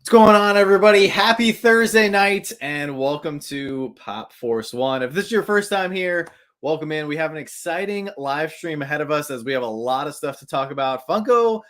What's going on, everybody? Happy Thursday night and welcome to Pop Force One. If this is your first time here, welcome in. We have an exciting live stream ahead of us as we have a lot of stuff to talk about. Funko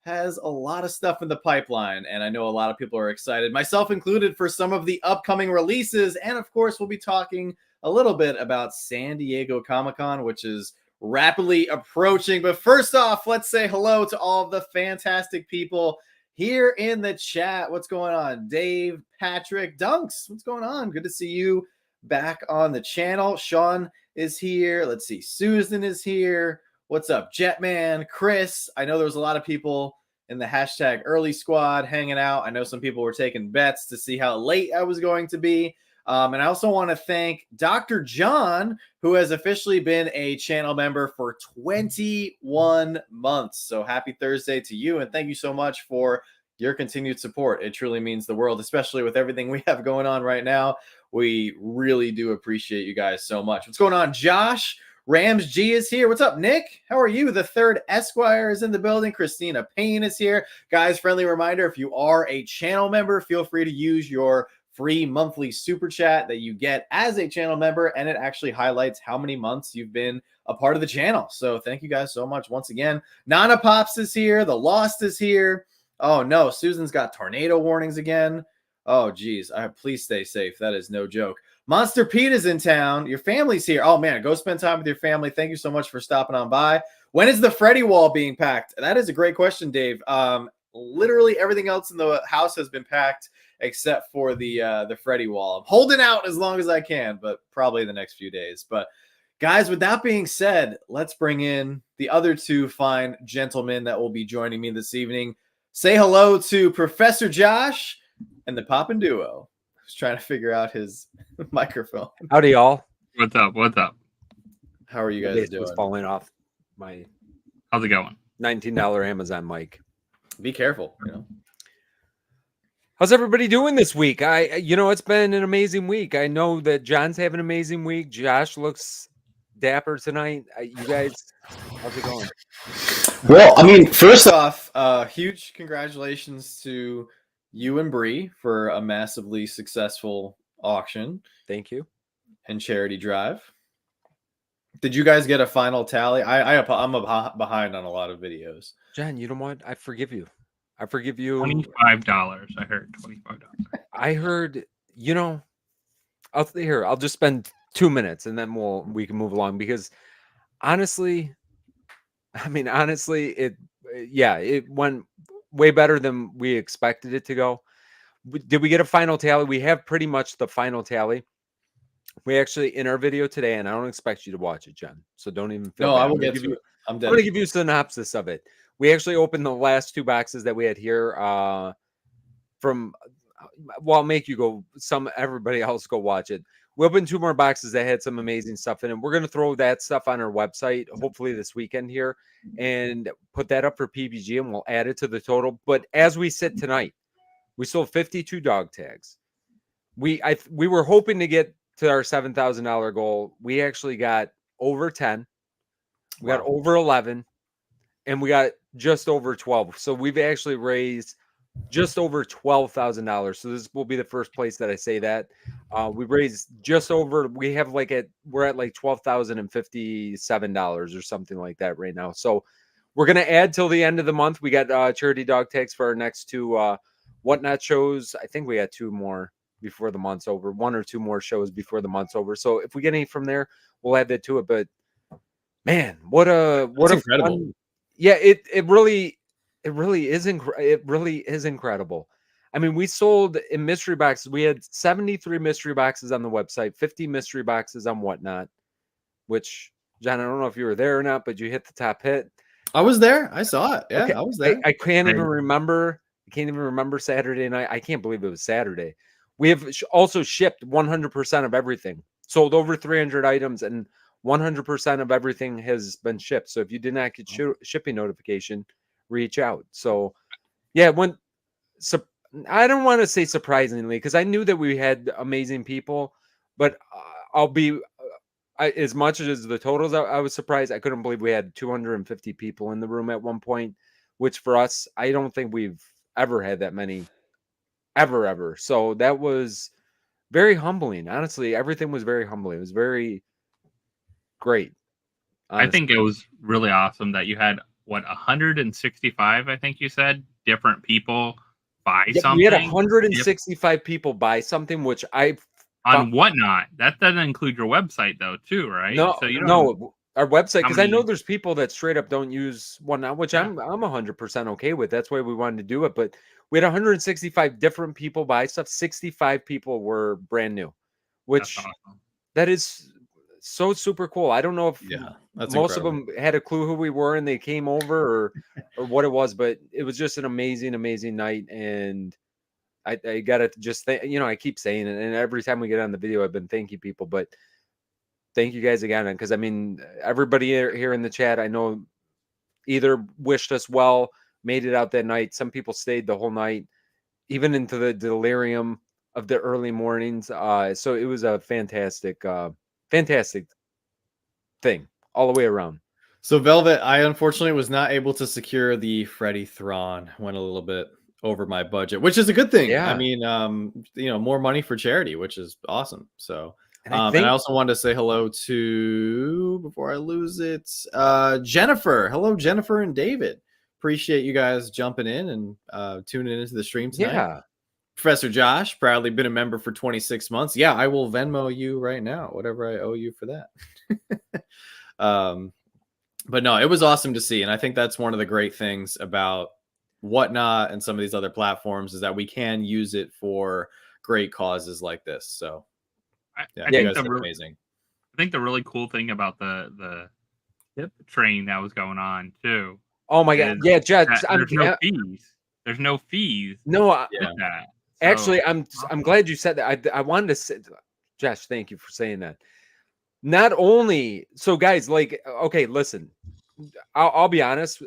has a lot of stuff in the pipeline, and I know a lot of people are excited, myself included, for some of the upcoming releases. And of course, we'll be talking a little bit about San Diego Comic-Con, which is rapidly approaching. But first off, let's say hello to all of the fantastic people here in the chat. What's going on? Dave, Patrick, Dunks, what's going on? Good to see you back on the channel. Sean is here. Let's see. Susan is here. What's up? Jetman, Chris. I know there was a lot of people in the hashtag early squad hanging out. I know some people were taking bets to see how late I was going to be. And I also want to thank Dr. John, who has officially been a channel member for 21 months. So happy Thursday to you, and thank you so much for your continued support. It truly means the world, especially with everything we have going on right now. We really do appreciate you guys so much. What's going on? Josh Rams G is here. What's up, Nick? How are you? The third Esquire is in the building. Christina Payne is here. Guys, friendly reminder, if you are a channel member, feel free to use your free monthly super chat that you get as a channel member, and it actually highlights how many months you've been a part of the channel. So thank you guys so much once again. Nana Pops is here. The Lost is here. Oh no, Susan's got tornado warnings again. Oh geez, please stay safe. That is no joke. Monster Pete is in town. Your family's here. Oh man, go spend time with your family. Thank you so much for stopping on by. When is the Freddy wall being packed? That is a great question, Dave. Literally everything else in the house has been packed except for the Freddy wall. I'm holding out as long as I can, but probably the next few days. But guys, with that being said, let's bring in the other two fine gentlemen that will be joining me this evening. Say hello to Professor Josh and the Poppin' Duo. I was trying to figure out his microphone. Howdy, y'all. What's up? What's up? How are you guys doing? Falling off my How's it going? $19 Amazon mic. Be careful, you know. How's everybody doing this week? It's been an amazing week. I know that John's having an amazing week. Josh looks dapper tonight. You guys, how's it going? Well, I mean, first off, huge congratulations to you and Bree for a massively successful auction. Thank you. And charity drive. Did you guys get a final tally? I'm behind on a lot of videos. John, you know what? I forgive you. I forgive you. $25. I heard $25. I heard, I'll just spend 2 minutes and then we can move along, because honestly, it went way better than we expected it to go. Did we get a final tally? We have pretty much the final tally. We actually, in our video today, and I don't expect you to watch it, Jen, so don't even feel bad. I will get to it. I'm going to give you a synopsis of it. We actually opened the last two boxes that we had here I'll make you go, everybody else go watch it. We opened two more boxes that had some amazing stuff in it. We're going to throw that stuff on our website, hopefully this weekend here, and put that up for PPG, and we'll add it to the total. But as we sit tonight, we sold 52 dog tags. We were hoping to get to our $7,000 goal. We actually got over 10. We got over 11. And we got just over 12. So we've actually raised just over $12,000. So this will be the first place that I say that. We raised just over, we're at like $12,057 or something like that right now. So we're going to add till the end of the month. We got charity dog tags for our next two Whatnot shows. I think we got two more before the month's over, one or two more shows before the month's over. So if we get any from there, we'll add that to it. But man, what a incredible. Fun, yeah, it really is incredible. I mean, we sold in mystery boxes. We had 73 mystery boxes on the website, 50 mystery boxes on Whatnot, which, John, I don't know if you were there or not, but you hit the top hit. I was there. I saw it. Yeah, okay. I was there. I can't even remember. I can't even remember Saturday night. I can't believe it was Saturday. We have also shipped 100% of everything, sold over 300 items, and 100% of everything has been shipped. So if you did not get shipping notification, reach out. So yeah, I don't want to say surprisingly, because I knew that we had amazing people, but I'll be as much as the totals, I was surprised. I couldn't believe we had 250 people in the room at one point, which for us, I don't think we've ever had that many ever. So that was very humbling. Honestly, everything was very humbling. It was very great. I Honestly. think it was really awesome that you had 165, I think you said, different people buy Yep, we had something 165 people buy something, which I found. on Whatnot. That doesn't include your website though, too, right? No, So you don't no, our website, how because I know many. there's people that straight up don't use Whatnot, which Yeah, I'm 100% okay with. That's why we wanted to do it. But we had 165 different people buy stuff. 65 people were brand new, that's which awesome. that is so super cool. I don't know if Yeah, that's most of incredible. them had a clue who we were and they came over or what it was, but it was just an amazing night. And I gotta just think, I keep saying it, and every time we get on the video, I've been thanking people, but thank you guys again. Because I mean, everybody here in the chat, I know either wished us well, made it out that night. Some people stayed the whole night, even into the delirium of the early mornings. So it was a fantastic thing all the way around. So Velvet, I unfortunately was not able to secure the Freddy Thrawn. Went a little bit over my budget, which is a good thing. I Yeah. mean, more money for charity, which is awesome. So, And I and I think, also wanted to say hello to, before I lose it, Jennifer. Hello, Jennifer and David. Appreciate you guys jumping in and tuning into the stream tonight. yeah. Professor Josh, proudly been a member for 26 months. Yeah, I will Venmo you right now, whatever I owe you for that. But no, it was awesome to see. And I think that's one of the great things about Whatnot and some of these other platforms is that we can use it for great causes like this. So yeah, I you think guys did amazing. I think the really cool thing about the train that was going on too Oh my God. is Yeah, Judge. that there's no fees. There's no fees No, with that. actually, So I'm glad you said that. I wanted to say, Josh, thank you for saying that. Not only so, guys, like, okay, listen, I'll be honest.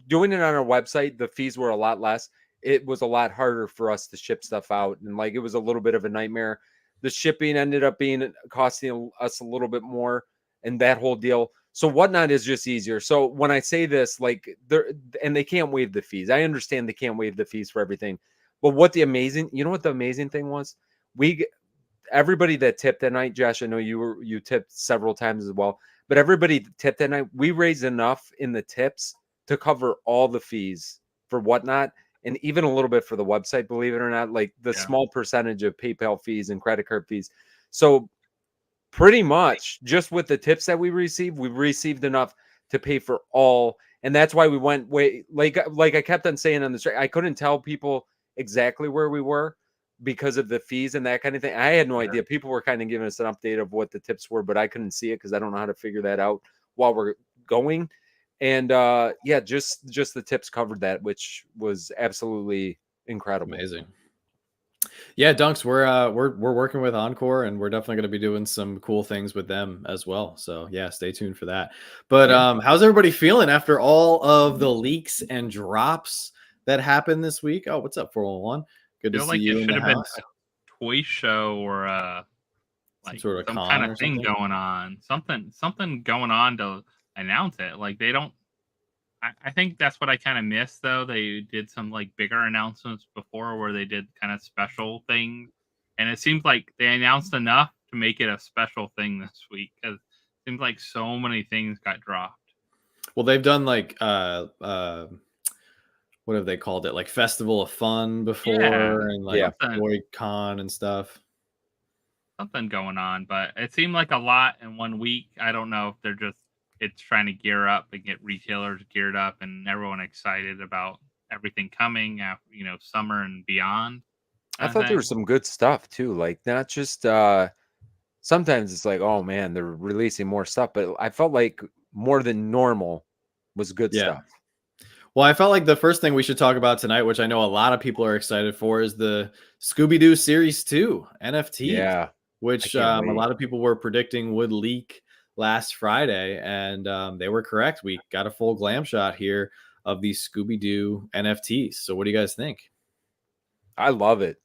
Doing it on our website, the fees were a lot less. It was a lot harder for us to ship stuff out, and like it was a little bit of a nightmare. The shipping ended up being costing us a little bit more, and that whole deal. So Whatnot is just easier. So when I say this, like they can't waive the fees. I understand they can't waive the fees for everything, but what the amazing thing was, we everybody that tipped that night, Josh, I know you tipped several times as well, but everybody tipped that night. We raised enough in the tips to cover all the fees for Whatnot and even a little bit for the website, believe it or not, like the small percentage of PayPal fees and credit card fees. So pretty much just with the tips that we received enough to pay for all. And that's why we went way like I kept on saying on the street, I couldn't tell people exactly where we were because of the fees and that kind of thing. I had no idea. People were kind of giving us an update of what the tips were, but I couldn't see it because I don't know how to figure that out while we're going. And yeah, just the tips covered that, which was absolutely incredible. Amazing. Yeah, Dunks, we're working with Encore, and we're definitely going to be doing some cool things with them as well. So yeah, stay tuned for that. But how's everybody feeling after all of the leaks and drops that happened this week? Oh, what's up, 411? Good to see you in the house. Been a toy show or like some kind of thing going on. Something going on to announce it. Like they don't. I think that's what I kind of missed though. They did some like bigger announcements before where they did kind of special things, and it seems like they announced enough to make it a special thing this week because it seems like so many things got dropped. Well, they've done like what have they called it? Like Festival of Fun before, and like Toy Con and stuff. Something going on, but it seemed like a lot in 1 week. I don't know if it's trying to gear up and get retailers geared up and everyone excited about everything coming after, summer and beyond. I thought there was some good stuff too. Like not just sometimes it's like, oh man, they're releasing more stuff, but I felt like more than normal was good stuff. Well, I felt like the first thing we should talk about tonight, which I know a lot of people are excited for, is the Scooby-Doo Series 2 NFT. Yeah. Which a lot of people were predicting would leak last Friday, and they were correct. We got a full glam shot here of these Scooby-Doo NFTs. So what do you guys think? I love it.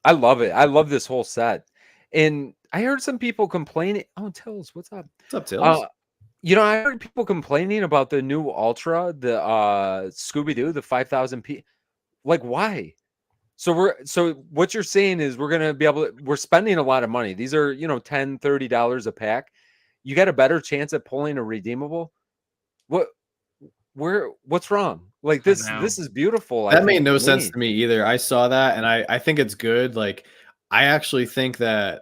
I love this whole set. And I heard some people complaining. Oh, Tills, what's up? What's up, Tills? I heard people complaining about the new Ultra, the Scooby-Doo, the 5,000 P. Like, why? So what you're saying is we're gonna be able to, we're spending a lot of money. These are, you know, $10, $30 a pack. You got a better chance at pulling a redeemable. What's wrong? Like I this know. is beautiful, I That think, made no to sense me. to me either. I saw that and I think it's good. Like I actually think that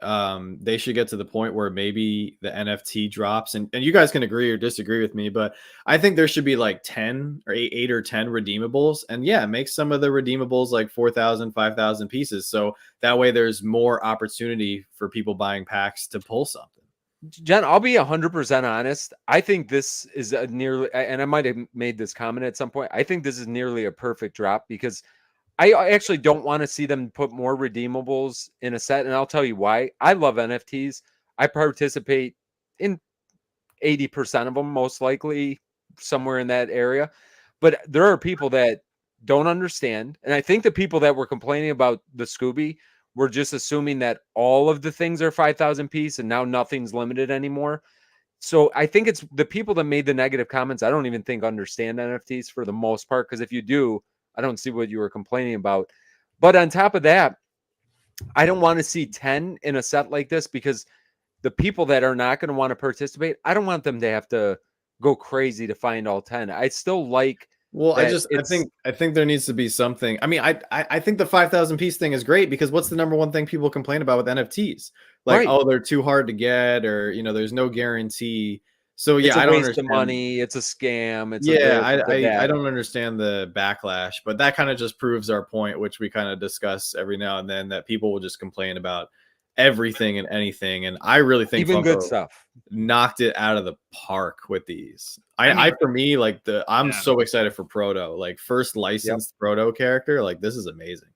they should get to the point where maybe the NFT drops and you guys can agree or disagree with me, but I think there should be like 10 or 8 or 10 redeemables. And yeah, make some of the redeemables like 4,000, 5,000 pieces. So that way there's more opportunity for people buying packs to pull something. Jen, I'll be 100% honest. I think this is a nearly, and I might have made this comment at some point. I think this is nearly a perfect drop because I actually don't want to see them put more redeemables in a set. And I'll tell you why. I love NFTs. I participate in 80% of them, most likely somewhere in that area. But there are people that don't understand. And I think the people that were complaining about the Scooby were just assuming that all of the things are 5,000 piece and now nothing's limited anymore. So I think it's the people that made the negative comments. I don't even think understand NFTs for the most part, because if you do, I don't see what you were complaining about. But on top of that, I don't want to see 10 in a set like this because the people that are not going to want to participate, I don't want them to have to go crazy to find all 10. I still like Well, that I think there needs to be something. I mean, I think the 5,000 piece thing is great because what's the number one thing people complain about with NFTs? Like, right. oh, they're too hard to get, or you know, there's no guarantee. So It's yeah, a I don't waste of understand. money. It's a scam. It's a Yeah, this, it's a I that. don't understand the backlash, but that kind of just proves our point, which we kind of discuss every now and then, that people will just complain about everything and anything. And I really think Even good Funko stuff. knocked it out of the park with these. I mean, For me, like I'm yeah. so excited for Proto, like first Yep. licensed Proto character. Like this is amazing.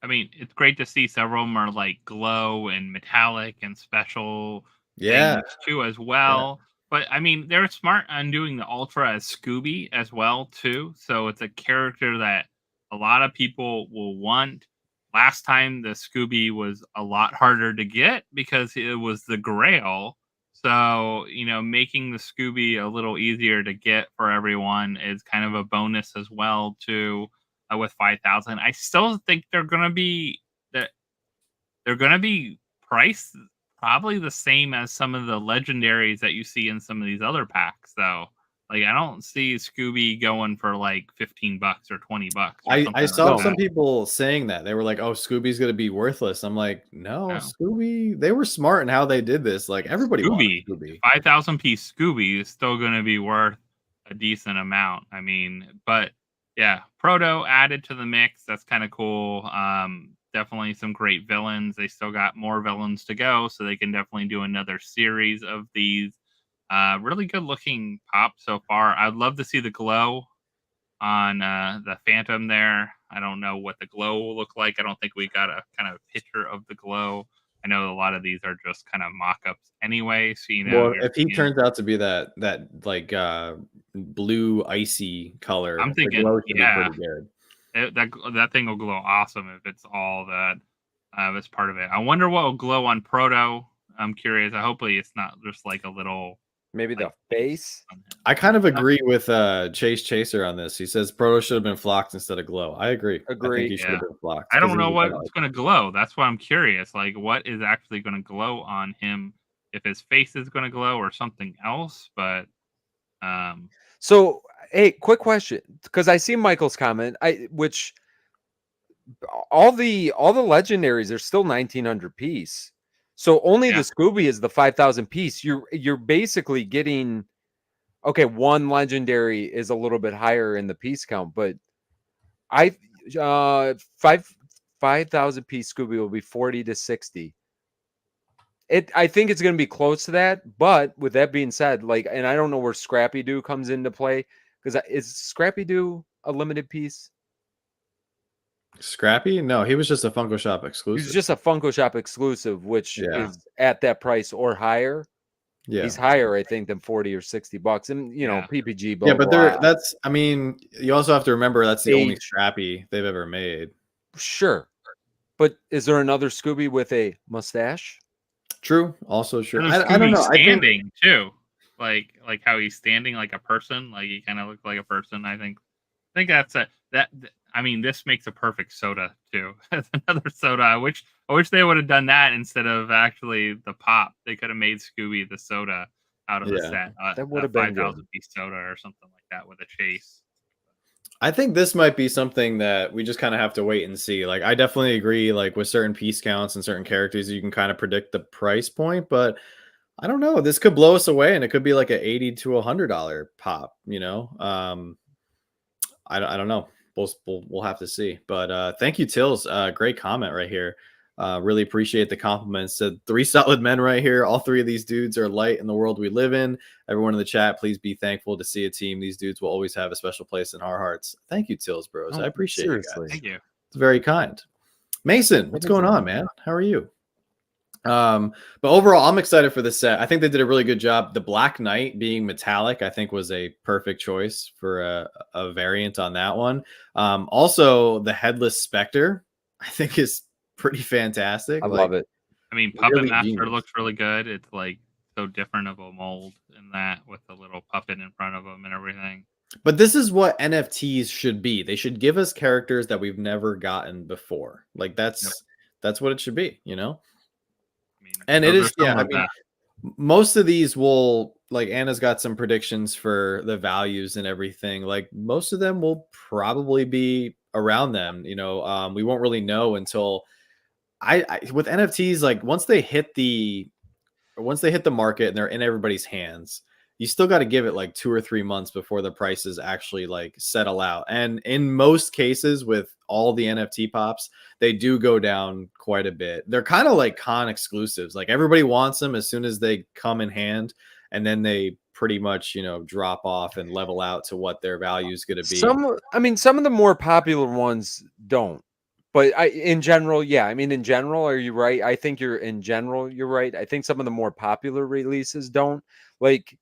I mean, it's great to see several of them are like glow and metallic and special Yeah. things too, as Yeah. well. But I mean, they're smart on doing the Ultra as Scooby as well too. So it's a character that a lot of people will want. Last time the Scooby was a lot harder to get because it was the Grail. So, you know, making the Scooby a little easier to get for everyone is kind of a bonus as well too, with 5,000. I still think that they're gonna be priced probably the same as some of the legendaries that you see in some of these other packs, though. Like I don't see Scooby going for like $15 or $20 or I something like saw No. some that. people saying that. They were like, "Oh, Scooby's going to be worthless." I'm like, "No, No. Scooby, they were smart in how they did this. Like everybody wanted Scooby, Scooby." 5,000 piece Scooby is still gonna be worth a decent amount. I mean, but yeah, Proto added to the mix. That's kind of cool. Definitely some great villains. They still got more villains to go, so they can definitely do another series of these. Really good looking pop so far. I'd love to see the glow on the Phantom there. I don't know what the glow will look like. I don't think we got a kind of picture of the glow. I know a lot of these are just kind of mock-ups anyway, so you know Well, you're if he seeing. turns out to be that like blue icy I'm color, the thinking, glow should be yeah, pretty good. that thing will glow awesome if it's all that. That's part of it. I wonder what will glow on Proto. I'm curious. Hopefully, it's not just like a little Maybe like the face. on him. I kind of agree with Chase Chaser on this. He says Proto should have been flocked instead of glow. I agree. I think he Agree. should Yeah. have been flocked I because don't he know was a better what's going to glow. That's why I'm curious. Like, what is actually going to glow on him? If his face is going to glow or something else. But um, So, hey, quick question, because I see Michael's comment, which all the legendaries are still 1,900 piece. So only the yeah, Scooby is the 5,000 piece. You're basically getting, okay, one legendary is a little bit higher in the piece count, but I uh 5,000 piece Scooby will be 40 to 60. I think it's going to be close to that, but with that being said, like, and I don't know where Scrappy Doo comes into play, because is Scrappy Doo a limited piece? Scrappy. No, he was just a Funko Shop He's exclusive. just a Funko Shop exclusive, which Yeah, is at that price or higher. yeah, He's higher, I think, than 40 or $60. And you know, yeah. PPG, yeah. blah But blah. that's. I mean, you also have to remember that's the only Age, Scrappy they've ever made. sure. But is there another Scooby with a mustache? True. Also true. And there's I don't Scooby know. I think standing too, like how he's standing like a person. Like he kind of looks like a person. I think that's a that. I mean, this makes a perfect soda too. It's another soda. I wish they would have done that instead of actually the pop. They could have made Scooby the soda out of the Yeah. set, That would a have been 5,000 good. piece soda or something like that with a chase. I think this might be something that we just kind of have to wait and see. Like, I definitely agree, like with certain piece counts and certain characters, you can kind of predict the price point, but I don't know. This could blow us away and it could be like a $80 to $100 pop, you know? I don't know. We'll have to see. But thank you, Tills. Great comment right here. Really appreciate the compliments. Said 3 solid men right here. All 3 of these dudes are light in the world we live in. Everyone in the chat, please be thankful to see a team. These dudes will always have a special place in our hearts. Thank you, Tills Bros. I appreciate you guys. Thank you. It's very kind. Mason, what's going on, man? How are you? But overall, I'm excited for this set. I think they did a really good job. The Black Knight being metallic, I think, was a perfect choice for a variant on that one. Also, the Headless Spectre, I think, is pretty fantastic. I love it. I mean, Puppet really Master genius. looks really good. It's like so different of a mold in that with the little puppet in front of him and everything. But this is what NFTs should be. They should give us characters that we've never gotten before. Like that's what it should be, you know? I mean, And it those are is, yeah. some I of mean, the- most of these will, like, Anna's got some predictions for the values and everything. Like, most of them will probably be around them. You know, we won't really know until I with NFTs. Like, once they hit the market and they're in everybody's hands, you still got to give it like 2 or 3 months before the prices actually like settle out. And in most cases with all the NFT pops, they do go down quite a bit. They're kind of like con exclusives. Like, everybody wants them as soon as they come in hand, and then they pretty much, you know, drop off and level out to what their value is going to be. Some of the more popular ones don't. But in general, yeah. I mean, in general, are you right? I think you're right. I think some of the more popular releases don't. Like,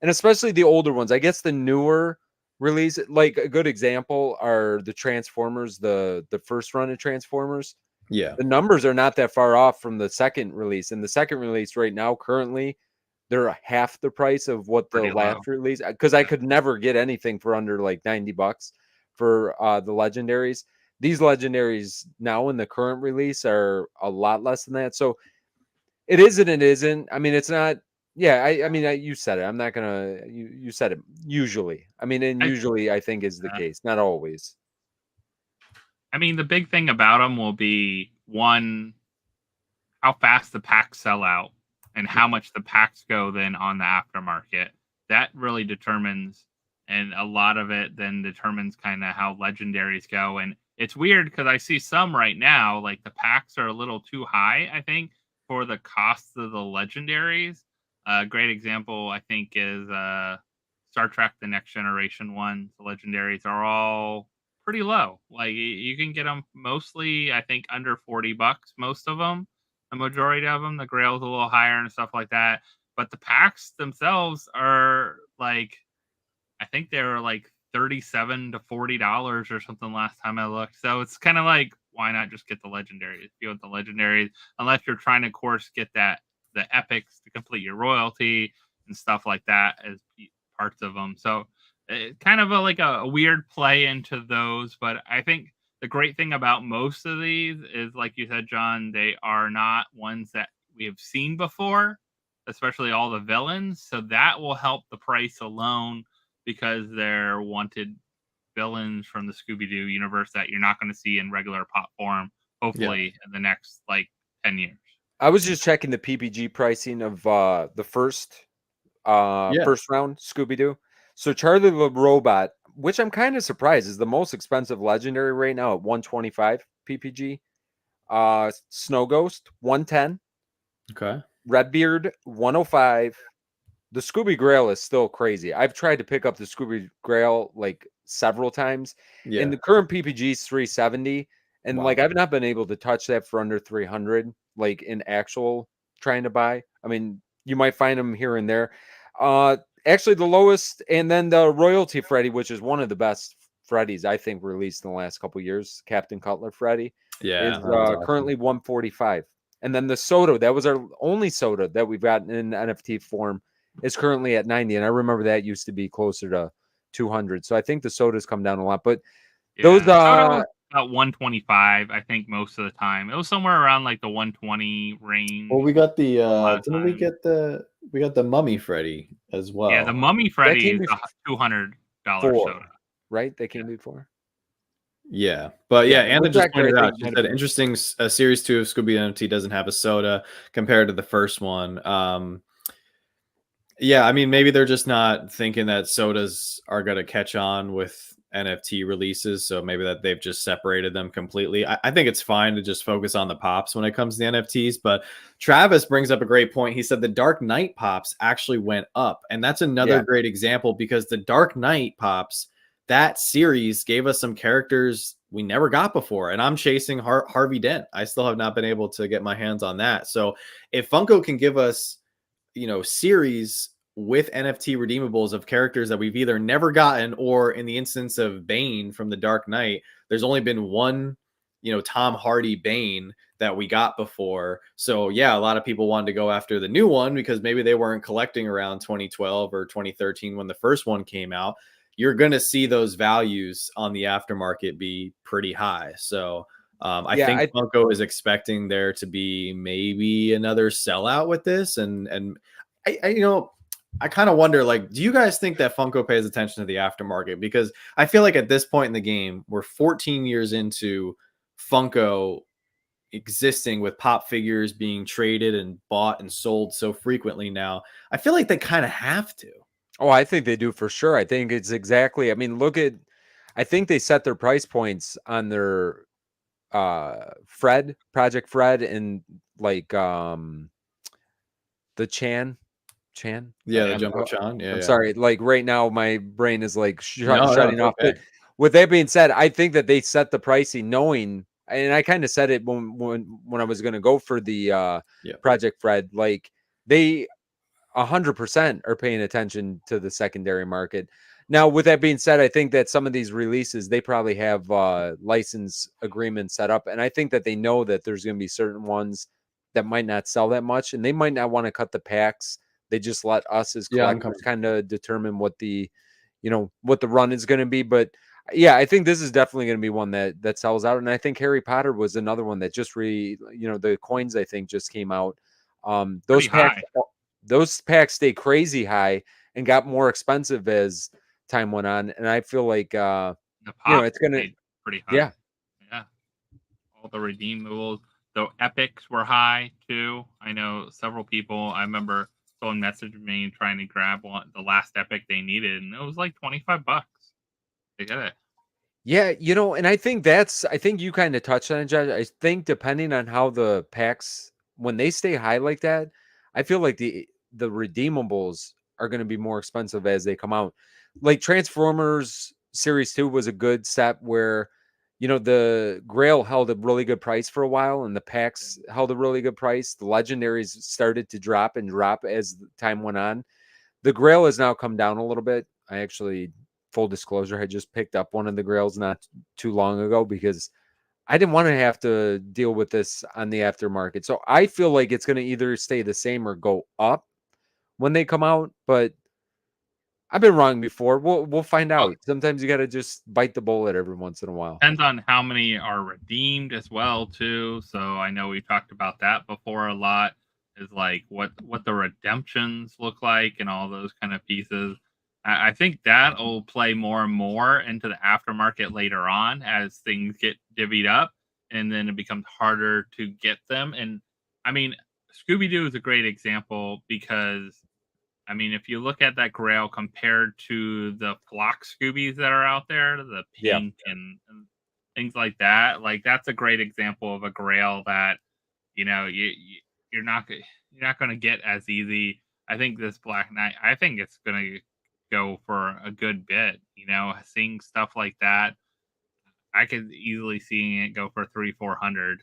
and especially the older ones. I guess the newer release, like a good example are the Transformers, the first run of Transformers. Yeah. The numbers are not that far off from the second release. And the second release right now, currently, they're half the price of what the Pretty low. last release, because I could never get anything for under like $90 for the legendaries. These legendaries now in the current release are a lot less than that. So it is and it isn't. I mean, it's not. Yeah, I mean, you said it. I'm not gonna. You said it. Usually, I mean, and usually, I think is the case. Not always. I mean, the big thing about them will be, one, how fast the packs sell out and how much the packs go then on the aftermarket. That really determines, and a lot of it then determines kind of how legendaries go. And it's weird because I see some right now, like the packs are a little too high, I think, for the cost of the legendaries. A great example, I think, is Star Trek The Next Generation ones. The legendaries are all pretty low. Like, you can get them mostly, I think, under $40, most of them. The majority of them, the Grail's a little higher and stuff like that. But the packs themselves are like, I think they were like $37 to $40 or something last time I looked. So it's kind of like, why not just get the legendaries? If you want the legendaries, unless you're trying to, of course, get the epics to complete your royalty and stuff like that as parts of them. So kind of like a weird play into those. But I think the great thing about most of these is, like you said, John, they are not ones that we have seen before, especially all the villains. So that will help the price alone, because they're wanted villains from the Scooby-Doo universe that you're not going to see in regular pop form, hopefully, in the next like 10 years. I was just checking the PPG pricing of the first round Scooby-Doo. So Charlie the Robot, which I'm kind of surprised, is the most expensive legendary right now at 125 PPG. Snow Ghost 110. Okay. Redbeard 105. The Scooby Grail is still crazy. I've tried to pick up the Scooby Grail like several times. Yeah. And the current PPG is 370. And like, I've not been able to touch that for under 300, like in actual trying to buy. I mean, you might find them here and there. Actually, the lowest, and then the Royalty Freddy, which is one of the best Freddys I think released in the last couple of years, Captain Cutler Freddy, is currently 145. And then the Soda, that was our only Soda that we've gotten in NFT form, is currently at 90. And I remember that used to be closer to 200. So I think the Soda's come down a lot. But Those Soda was about 125, I think, most of the time. It was somewhere around like the 120 range. Well, we got the a lot of didn't we time. get the Mummy Freddy as well? Yeah, the Mummy Freddy is a $200 soda. right? That came before. Yeah, but Yeah, yeah, the Anna just Retractor, I pointed out. think, She might have said been- interesting. Series 2 of Scooby NFT doesn't have a soda compared to the first one. Yeah, I mean, maybe they're just not thinking that sodas are going to catch on with NFT releases. So maybe that they've just separated them completely. I think it's fine to just focus on the pops when it comes to the NFTs. But Travis brings up a great point. He said the Dark Knight pops actually went up. And that's another great example because the Dark Knight pops, that series gave us some characters we never got before. And I'm chasing Harvey Dent. I still have not been able to get my hands on that. So if Funko can give us, series with NFT redeemables of characters that we've either never gotten, or in the instance of Bane from the Dark Knight, there's only been one, Tom Hardy Bane that we got before. So yeah, a lot of people wanted to go after the new one because maybe they weren't collecting around 2012 or 2013 when the first one came out. You're going to see those values on the aftermarket be pretty high. So I think Funko is expecting there to be maybe another sellout with this. And I kind of wonder, like, do you guys think that Funko pays attention to the aftermarket? Because I feel like at this point in the game, we're 14 years into Funko existing with pop figures being traded and bought and sold so frequently now. I feel like they kind of have to. Oh, I think they do for sure. I think it's exactly. I mean, I think they set their price points on their Project Fred, and like the Chan. Yeah, the Jumbo Chan. Yeah, I'm sorry. Like right now, my brain is like No, shutting off. okay. But with that being said, I think that they set the pricing knowing, and I kind of said it when I was going to go for the Project Fred, like they 100% are paying attention to the secondary market. Now, with that being said, I think that some of these releases, they probably have license agreements set up. And I think that they know that there's going to be certain ones that might not sell that much, and they might not want to cut the packs. They just let us as collectors kind of determine what the run is going to be. But yeah, I think this is definitely going to be one that sells out. And I think Harry Potter was another one that just the coins, I think, just came out. Those packs stay crazy high and got more expensive as time went on. And I feel like it's gonna pretty high. Yeah. All the redeemables, the epics were high too. I know several people. I remember someone messaged me trying to grab the last epic they needed, and it was like $25. They get it. Yeah, and I think you kind of touched on it, Judge. I think depending on how the packs, when they stay high like that, I feel like the redeemables are going to be more expensive as they come out. Like Transformers Series 2 was a good set where, the Grail held a really good price for a while and the packs held a really good price. The legendaries started to drop as time went on. The Grail has now come down a little bit. I actually, full disclosure, I just picked up one of the Grails not too long ago because I didn't want to have to deal with this on the aftermarket. So I feel like it's going to either stay the same or go up when they come out, but I've been wrong before. We'll find out. Sometimes you got to just bite the bullet every once in a while. Depends on how many are redeemed as well too. So I know we talked about that before a lot. Is like what the redemptions look like and all those kind of pieces. I think that will play more and more into the aftermarket later on as things get divvied up, and then it becomes harder to get them. And I mean, Scooby-Doo is a great example because, I mean, if you look at that Grail compared to the flock Scoobies that are out there, the pink and things like that, like that's a great example of a Grail that you're not going to get as easy. I think this Black Knight, I think it's going to go for a good bit. Seeing stuff like that, I could easily see it go for 300-400.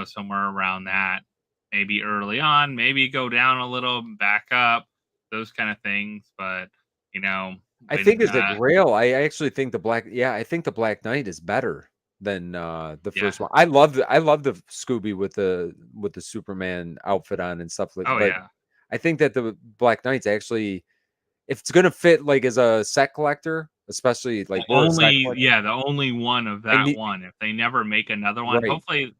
Somewhere around that. Maybe early on, maybe go down a little, back up, those kind of things. But I think as a Grail, I actually think I think the Black Knight is better than the first one. I love the Scooby with the Superman outfit on and stuff like that. But I think that the Black Knight's actually, if it's gonna fit like as a set collector, especially like The we're a set collector. the only one of I that need one. If they never make another one, right. hopefully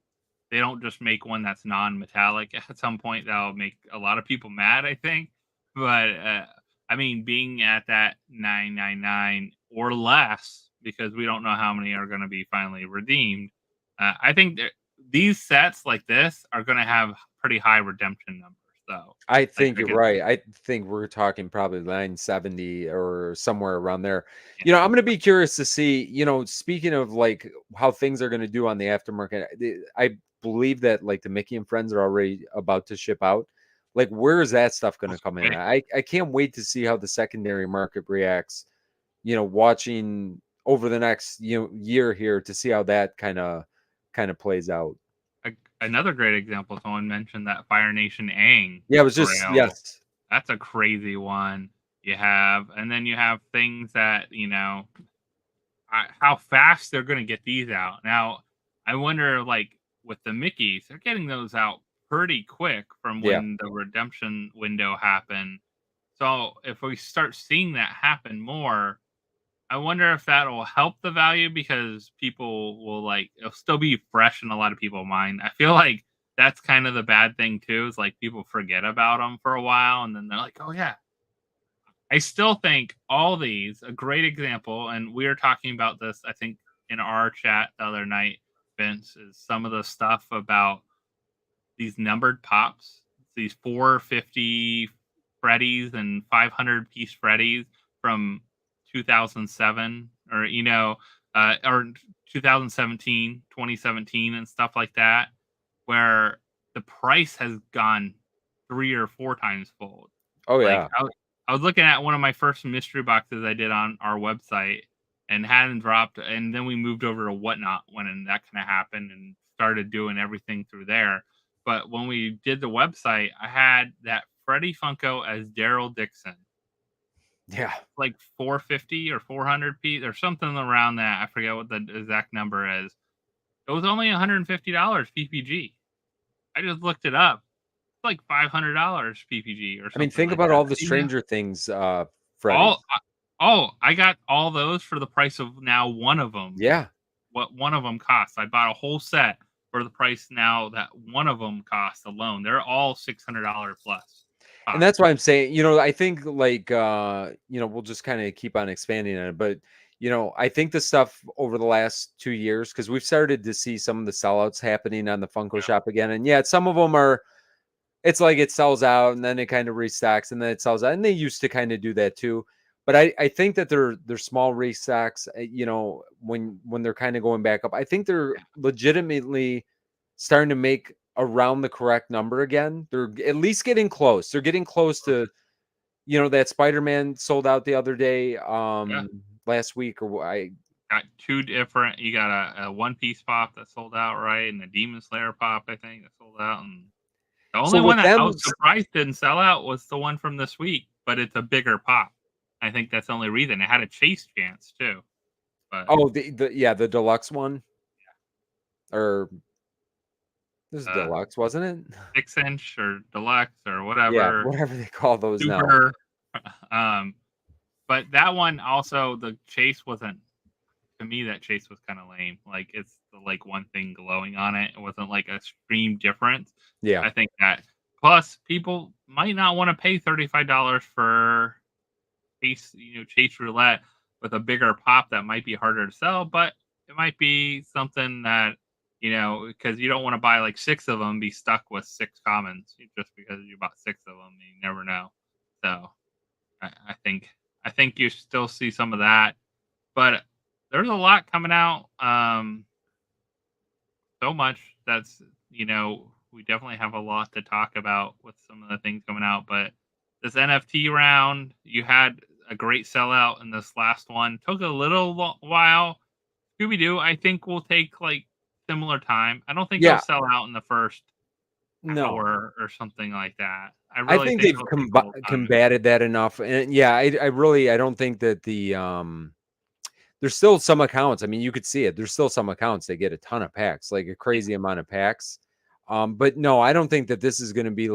they don't just make one that's non-metallic at some point. That'll make a lot of people mad, I think. But I mean, being at that 999 or less, because we don't know how many are going to be finally redeemed. I think these sets like this are going to have pretty high redemption numbers, though. I Like think I you're could, right. I think we're talking probably 970 or somewhere around there. yeah, I'm going to be curious to see, speaking of like how things are going to do on the aftermarket, I believe that like the Mickey and Friends are already about to ship out. Like, where is that stuff going to come in? okay. I can't wait to see how the secondary market reacts, watching over the next, year here to see how that kind of plays out. Another great example. Someone mentioned that Fire Nation Aang Yeah, it was just, Grail. yes. That's a crazy one. And then you have things that how fast they're going to get these out. Now, I wonder, like with the Mickeys, they're getting those out pretty quick from Yeah. when the redemption window happened. So if we start seeing that happen more, I wonder if that'll help the value because people will it'll still be fresh in a lot of people's mind. I feel like that's kind of the bad thing too, is like people forget about them for a while and then they're like, oh yeah. I still think all these, a great example, and we were talking about this, I think, in our chat the other night, Vince, is some of the stuff about these numbered pops, these 450 Freddies and 500 piece Freddies from 2007 or 2017, 2017 and stuff like that, where the price has gone 3 or 4 times fold. Oh, Like yeah. I was looking at one of my first mystery boxes I did on our website and hadn't dropped, and then we moved over to Whatnot when that kind of happened and started doing everything through there. But when we did the website, I had that Freddie Funko as Daryl Dixon, Yeah. like 450 or 400 piece or something around that. I forget what the exact number is. It was only $150 PPG. I just looked it up. It's like $500 PPG or I mean, something think like about that. all the Stranger Things Freddies. All I got all those for the price of now one of them. Yeah. What one of them costs. I bought a whole set for the price now that one of them costs alone. They're all $600 plus. And that's why I'm saying, I think like we'll just kind of keep on expanding on it. But I think the stuff over the last 2 years, because we've started to see some of the sellouts happening on the Funko shop again. And yeah, some of them are, it's like it sells out and then it kind of restocks and then it sells out. And they used to kind of do that too. But I think that they're small restocks, when they're kind of going back up. I think they're legitimately starting to make around the correct number again. They're at least getting close. They're getting close to, that Spider-Man sold out the other day, last week, or I got two different. You got a One Piece pop that sold out, right, and the Demon Slayer pop, I think, that sold out. And the so only one with that I them. was surprised didn't sell out was the one from this week, but it's a bigger pop. I think that's the only reason. It had a chase chance too. But Oh, the deluxe one, or this is deluxe, wasn't it? 6-inch or deluxe or Yeah, whatever, whatever they call those now. super. But that one also, the chase wasn't, to me, that chase was kind of lame. Like it's the one thing glowing on it. It wasn't like a extreme difference. Yeah. I think that plus people might not want to pay $35 for chase roulette with a bigger pop that might be harder to sell, but it might be something that because you don't want to buy like 6 of them, be stuck with 6 commons just because you bought 6 of them. You never know. So I think you still see some of that, but there's a lot coming out. So much that's we definitely have a lot to talk about with some of the things coming out. But this NFT round, you had a great sellout in this last one. Took a little while. Scooby-Doo, I think, will take similar time. I don't think Yeah. it'll sell out in the first No. hour or something like that. I I really think think they've it'll take a little time. combated that enough. And yeah, I don't think that there's still some accounts. I mean, you could see it. There's still some accounts that get a ton of packs, like a crazy amount of packs. But no, I don't think that this is going to be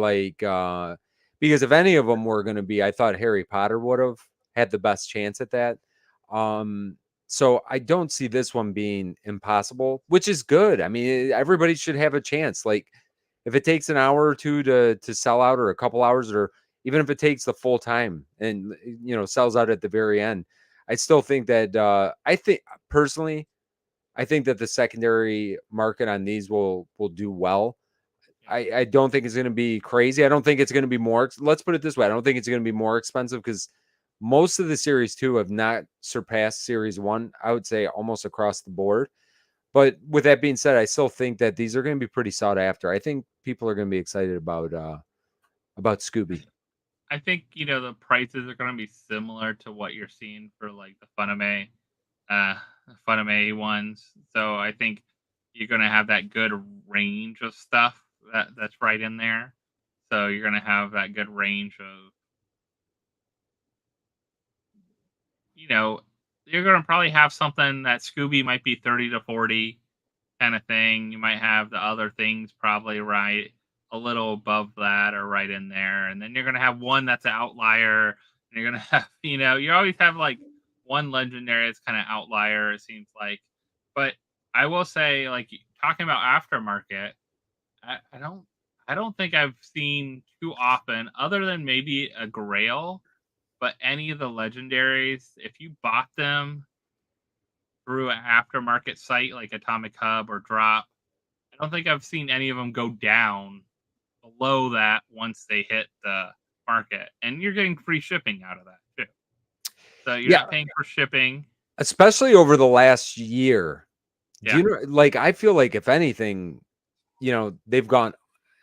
because if any of them were going to be, I thought Harry Potter would have had the best chance at that. So I don't see this one being impossible, which is good. I mean, everybody should have a chance. Like, if it takes an hour or two to sell out, or a couple hours, or even if it takes the full time and sells out at the very end, I still think that I think personally, I think that the secondary market on these will do well. I don't think it's going to be crazy. I don't think it's going to be more. Let's put it this way. I don't think it's going to be more expensive because most of the Series 2 have not surpassed Series 1, I would say almost across the board. But with that being said, I still think that these are going to be pretty sought after. I think people are going to be excited about Scooby. I think the prices are going to be similar to what you're seeing for like the Funame ones. So I think you're going to have that good range of stuff that's right in there. So you're going to have that good range of, you're going to probably have something that Scooby might be 30 to 40 kind of thing. You might have the other things probably right a little above that or right in there. And then you're going to have one that's an outlier. And you're going to have, you always have like one legendary that's kind of outlier, it seems like. But I will say, like, talking about aftermarket, I don't think I've seen too often, other than maybe a Grail, but any of the legendaries, if you bought them through an aftermarket site like Atomic Hub or Drop, I don't think I've seen any of them go down below that once they hit the market. And you're getting free shipping out of that too. So you're not paying for shipping. Especially over the last year. Yeah. Like, I feel like if anything, they've gone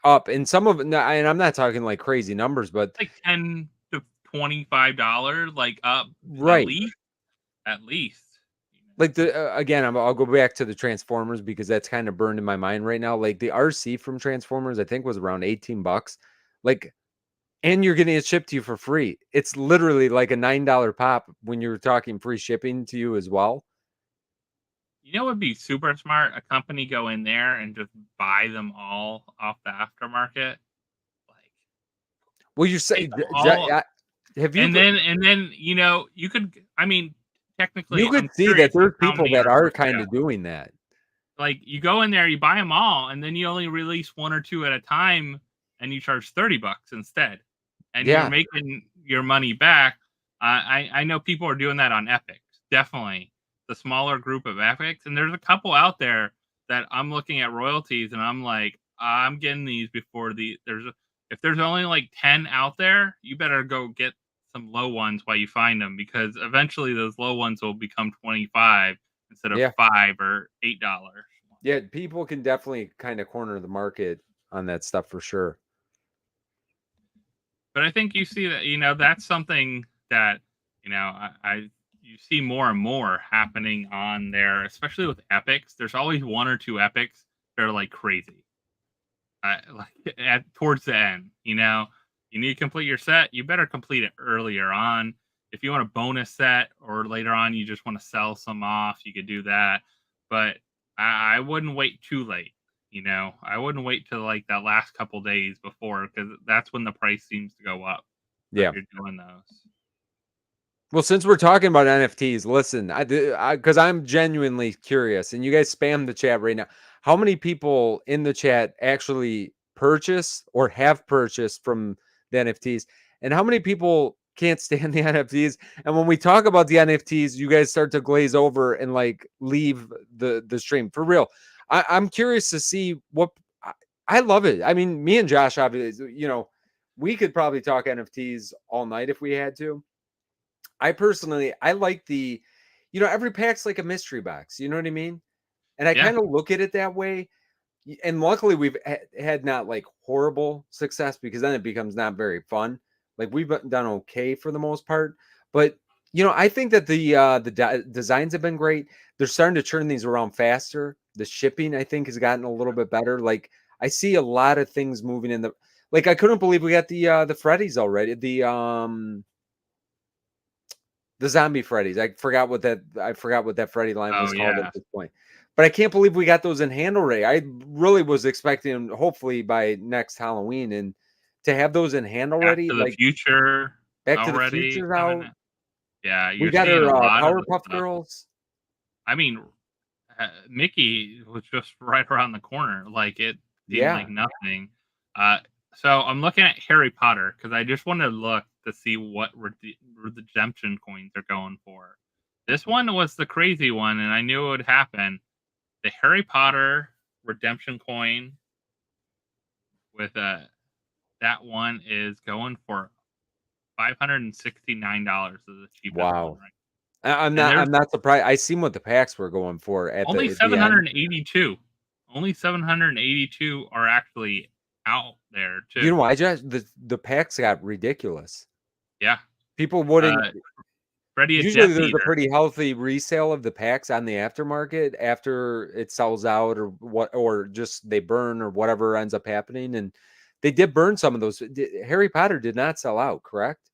up, and some of it, and I'm not talking like crazy numbers, but like $10 to $25, like up right. At least. Like again, I'll go back to the Transformers because that's kind of burned in my mind right now. Like the RC from Transformers, I think was around $18. Like, and you're getting it shipped to you for free. It's literally like a $9 pop when you're talking free shipping to you as well. You know what would be super smart? A company go in there and just buy them all off the aftermarket. Like, well, you're saying, have you? And then you could. I mean, technically, you could see that there's people that are kind of doing that. Like, you go in there, you buy them all, and then you only release one or two at a time, and you charge $30 instead, and you're making your money back. I know people are doing that on Epics, definitely the smaller group of Epics, and there's a couple out there that I'm looking at royalties, and I'm like, I'm getting these before if there's only like 10 out there, you better go get some low ones while you find them, because eventually those low ones will become 25 instead of $5 or $8. Yeah, people can definitely kind of corner the market on that stuff for sure. But I think you see that, that's something that, you see more and more happening on there, especially with Epics. There's always one or two Epics that are like crazy. Towards the end, you need to complete your set. You better complete it earlier on. If you want a bonus set, or later on you just want to sell some off, you could do that. But I wouldn't wait too late. I wouldn't wait till like that last couple days before, because that's when the price seems to go up. Yeah, if you're doing those. Well, since we're talking about NFTs, listen, because I'm genuinely curious, and you guys spam the chat right now. How many people in the chat actually purchase or have purchased from the NFTs, and how many people can't stand the NFTs? And when we talk about the NFTs, you guys start to glaze over and like leave the stream for real. I'm curious to see what. I love it. I mean, me and Josh, obviously, we could probably talk NFTs all night if we had to. I personally, I like the, every pack's like a mystery box. You know what I mean? And I kind of look at it that way. And luckily, we've had not like horrible success, because then it becomes not very fun. Like, we've done okay for the most part. But, I think that the designs have been great. They're starting to turn these around faster. The shipping, I think, has gotten a little bit better. Like, I see a lot of things moving in like, I couldn't believe we got the Freddies already. The zombie Freddies. I forgot what that Freddy line was called at this point. But I can't believe we got those in hand already. I really was expecting, hopefully by next Halloween, and to have those in hand already. Back to the Future out. Yeah, We you're got seeing our a lot of the Powerpuff stuff. Girls. I mean, Mickey was just right around the corner. Like it seemed like nothing. So I'm looking at Harry Potter because I just want to look to see what redemption coins are going for. This one was the crazy one, and I knew it would happen. The Harry Potter redemption coin with that one is going for $569 is the cheapest one, Wow. right? I'm And not. there's I'm not surprised. I seen what the packs were going for at only the end. 782. Only 782 are actually out there too. You know, I just the packs got ridiculous. Yeah. People wouldn't. Freddie a Usually, Death there's a Eater. pretty healthy resale of the packs on the aftermarket after it sells out, or what, or just they burn, or whatever ends up happening. And they did burn some of those. Harry Potter did not sell out, correct?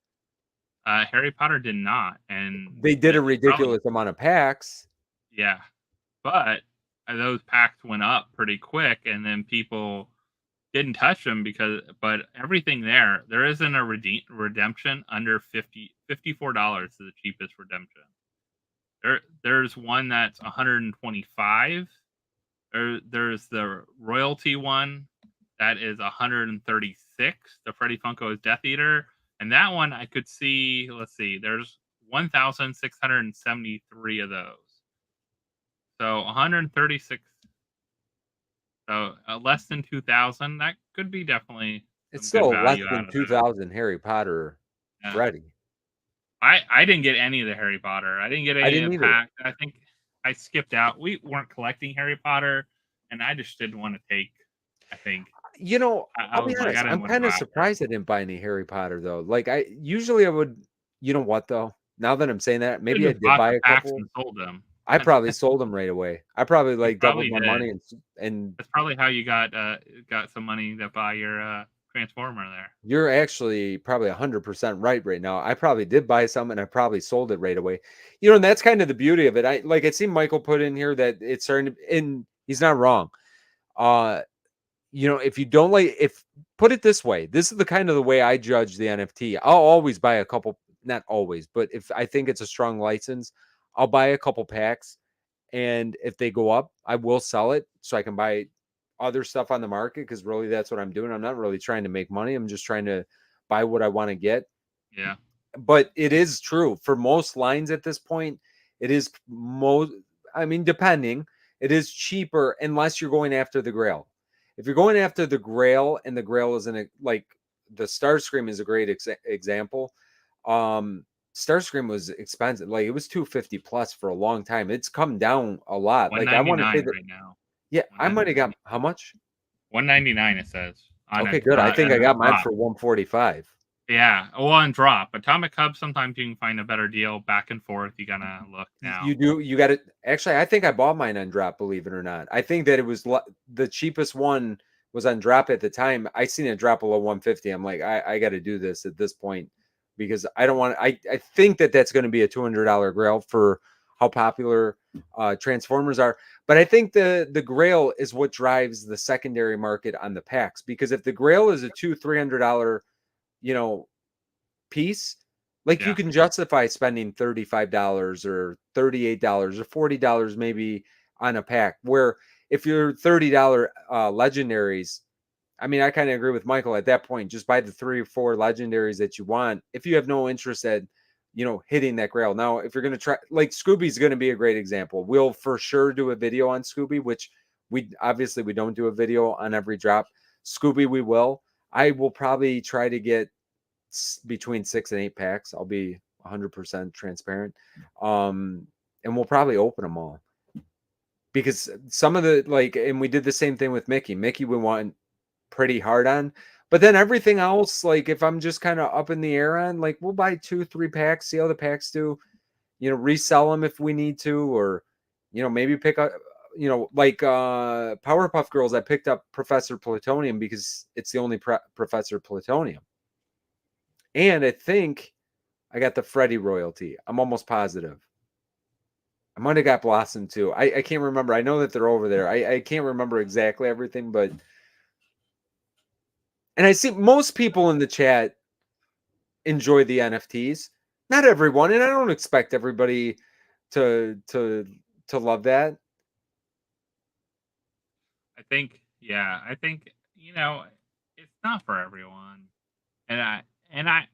Harry Potter did not, and They did a it's probably, ridiculous amount of packs. yeah, but those packs went up pretty quick, and then people didn't touch them but everything there isn't a redemption under $54 is the cheapest redemption. There's one that's 125. There's the royalty one that is 136. The Freddy Funko is Death Eater, and that one I could see. Let's see. There's 1,673 of those. So 136. So less than 2,000. That could be definitely. It's some good still less value out than of that. 2,000 Harry Potter Freddy. I didn't get any of the Harry Potter. I didn't get any of the pack. I think I skipped out. We weren't collecting Harry Potter, and I just didn't want to take. I think. You know, I'll be honest. I'm kind of surprised I didn't buy any Harry Potter though. Like I would. You know what though? Now that I'm saying that, maybe I did buy a couple. And sold them. I probably sold them right away. I probably doubled my money and that's probably how you got some money to buy your Transformer there. You're actually probably 100% right now. I probably did buy some and I probably sold it right away. You know, and that's kind of the beauty of it. I see Michael put in here that it's starting to, and he's not wrong. You know, if you don't put it this way, this is the kind of the way I judge the NFT. I'll always buy a couple, not always, but if I think it's a strong license, I'll buy a couple packs. And if they go up, I will sell it so I can buy other stuff on the market, because really that's what I'm doing. I'm not really trying to make money. I'm just trying to buy what I want to get. Yeah. But it is true for most lines at this point. It is depending, it is cheaper unless you're going after the Grail. If you're going after the Grail and the Grail isn't like the Starscream is a great example. Starscream was expensive. Like it was $250 plus for a long time. It's come down a lot. Like I want to say that right now. Yeah, I might have got how much? $199 it says. Okay, good. I think I got mine for $145. Yeah, on drop. Atomic Hub, sometimes you can find a better deal back and forth. You gotta look now. You do. You got it. Actually, I think I bought mine on drop, believe it or not. I think that it was the cheapest one was on drop at the time. I seen it drop below 150. I'm like, I got to do this at this point because I don't want. I think that's going to be a $200 Grail for how popular Transformers are. But I think the Grail is what drives the secondary market on the packs, because if the Grail is a $300, piece, like you can justify spending $35 or $38 or $40 maybe on a pack. Where if you're $30 legendaries, I mean, I kind of agree with Michael at that point. Just buy the 3 or 4 legendaries that you want if you have no interest at hitting that Grail. Now, if you're going to try, like Scooby's going to be a great example. We'll for sure do a video on Scooby, which we don't do a video on every drop. Scooby, we will. I will probably try to get between 6 and 8 packs. I'll be 100% transparent. And we'll probably open them all. Because some of the, and we did the same thing with Mickey. Mickey we want pretty hard on. But then everything else, like if I'm just kind of up in the air on, like we'll buy 2-3 packs, see how the packs do, resell them if we need to, or, maybe pick up, Powerpuff Girls, I picked up Professor Plutonium because it's the only Professor Plutonium. And I think I got the Freddy royalty. I'm almost positive. I might have got Blossom too. I can't remember. I know that they're over there. I can't remember exactly everything, but... And I see most people in the chat enjoy the NFTs. Not everyone, and I don't expect everybody to love that. I think, yeah, I think, it's not for everyone. And I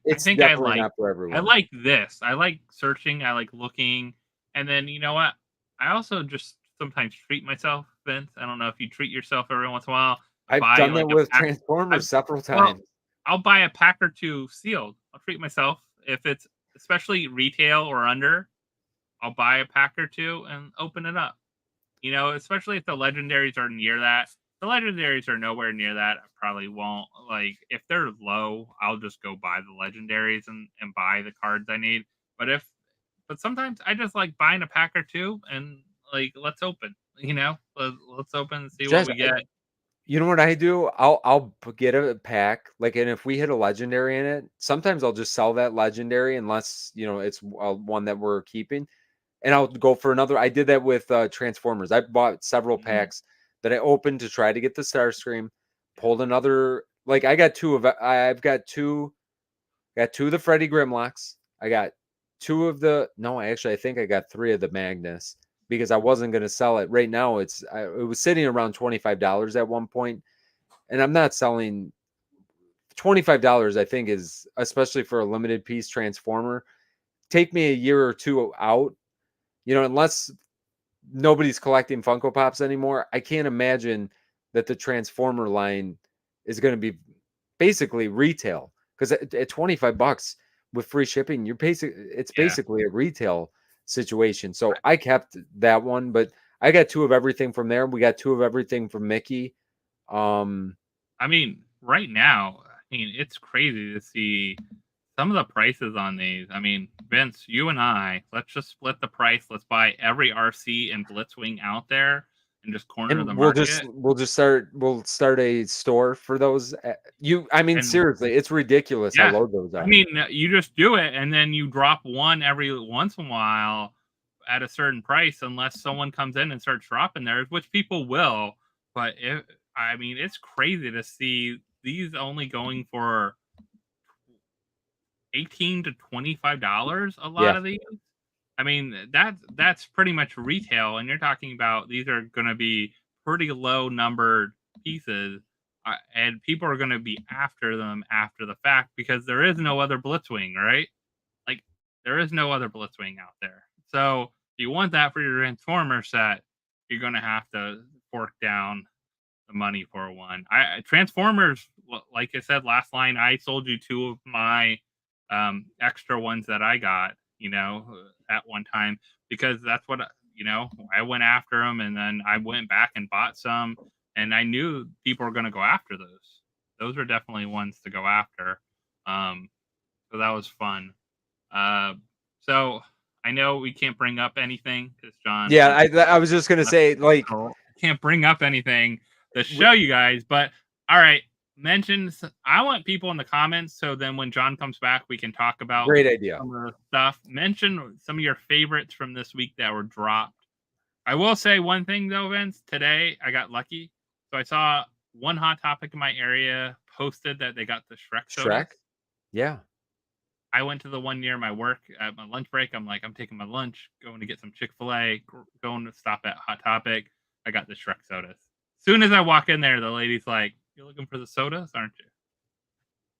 It's think definitely not for I everyone. like this. I like searching, I like looking. And then you know what? I also just sometimes treat myself, Vince. I don't know if you treat yourself every once in a while. I've Buy done that like a with pack. I Transformers several well, times. I'll buy a pack or two sealed. I'll treat myself if it's especially retail or under. I'll buy a pack or two and open it up. Especially if the legendaries are near that. The legendaries are nowhere near that. I probably won't. Like, if they're low, I'll just go buy the legendaries and buy the cards I need. But but sometimes I just like buying a pack or two and like, let's open, let's open and see what Just we get. you know what I do? Get a pack, like, and if we hit a legendary in it, sometimes I'll just sell that legendary unless, it's one that we're keeping, and I'll go for another. I did that with Transformers. I bought several Mhm. packs that I opened to try to get the Starscream, Yeah. pulled another, like, I've got two of the Freddy Grimlocks. I got two of the no, actually, I think I got three of the Magnus because I wasn't going to sell it. Right now, it was sitting around $25 at one point, and I'm not selling $25. I think is, especially for a limited piece Transformer. Take me a year or two out, unless nobody's collecting Funko Pops anymore. I can't imagine that the Transformer line is going to be basically retail, because at $25 with free shipping, it's Yeah. basically a retail situation. So I kept that one, but I got two of everything from there. We got two of everything from Mickey. Um, I mean, right now, it's crazy to see some of the prices on these. I mean, Vince, you and I, let's just split the price. Let's buy every RC and Blitzwing out there and just corner the and market. we'll start a store for those. I mean, And seriously, it's ridiculous how yeah, low those I are. mean, you just do it and then you drop one every once in a while at a certain price, unless someone comes in and starts dropping theirs, which people will. But I mean, it's crazy to see these only going for 18 to $25. A lot Yeah. of these. I mean, that's pretty much retail, and you're talking about these are going to be pretty low numbered pieces, and people are going to be after them after the fact because there is no other Blitzwing, right? Like, there is no other Blitzwing out there. So if you want that for your Transformer set, you're going to have to fork down the money for one. Transformers, like I said last line, I sold you two of my extra ones that I got, at one time because that's what I went after them, and then I went back and bought some, and I knew people were going to go after those. Those are definitely ones to go after. So that was fun. Uh, so I know we can't bring up anything because John Yeah, is I was just gonna say, like, can't bring up anything to show you guys. But all right, I want people in the comments so then when John comes back, we can talk about great idea. some of the stuff. Mention some of your favorites from this week that were dropped. I will say one thing though, Vince. Today I got lucky, so I saw one Hot Topic in my area posted that they got the Shrek sodas. Shrek? Yeah. I went to the one near my work at my lunch break. I'm like, I'm taking my lunch, going to get some Chick-fil-A, going to stop at Hot Topic. I got the Shrek sodas. Soon as I walk in there, the lady's like, "You're looking for the sodas, aren't you?"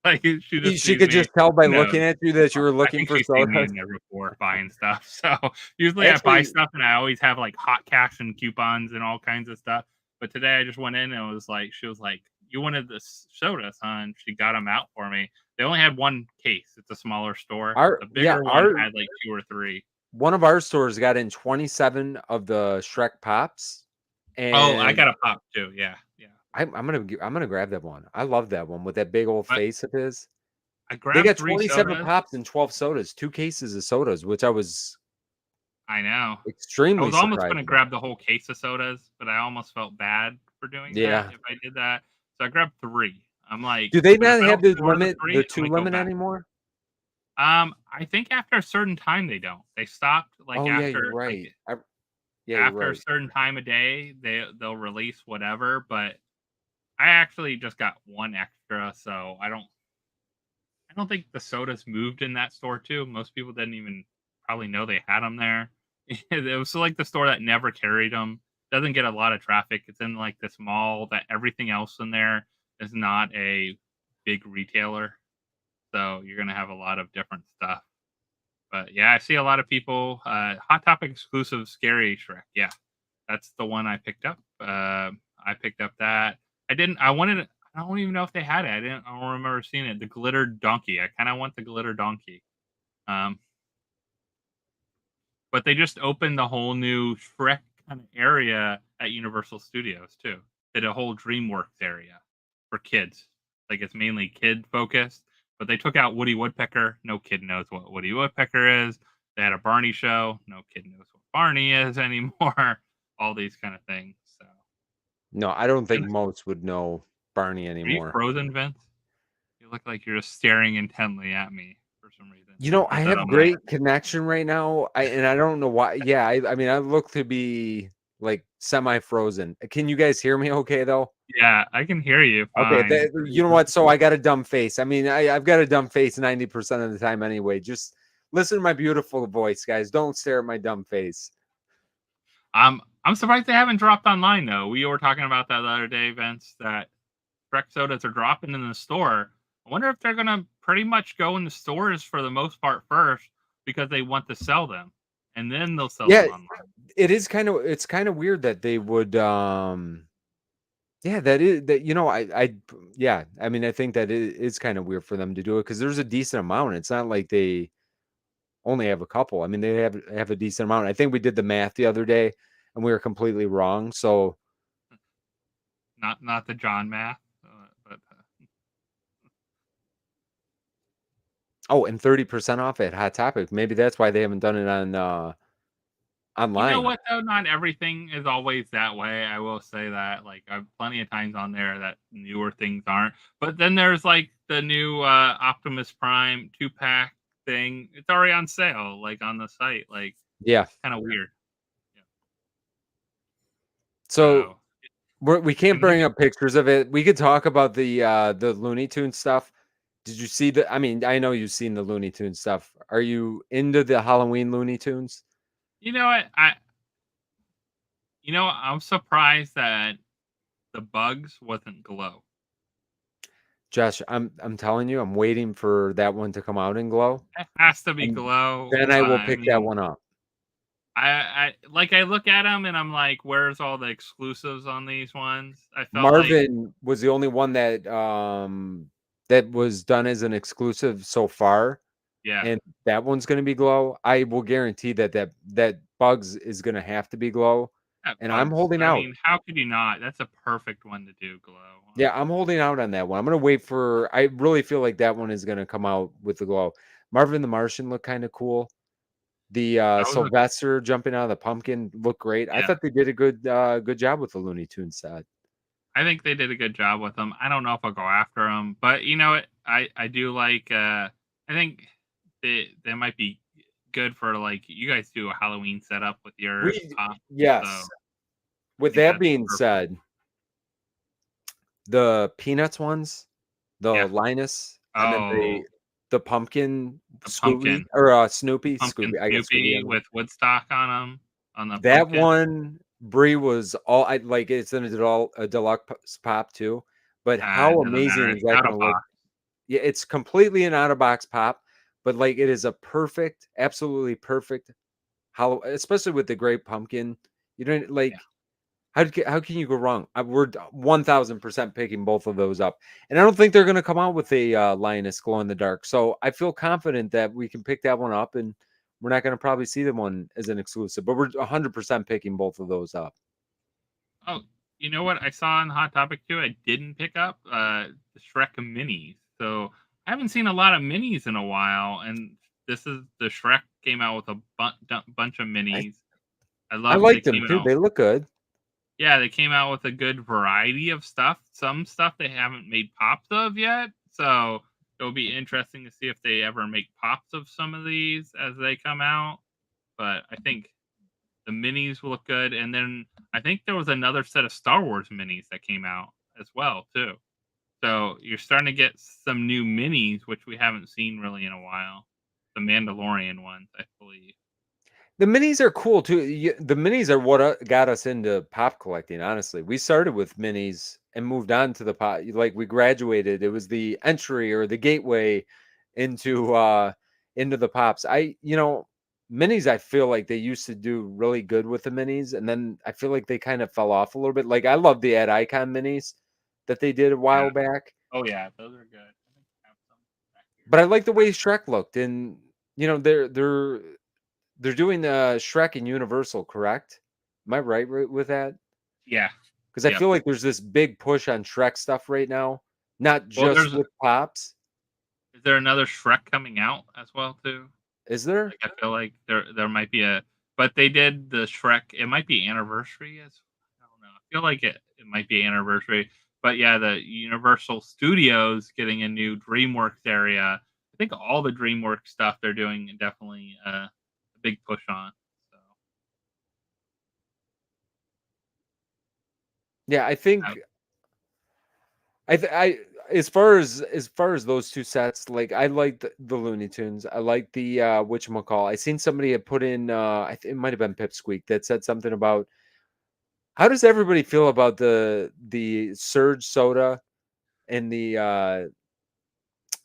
Like, she just She sees could me. just tell by Who knows? looking at you that you were I looking think for she's seen me sodas. in there before buying stuff. So usually I buy Actually, stuff and I always have like hot cash and coupons and all kinds of stuff. But today I just went in and it was like, she was like, "You wanted the sodas, huh?" And she got them out for me. They only had one case. It's a smaller store. The bigger one our had like two or three. one of our stores got in 27 of the Shrek Pops, Oh, I and got a pop too. Yeah, yeah. I'm gonna grab that one. I love that one with that big old But face of his. I They grabbed got three 27 sodas. pops and 12 sodas, two cases of sodas, which I was I know. I extremely was almost surprised going to about. grab the whole case of sodas, but I almost felt bad for doing that Yeah. if I did that. So I grabbed three. I'm like, Do they but if not I have don't the score the the three, I two might go limit back. anymore? I think after a certain time they don't. They stopped Oh yeah, you're right. Yeah, you're after a right. certain time of day, they'll release whatever, but I actually just got one extra, so I don't don't think the sodas moved in that store too. Most people didn't even probably know they had them there. It was like the store that never carried them. Doesn't get a lot of traffic. It's in like this mall that everything else in there is not a big retailer. So you're gonna have a lot of different stuff. But yeah, I see a lot of people. Hot Topic exclusive, Scary Shrek. Yeah, that's the one I picked up. I picked up that. I didn't. I wanted. I don't even know if they had it. I didn't. I don't remember seeing it. The glitter donkey. I kind of want the glitter donkey. Um, but they just opened the whole new Shrek kind of area at Universal Studios too. Did a whole DreamWorks area for kids. Like it's mainly kid focused. But they took out Woody Woodpecker. No kid knows what Woody Woodpecker is. They had a Barney show. No kid knows what Barney is anymore. All these kind of things. So, No, I don't think Vince, most would know Barney are you anymore. frozen, Vince? You look like you're just staring intently at me for some reason. You know, Or I is that have on my great connection right now. I don't know why. Yeah, I mean, I look to be like semi-frozen. Can you guys hear me okay though? Yeah, I can hear you Okay, fine. you know what? So I got a dumb face. I mean, I've got a dumb face 90% of the time anyway. Just listen to my beautiful voice, guys. Don't stare at my dumb face. I'm surprised they haven't dropped online though. We were talking about that the other day, Vince, that Shrek sodas are dropping in the store. I wonder if they're gonna pretty much go in the stores for the most part first because they want to sell them, and then they'll sell Yeah, them online. it's kind of weird that they would yeah, that is that yeah, I mean, I think that it is kind of weird for them to do it because there's a decent amount. It's not like they only have a couple. I mean, they have a decent amount. I think we did the math the other day and we were completely wrong. So, Not the John math, but oh, and 30% off at Hot Topic. Maybe that's why they haven't done it on you know online. what though? Not everything is always that way. I will say that. Like I've plenty of times on there that newer things aren't. But then there's like the new Optimus Prime 2-pack thing. It's already on sale, like on the site. Like Yeah. kind of weird. Yeah. So So we can't and there's bring up pictures of it. We could talk about the Looney Tune stuff. Did you see the? I mean, I know you've seen the Looney Tune stuff. Are you into the Halloween Looney Tunes? you know what I'm surprised that the bugs wasn't glow. Josh, I'm telling you, I'm waiting for that one to come out in glow, It has to be and glow. then I will I pick that mean, one up. I look at them and I'm like, where's all the exclusives on these ones? I felt like Marvin was the only one that was done as an exclusive so far, yeah. and that one's going to be glow. I will guarantee that Bugs is going to have to be glow, That and I'm bugs. holding I out. mean, how could you not? That's a perfect one to do glow. Yeah, I'm holding out on that one. I'm going to wait for. I really feel like that one is going to come out with the glow. Marvin the Martian looked kind of cool. The That was a Sylvester jumping out of the pumpkin looked great. I yeah. thought they did a good job with the Looney Tunes set. I think they did a good job with them. I don't know if I'll go after them, but you know what? I do like. I think they might be good for like you guys do a Halloween setup with yours. We So yes. I With think that that's being perfect. said, the Peanuts ones, the Yeah. Linus, and then Oh, the pumpkin the Scooby pumpkin, or the Snoopy, pumpkin Scooby. I got Scooby Snoopy on there. with Woodstock on them on the That pumpkin. one, Brie was all I like. It's in a deluxe pop too. But It how doesn't matter. amazing is It's that out of going to look? box. Yeah, it's completely an out of box pop, but like it is a perfect, absolutely perfect hollow, especially with the great pumpkin. You don't Yeah. like how can you go wrong? We're 1000% picking both of those up, and I don't think they're going to come out with a Linus glow in the dark. So I feel confident that we can pick that one up, and we're not going to probably see them one as an exclusive, but we're 100% picking both of those up. Oh, you know what I saw on Hot Topic too? I didn't pick up the Shrek minis. So I haven't seen a lot of minis in a while, and this is the Shrek came out with a bunch of I, minis. I I love they like them came too. out. They look good. Yeah, they came out with a good variety of stuff. Some stuff they haven't made pops of yet, so it'll be interesting to see if they ever make pops of some of these as they come out. But I think the minis will look good, and then I think there was another set of Star Wars minis that came out as well too. So you're starting to get some new minis, which we haven't seen really in a while. The Mandalorian ones, I believe. The minis are cool too. The minis are what got us into pop collecting. Honestly, we started with minis and moved on to the pop. Like we graduated, it was the entry or the gateway into the pops. Minis. I feel like they used to do really good with the minis, and then I feel like they kind of fell off a little bit. Like I love the Ad Icon minis that they did a while back, Oh yeah, those are good. I think I have some back here. but I like the way Shrek looked, and they're doing Shrek and Universal, correct? Am I right with that? Yeah. Because I Yep. feel like there's this big push on Shrek stuff right now, not Well, just with pops. is there another Shrek coming out as well too? Is there? Like, I feel like there might be but they did the Shrek. It might be anniversary. I don't know. I feel like it might be anniversary. But yeah, the Universal Studios getting a new DreamWorks area. I think all the DreamWorks stuff they're doing definitely a big push on. So Yeah, I think I as far as those two sets, like I like the Looney Tunes. I like the whatchamacall. I seen somebody had put in it might have been Pipsqueak that said something about how does everybody feel about the Surge soda and the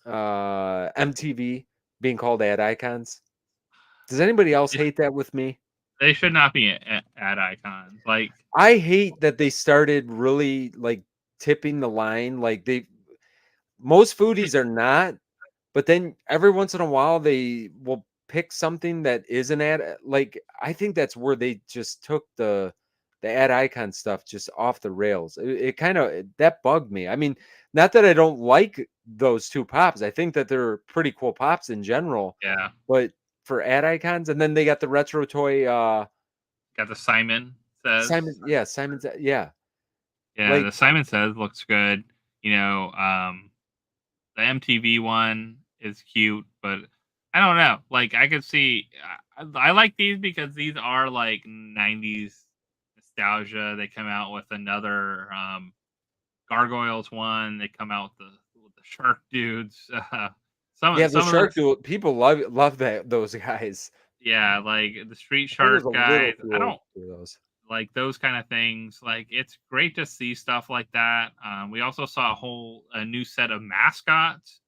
MTV being called ad icons? Does anybody else hate that with me? they should not be ad icons. Like I hate that they started really like tipping the line. Like most foodies are not, but then every once in a while they will pick something that is an ad. Like I think that's where they just took the ad icon stuff just off the rails. It kind of that bugged me. I mean, not that I don't like those two pops. I think that they're pretty cool pops in general, yeah, but for ad icons, and then they got the retro toy got the Simon Says. Simon's yeah. Yeah, Like the Simon Says looks good. You know, the MTV one is cute, but I don't know. Like I could see, I like these because these are like '90s nostalgia. They come out with another Gargoyles one. They come out with the Shark Dudes. yeah, the Some of shark those, duel people love that those guys. yeah, like the Street I was Shark a little guys. too I old don't for those. like those kind of things. Like it's great to see stuff like that. We also saw a new set of mascots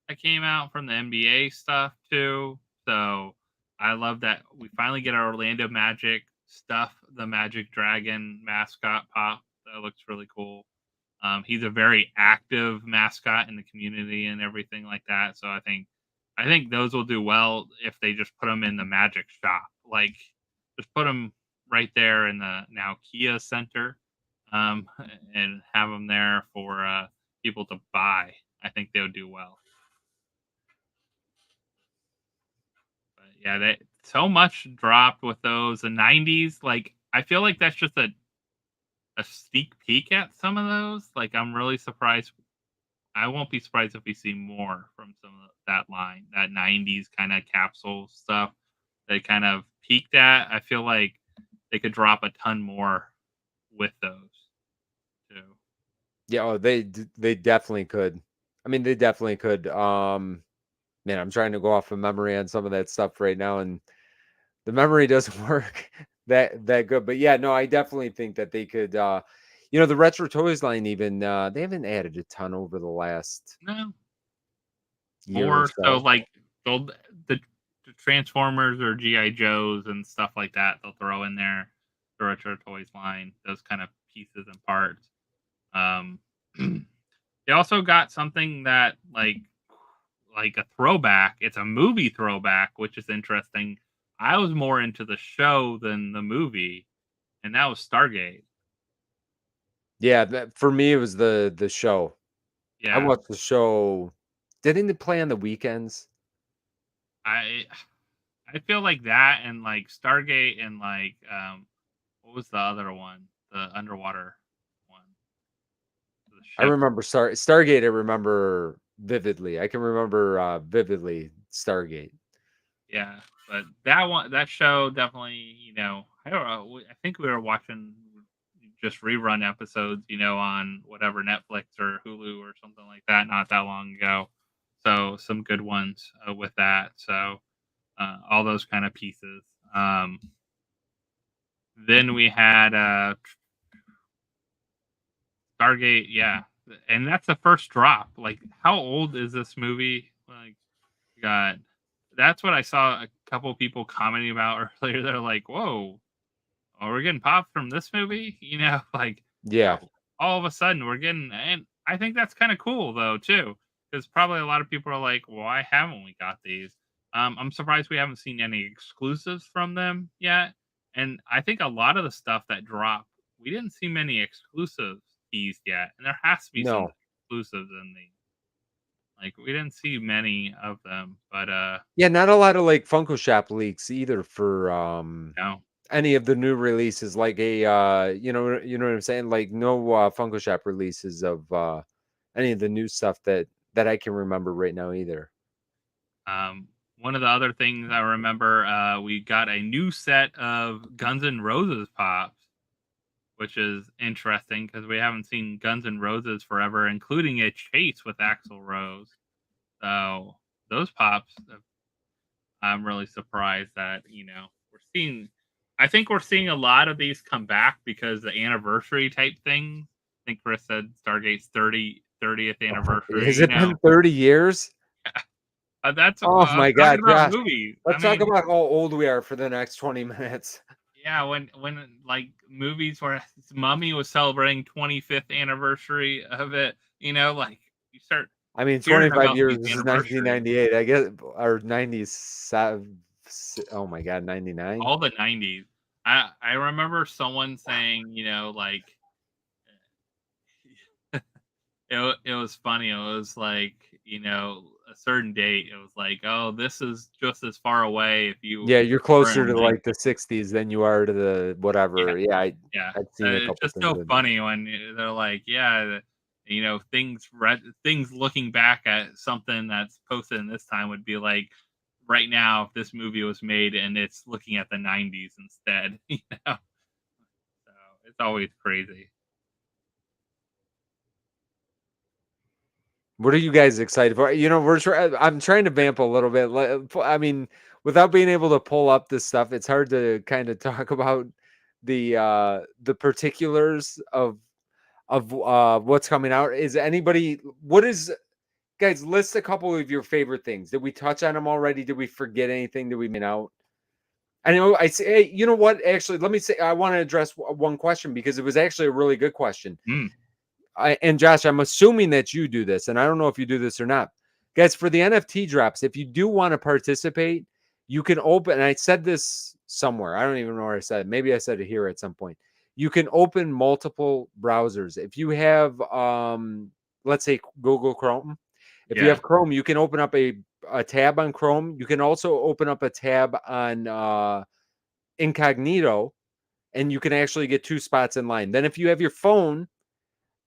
that came out from the NBA stuff too. So I love that we finally get our Orlando Magic stuff, the Magic Dragon mascot pop. That looks really cool. He's a very active mascot in the community and everything like that. So I think those will do well if they just put them in the Magic shop. Like just put them right there in the now Kia Center, um, and have them there for people to buy. I think they would do well. But yeah, they so much dropped with those. The '90s, like I feel like that's just a sneak peek at some of those. Like I'm really surprised. I won't be surprised if we see more from some of that line, that '90s kind of capsule stuff. They kind of peaked at. I feel like they could drop a ton more with those too. Yeah, they definitely could. I mean, they definitely could. Man, I'm trying to go off of memory on some of that stuff right now, and the memory doesn't work that good. But yeah, no, I definitely think that they could. The retro toys line even they haven't added a ton over the last No, year or more so so. like they'll the Transformers or GI Joes and stuff like that. They'll throw in there the retro toys line, those kind of pieces and parts. Um, they also got something that like a throwback. It's a movie throwback, which is interesting. I was more into the show than the movie, and that was Stargate. Yeah, for me it was the show. I Yeah, watched the show. Didn't it play on the weekends? I I feel like that and like Stargate and like what was the other one? The underwater one. The I ship. remember Stargate. I remember vividly. I can remember vividly Stargate. Yeah, but that show definitely, I don't know. I think we were watching just rerun episodes, on whatever Netflix or Hulu or something like that not that long ago. So some good ones with that. So all those kind of pieces. Then we had Stargate, yeah, and that's the first drop. Like, how old is this movie? Like, God, that's what I saw a couple people commenting about earlier. They're like, "Whoa, oh, we're getting popped from this movie," like Yeah. all of a sudden we're getting, and I think that's kind of cool though too, because probably a lot of people are like, "Why haven't we got these?" I'm surprised we haven't seen any exclusives from them yet, and I think a lot of the stuff that dropped, we didn't see many exclusives teased yet, and there has to be some No. exclusives in the like we didn't see many of them, but Yeah, not a lot of like Funko Shop leaks either for no. any of the new releases, like a you know what I'm saying? Like no Funko Shop releases of any of the new stuff that I can remember right now either. One of the other things I remember, we got a new set of Guns N' Roses pops, which is interesting because we haven't seen Guns N' Roses forever, including a chase with Axl Rose. So those pops, I'm really surprised that we're seeing. I think we're seeing a lot of these come back because the anniversary type thing. I think Chris said Stargate's 30th anniversary. Has it been 30 years? That's Oh I'm my talking God, about Josh. movies. Let's talk about how old we are for the next 20 minutes. Yeah, when like movies where Mummy was celebrating 25th anniversary of it, like you start. I mean, Hearing 25 about years. these This is anniversaries. 1998. I guess, or 97. Oh my God, 99. All the 90s. I remember someone saying, like it was funny. It was like, a certain date. It was like, oh, this is just as far away if you Yeah, you're were closer in to like the 60s than you are to the whatever. Yeah, yeah. I've seen a It's couple just things so with it. funny when they're like, yeah, things looking back at something that's posted in this time would be like right now if this movie was made and it's looking at the 90s instead. So it's always crazy. What are you guys excited for? I'm trying to vamp a little bit. I mean, without being able to pull up this stuff, it's hard to kind of talk about the particulars of what's coming out. Guys, list a couple of your favorite things. Did we touch on them already? Did we forget anything? Did we miss out? I know I say, hey, you know what? Actually, let me say I want to address one question because it was actually a really good question. And Josh, I'm assuming that you do this, and I don't know if you do this or not. Guys, for the NFT drops, if you do want to participate, you can open, and I said this somewhere. I don't even know where I said it. Maybe I said it here at some point. You can open multiple browsers. If you have, let's say, Google Chrome, if you have Chrome, you can open up a tab on Chrome. You can also open up a tab on Incognito, and you can actually get 2 spots in line. Then if you have your phone,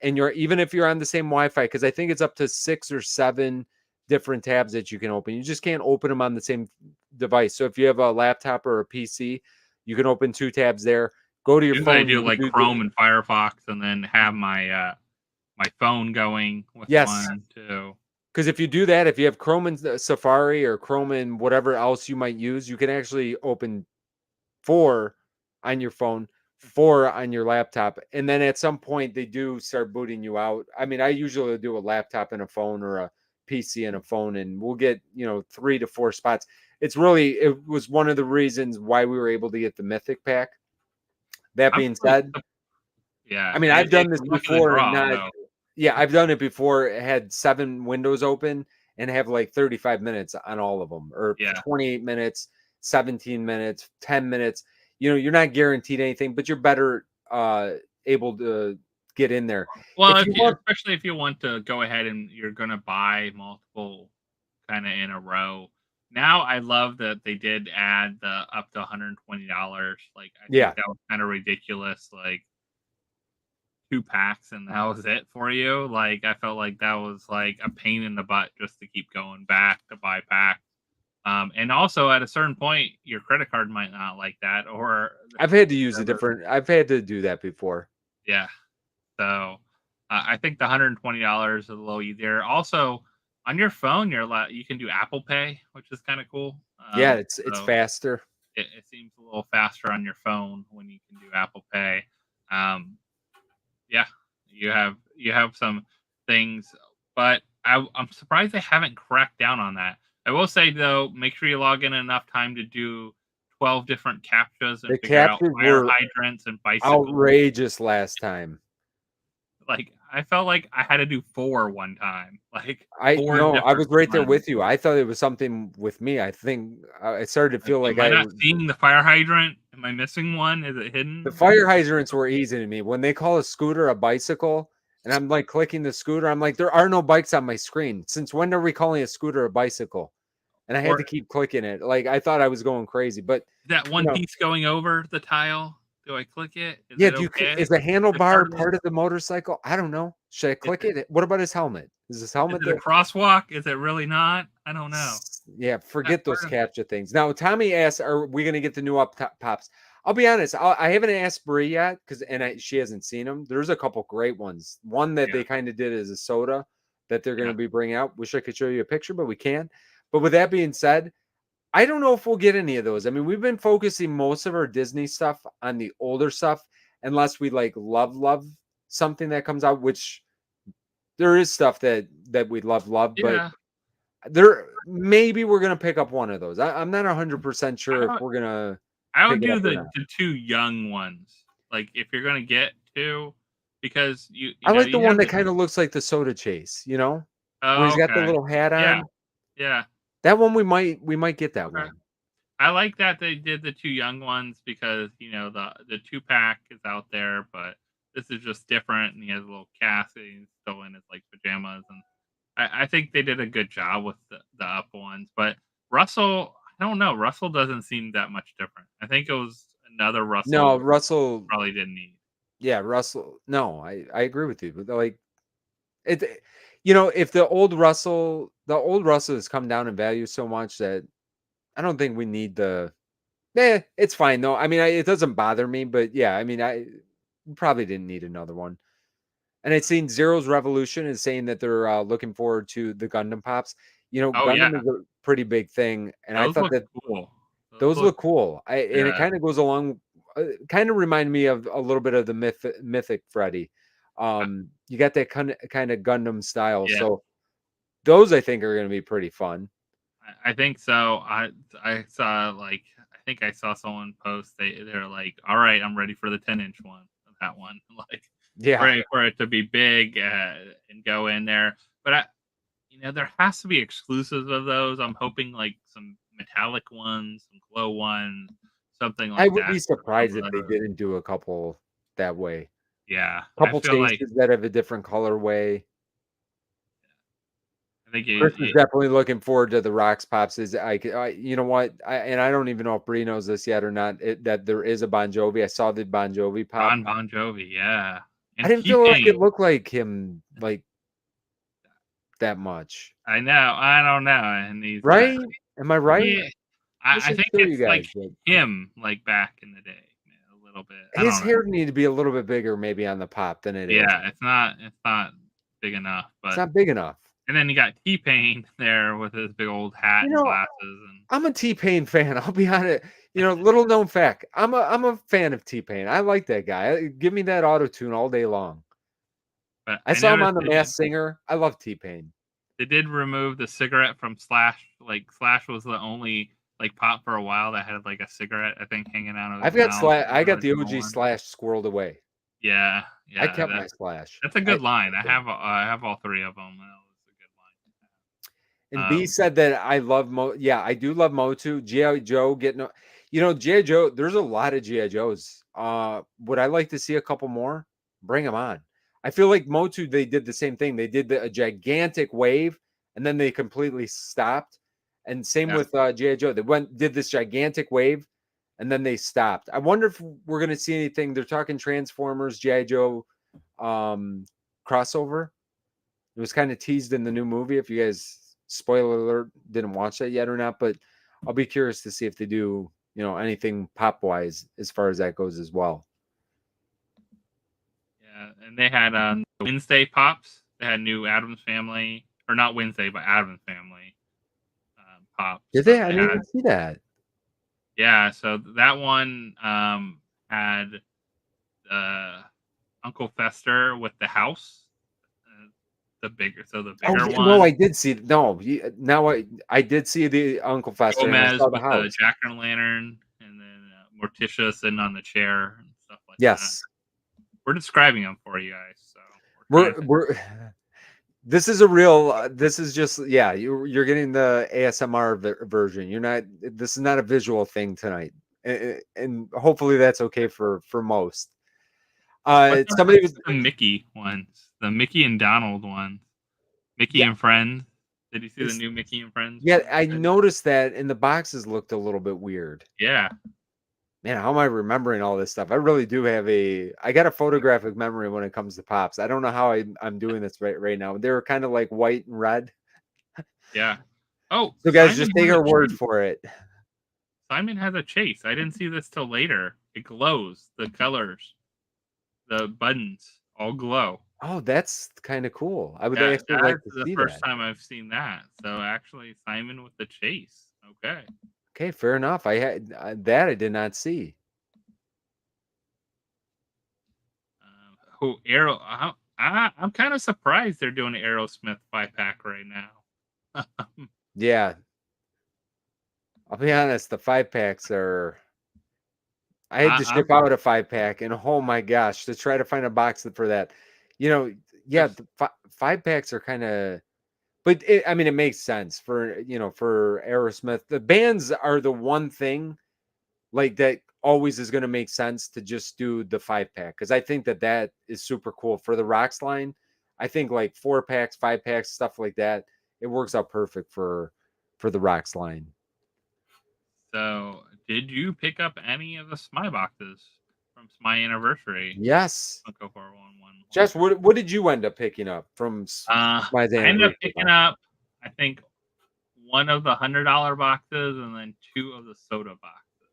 and even if you're on the same Wi-Fi, because I think it's up to 6 or 7 different tabs that you can open. You just can't open them on the same device. So if you have a laptop or a PC, you can open 2 tabs there. Go to your phone. I do like Chrome and Firefox, and then have my my phone going with one too. Because if you do that, if you have Chrome and Safari or Chrome and whatever else you might use, you can actually open 4 on your phone, 4 on your laptop. And then at some point they do start booting you out. I mean, I usually do a laptop and a phone or a PC and a phone, and we'll get, 3 to 4 spots. It was one of the reasons why we were able to get the Mythic pack. That being said, I mean, I've done this before and not, I've done it before. It had 7 windows open and have like 35 minutes on all of them, or 28 minutes, 17 minutes, 10 minutes. You're not guaranteed anything, but you're better able to get in there. Well, especially if you want to go ahead and you're going to buy multiple kind of in a row. Now I love that they did add the up to $120. Like I think that was kind of ridiculous. Like 2 packs and that was it for you. Like I felt like that was like a pain in the butt just to keep going back to buy packs. And also at a certain point, your credit card might not like that. Or I've had to use I've had to do that before. Yeah. So I think the $120 is a little easier. Also, on your phone, you can do Apple Pay, which is kind of cool. Yeah, it's So faster. it seems a little faster on your phone when you can do Apple Pay. Um, yeah, you have some things, but I'm surprised they haven't cracked down on that. I will say though, make sure you log in enough time to do 12 different captchas and The figure out captures fire were hydrants and bicycles. outrageous last time. Like I felt like I had to do 4 one time, like I 4 no, I different was right there ones. with you. I thought it was something with me. I think I started to feel like Am I not seeing the fire hydrant? Am I missing one? Is it the hidden? fire hydrants were easy to me. When they call a scooter a bicycle, and I'm like clicking the scooter, I'm like, there are no bikes on my screen. Since when are we calling a scooter a bicycle? And I had Or to keep clicking it. Like I thought I was going crazy, but that you one know, piece going over the tile? Do I click it? Is yeah. it okay? Is the Is it part handlebar of part of the motorcycle? I don't know. Should I Is click it it? What about his helmet? Is his is helmet it a there? crosswalk? Is it really not? I don't know. Yeah, That forget those part of it. captcha things. Now, Tommy asked, "Are we going to get the new up top pops?" I'll be honest. I haven't asked Brie yet because, she hasn't seen them. There's a couple great ones. One that Yeah, they kind of did is a soda that they're going yeah. to be bringing out. Wish I could show you a picture, but we can't. But with that being said, I don't know if we'll get any of those. I mean, we've been focusing most of our Disney stuff on the older stuff, unless we like love something that comes out, which there is stuff that we love, but Yeah. there maybe we're gonna pick up one of those. I'm not 100% I sure if would we're gonna I pick would it do up or not. the 2 young ones. Like, if you're gonna get 2, because I like the you one have that the kind of looks like the soda chase, where Oh, he's got the okay. little hat Yeah, on. yeah, That one we might get that okay. one. I like that they did the 2 young ones because, the 2-pack is out there, but this is just different, and he has a little cast, and he's still in his, like, pajamas, and I think they did a good job with the up ones, but Russell, I don't know, Russell doesn't seem that much different. I think it was another No, Russell Russell. probably didn't need. Yeah, Russell. No, I agree with you. But like it, if the old Russell has come down in value so much that I don't think we need the. It's fine though. I mean, it doesn't bother me, but yeah, I mean, I probably didn't need another one. And I'd seen Zero's Revolution is saying that they're looking forward to the Gundam pops. Oh, yeah. Gundam is a pretty big thing, and I Those thought look that cool. Those those look look cool. And it yeah. kind of goes along, kind of remind me of a little bit of the Mythic Freddy. I You got that kind of Gundam style, yeah, so those I think are going to be pretty fun. I think so. I saw, like I think I saw someone post, they're like, "All right, I'm ready for the 10-inch one." That one, like, Yeah, ready for it to be big, and go in there. But there has to be exclusives of those. I'm hoping, like, some metallic ones, some glow ones, something I like would that be for some surprised if of they those. didn't do a couple that way. Yeah, I Couple feel like chases that have a different colorway. I think Chris is definitely looking forward to the Rocks Pops. You know what? I don't even know if Bree knows this yet or not. That there is a Bon Jovi. I saw the Bon Jovi pop. Bon Jovi, yeah, I and didn't feel like it T-Pain. looked like him like that much. I don't know, and he's Right? Am I right? yeah. Wish I I could think show you it's like guys, but him, like back in the day, a little bit. I his don't know. hair need to be a little bit bigger maybe on the pop than it is. Yeah, it's not big enough, It's but not big enough. and then you got T-Pain there with his big old hat You and know, glasses, and I'm a T-Pain fan. I'll be honest. Little known fact. I'm a fan of T-Pain. I like that guy. Give me that auto tune all day long. but I I saw him noticed on The Masked Singer. I love T-Pain. they did remove the cigarette from Slash. Like, Slash was the only, like, pop for a while that had, like, a cigarette, I think, hanging out of his mouth, I the got the original OG one. Slash squirreled away. Yeah, I yeah, kept my Slash. that's a good line. I have all 3 of them. That was a good And line. B said that I love Mo. Yeah, I do love Motu. G.I. Joe getting, G.I. Joe. There's a lot of G.I. Joes. Would I like to see a couple more? Bring them on. I feel like Motu, they did the same thing. They did a gigantic wave and then they completely stopped. And same Yeah. with G.I. Joe. They did this gigantic wave and then they stopped. I wonder if we're going to see anything. They're talking Transformers, G.I. Joe crossover. It was kind of teased in the new movie. If you guys, spoiler alert, didn't watch that yet or not, but I'll be curious to see if they do, anything pop wise as far as that goes as well. And they had Wednesday Pops. They had new Adams Family, or not Wednesday, but Adams Family Pops. Did So they? I didn't even see that. Yeah, so that one had Uncle Fester with the house, the bigger Oh, one. no, I did see. No, now I did see the Uncle Fester, and I Gomez saw the with house. the Jack o' Lantern, and then Morticia sitting on the chair and stuff like that. Yes, We're describing them for you guys. So we're this is a real. This is just You're getting the ASMR version. You're not. This is not a visual thing tonight, and hopefully that's okay for most. Somebody was the Mickey ones, the Mickey and Donald ones, Mickey and Friends. Did you see the new Mickey and Friends? Yeah, I noticed that, and the boxes looked a little bit weird. Yeah. Man, how am I remembering all this stuff? I really do have I got a photographic memory when it comes to Pops. I don't know how I'm doing this right now. They were kind of like white and red. Yeah. Oh, so guys, just take our word for it. Simon has a chase. I didn't see this till later. It glows. The colors, the buttons all glow. Oh, that's kind of cool. I would That's actually like to see that. the first time I've seen that. So actually, Simon with the chase. Okay. Okay, fair enough. I had that I did not see. I'm kind of surprised they're doing an Aerosmith 5-pack right now. Yeah. I'll be honest, the 5-packs are. I had to ship out a 5-pack, and oh my gosh, to try to find a box for that. The 5-packs are kind of. But it makes sense for Aerosmith. The bands are the one thing like that always is going to make sense to just do the 5-pack, because I think that is super cool for the Rocks line. I think like 4-packs, 5-packs, stuff like that, it works out perfect for the Rocks line. So, did you pick up any of the SMI boxes from SMI Anniversary? Yes. Funko 411. Jess, what did you end up picking up from SMI's Anniversary? I ended up picking up, I think, one of the $100 boxes and then 2 of the soda boxes.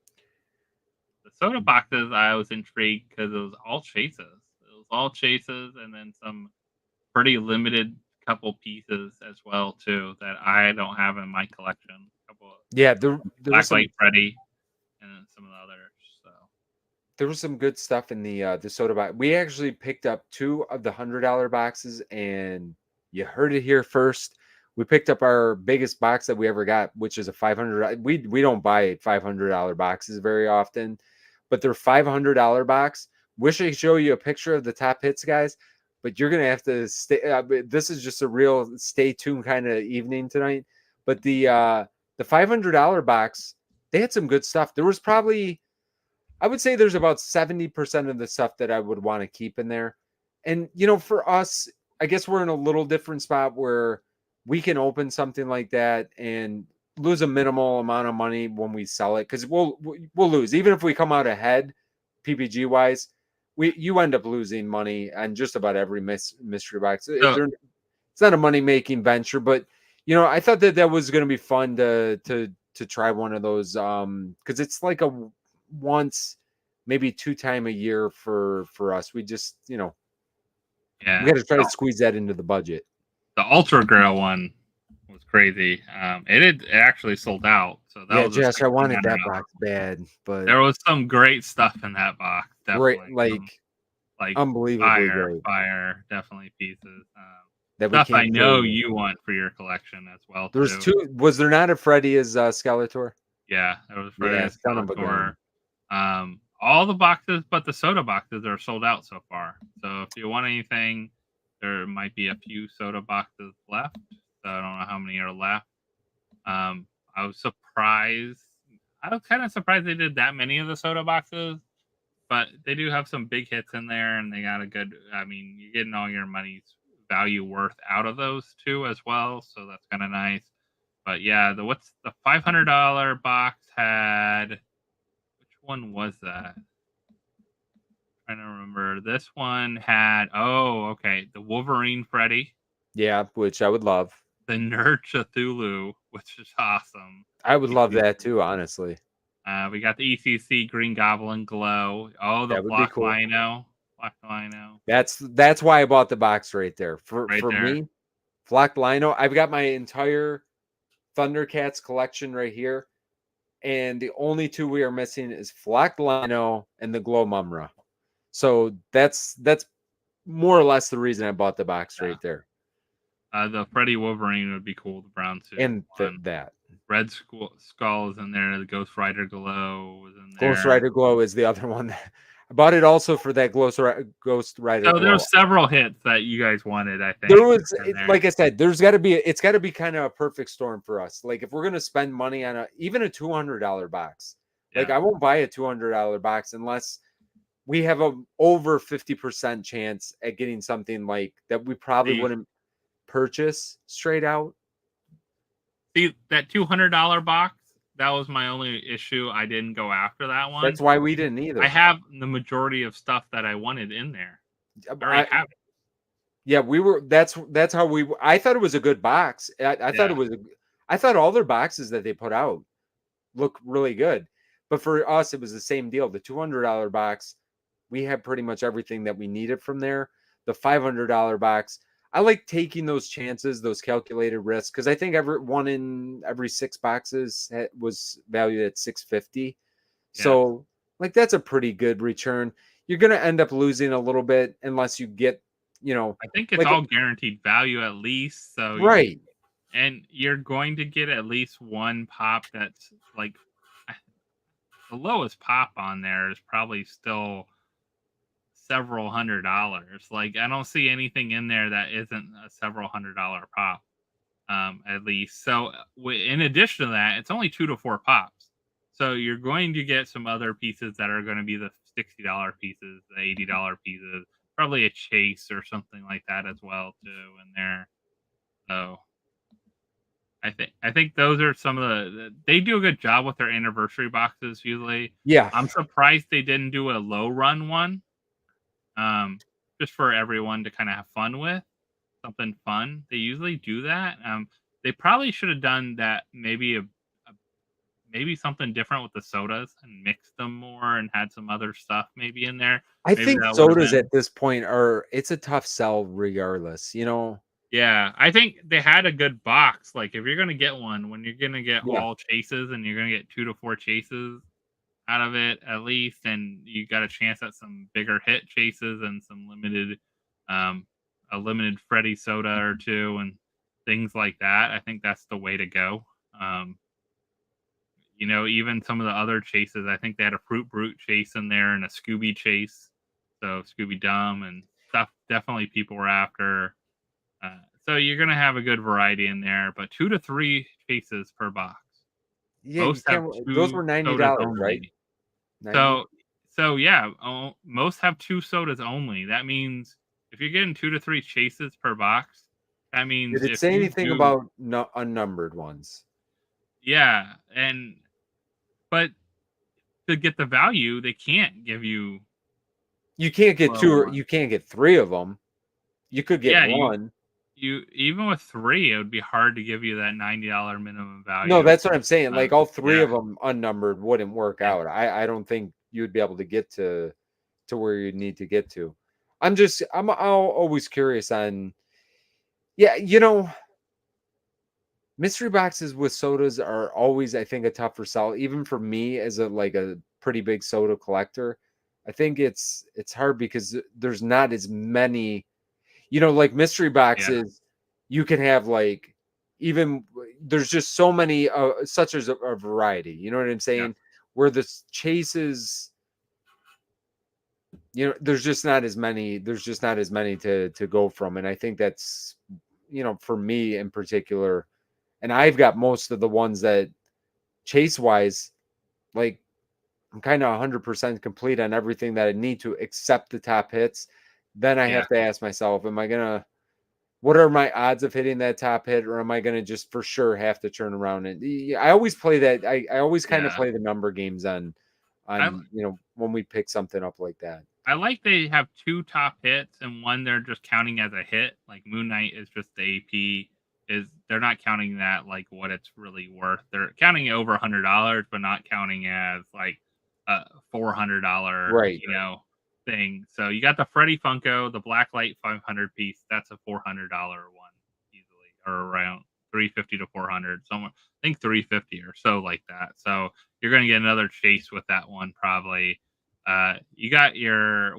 The soda boxes, I was intrigued because it was all chases. It was all chases and then some pretty limited couple pieces as well too that I don't have in my collection. There Blacklight Freddy and some of the others. So there was some good stuff in the soda box. We actually picked up 2 of the $100 boxes, and you heard it here first. We picked up our biggest box that we ever got, which is a $500. We don't buy $500 boxes very often, but they're $500 box. Wish I could show you a picture of the top hits, guys, but you're gonna have to stay. This is just a real stay tuned kind of evening tonight. But the $500 box, they had some good stuff. There was probably, I would say there's about 70% of the stuff that I would want to keep in there. And, for us, I guess we're in a little different spot where we can open something like that and lose a minimal amount of money when we sell it, because we'll lose. Even if we come out ahead, PPG wise, you end up losing money on just about every mystery box. It's not a money-making venture, but I thought that was going to be fun to try one of those, because it's like a once, maybe 2 times a year for us. We just we got to try to squeeze that into the budget. The Ultra Grail one was crazy. It actually sold out. So that was Jess, I wanted that box bad, but there was some great stuff in that box. Definitely, like unbelievably fire, definitely pieces. That stuff I know you want for your collection as well. There's 2. Was there not a Freddy as Skeletor? Yeah, there was Freddy as Skeletor. All the boxes but the soda boxes are sold out so far. So if you want anything, there might be a few soda boxes left. So I don't know how many are left. I was surprised. I was kind of surprised they did that many of the soda boxes, but they do have some big hits in there, and they got a good. You're getting all your money's value worth out of those 2 as well, so that's kind of nice. But yeah, the $500 box had, which one was that? I'm trying to remember. This one had the Wolverine Freddy. Yeah, which I would love. The Nerd Cthulhu, which is awesome. I would love that too, honestly. We got the ECC Green Goblin Glow. Oh, the Block Lino. Flocked Lino. That's why I bought the box right there. For Right there. me, Flocked Lino. I've got my entire Thundercats collection right here, and the only two we are missing is Flocked Lino and the Glow Mumra. So that's more or less the reason I bought the box right there. The Freddy Wolverine would be cool. The brown suit And one. that Red Skull is in there. The Ghost Rider Glow was in there. Ghost Rider Glow is the other one. I bought it also for that Ghost Rider So Glow. there's several hits that you guys wanted, I think. There was, like I said, it's got to be kind of a perfect storm for us. Like if we're gonna spend money on even a $200 box, like I won't buy a $200 box unless we have a over 50% chance at getting something like that we probably wouldn't purchase straight out. See that $200 box? That was my only issue. I didn't go after that one. That's why we didn't either. I have the majority of stuff that I wanted in there. I have it. Yeah, we were. That's how we. I thought it was a good box. I thought it was. I thought all their boxes that they put out look really good, but for us, it was the same deal. The $200 box, we had pretty much everything that we needed from there. The $500 box, I like taking those chances, those calculated risks, because I think one in every 6 boxes was valued at $650. So, like, that's a pretty good return. You're going to end up losing a little bit unless you get, I think it's all guaranteed value at least. So right. And you're going to get at least one pop that's like the lowest pop on there is probably still several $100s. Like I don't see anything in there that isn't a several $100 pop, at least. So in addition to that, it's only 2 to 4 pops. So you're going to get some other pieces that are going to be the $60 pieces, the $80 pieces, probably a chase or something like that as well too in there. So I think those are some of they do a good job with their anniversary boxes usually. Yeah. I'm surprised they didn't do a low run one. Just for everyone to kind of have fun with. Something fun. They usually do that. They probably should have done that maybe maybe something different with the sodas and mixed them more and had some other stuff maybe in there. I Maybe think that sodas at this point it's a tough sell regardless, Yeah, I think they had a good box. Like if you're gonna get one, when you're gonna get all chases and you're gonna get 2 to 4 chases out of it at least, and you got a chance at some bigger hit chases and some limited, a limited Freddy soda or two and things like that. I think that's the way to go. Even some of the other chases, I think they had a Fruit Brute chase in there and a Scooby chase. So Scooby Dumb and stuff. Definitely people were after. So you're gonna have a good variety in there, but 2 to 3 chases per box. Yeah, those were $90, right? 90? So yeah, most have 2 sodas only. That means if you're getting 2 to 3 chases per box, that means did it say anything about unnumbered ones? Yeah, but to get the value, they can't give you. You can't get 2 or you can't get 3 of them. You could get one. You even with 3, it would be hard to give you that $90 minimum value. No, that's what I'm saying. Like all 3 of them unnumbered wouldn't work out. I don't think you would be able to get to where you need to get to. I'm always curious on. Yeah, mystery boxes with sodas are always, I think, a tougher sell. Even for me as a pretty big soda collector, I think it's hard because there's not as many. Like mystery boxes, you can have there's just so many, such as a variety. You know what I'm saying? Yeah. Where the chases, there's just not as many. There's just not as many to go from, and I think that's, for me in particular, and I've got most of the ones that chase wise, like I'm kind of 100% complete on everything that I need to, except the top hits. Then I have to ask myself, what are my odds of hitting that top hit, or am I going to just for sure have to turn around? And I always play that. I always kind of play the number games on when we pick something up like that. I like they have 2 top hits and one they're just counting as a hit. Like Moon Knight is just the AP. They're not counting that like what it's really worth. They're counting it over $100, but not counting as like $400, right. thing. So you got the Freddy Funko, the Blacklight 500 piece. That's a $400 one easily, or around 350 to 400. Somewhere, I think 350 or so like that. So you're going to get another chase with that one probably. You got your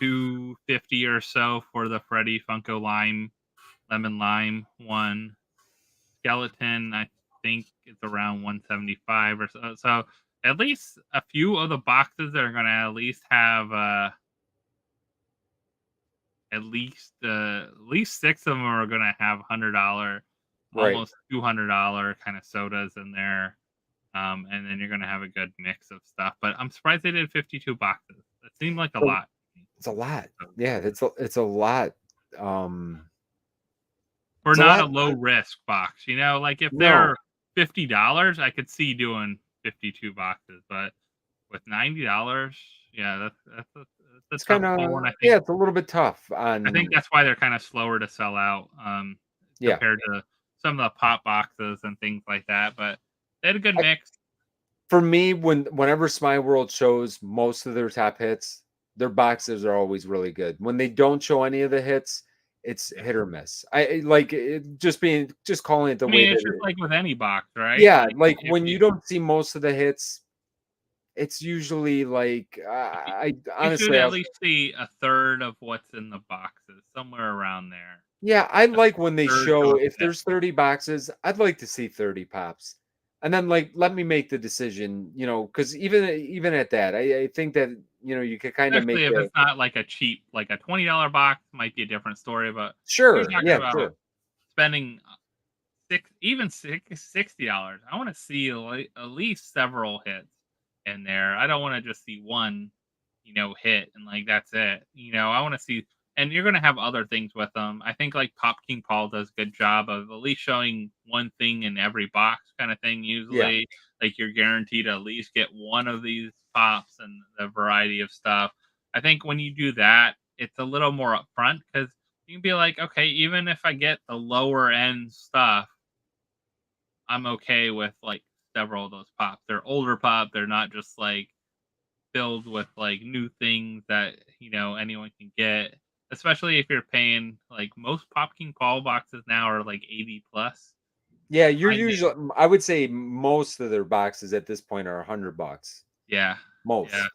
250 or so for the Freddy Funko lemon lime one. Skeleton, I think it's around 175 or so. So at least a few of the boxes are going to at least have at least six of them are going to have $100, Right. almost $200 kind of sodas in there. And then you're going to have a good mix of stuff. But I'm surprised they did 52 boxes. It seemed like a lot. It's a lot. Yeah, it's a lot. Or It's a not a lot. low risk box, like if No. they're $50, I could see doing 52 boxes, but with $90, yeah, that's a It's tough kind of, one. yeah, it's a little bit tough I think on, that's why they're kind of slower to sell out, yeah. compared to some of the pop boxes and things like that. But they had a good mix. For me, whenever Smile World shows most of their top hits, their boxes are always really good. When they don't show any of the hits, it's hit or miss. I like it, just calling it the I way mean, it's that just like with any box, right? yeah, like if when you don't see most of the hits, it's usually like I you should honestly, at least see a third of what's in the boxes, somewhere around there. yeah, I like when they Third to show a if fifth. there's 30 boxes, I'd like to see 30 pops. And then like let me make the decision, because even at that, I think that you could kind of make Especially if the it's not like a cheap, like a $20 box might be a different story. But you're sure, talking yeah, about sure. spending $60. I want to see at least several hits in there. I don't want to just see one, hit and like that's it. I want to see, and you're going to have other things with them. I think like Pop King Paul does a good job of at least showing one thing in every box kind of thing. Usually, like you're guaranteed to at least get one of these pops and the variety of stuff. I think when you do that, it's a little more upfront because you can be like, okay, even if I get the lower end stuff, I'm okay with like several of those pops. They're older pop. They're not just like filled with like new things that anyone can get. Especially if you're paying like most Pop King Paul boxes now are like 80 plus. Yeah, you're I think- usually I would say most of their boxes at this point are $100. Yeah, Most. yeah.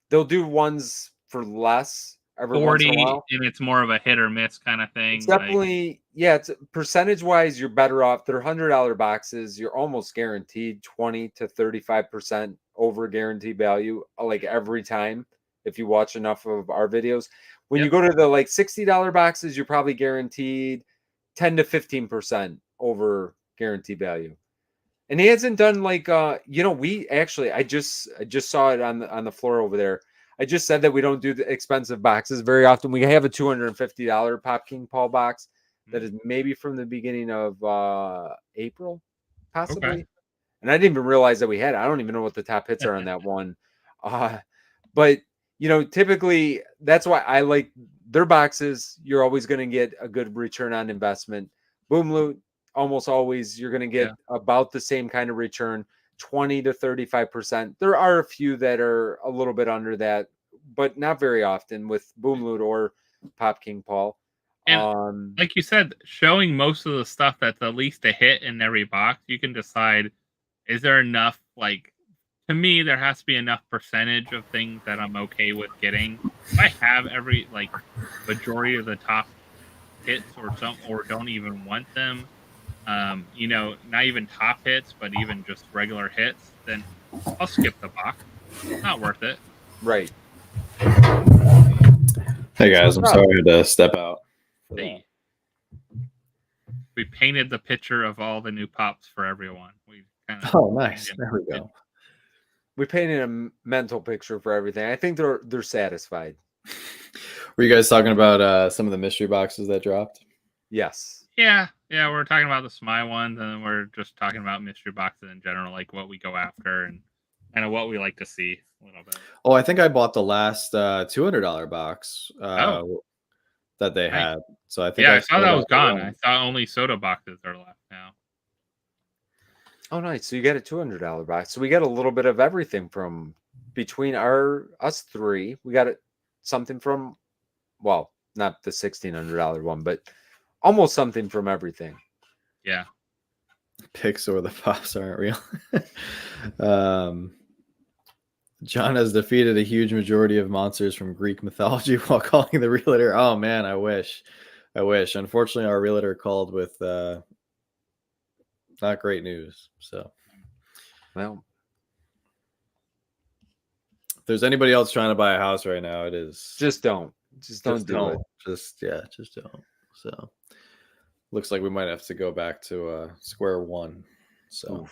They'll do ones for less every once in a 40, while. and it's more of a hit or miss kind of It's thing. definitely, yeah, it's percentage wise, you're better off. They're $100 boxes. You're almost guaranteed 20 to 35% over guarantee value, like every time. If you watch enough of our videos, when you Yep. go to the like $60 boxes, you're probably guaranteed 10 to 15% over guarantee value. And he hasn't done like we actually I just saw it on the floor over there. I just said that we don't do the expensive boxes very often. We have a $250 Pop King Paul box that is maybe from the beginning of April, possibly. Okay. And I didn't even realize that we had it. I don't even know what the top hits are on that one. But typically that's why I like their boxes. You're always going to get a good return on investment. Boom Loot, almost always you're going to get about the same kind of return, 20 to 35%. There are a few that are a little bit under that, but not very often with Boom Loot or Pop King Paul. And like you said, showing most of the stuff that's at least a hit in every box, you can decide, is there enough, like, to me, there has to be enough percentage of things that I'm okay with getting. If I have every, like, majority of the top hits or don't even want them, not even top hits, but even just regular hits, then I'll skip the box. Not worth it. Right. Hey guys, I'm sorry I had to step out. Hey. We painted the picture of all the new pops for everyone. We Oh, nice. There we go. We painted a mental picture for everything. I think they're satisfied. Were you guys talking about some of the mystery boxes that dropped? Yes. Yeah. We're talking about the Smile ones, and then we're just talking about mystery boxes in general, like what we go after and kind of what we like to see a little bit. Oh, I think I bought the last $200 box that they had. So I think I saw that was gone. One. I saw only soda boxes are left now. Oh, nice. So you got a $200 box. So we got a little bit of everything from between us three. We got it. something from, well, not the $1,600 one, but almost something from everything. Yeah. Picks or the pops aren't real. John has defeated a huge majority of monsters from Greek mythology while calling the realtor. Oh man, I wish. Unfortunately, our realtor called with not great news. So, Well, if there's anybody else trying to buy a house right now, it is just don't do it. Just don't. So, looks like we might have to go back to square one. So,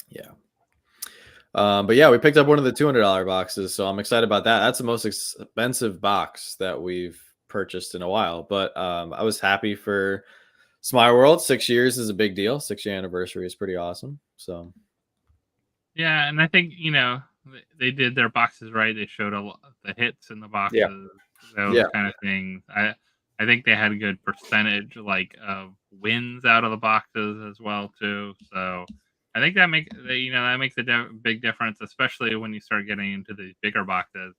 yeah. But yeah, we picked up one of the $200 boxes, so I'm excited about that. That's the most expensive box that we've purchased in a while. But I was happy for Smile World. 6 years is a big deal. 6-year anniversary is pretty awesome. So yeah, and I think they did their boxes right. They showed a lot the hits in the boxes, those kind of things. I think they had a good percentage of wins out of the boxes as well too. So I think that makes a big difference, especially when you start getting into the bigger boxes.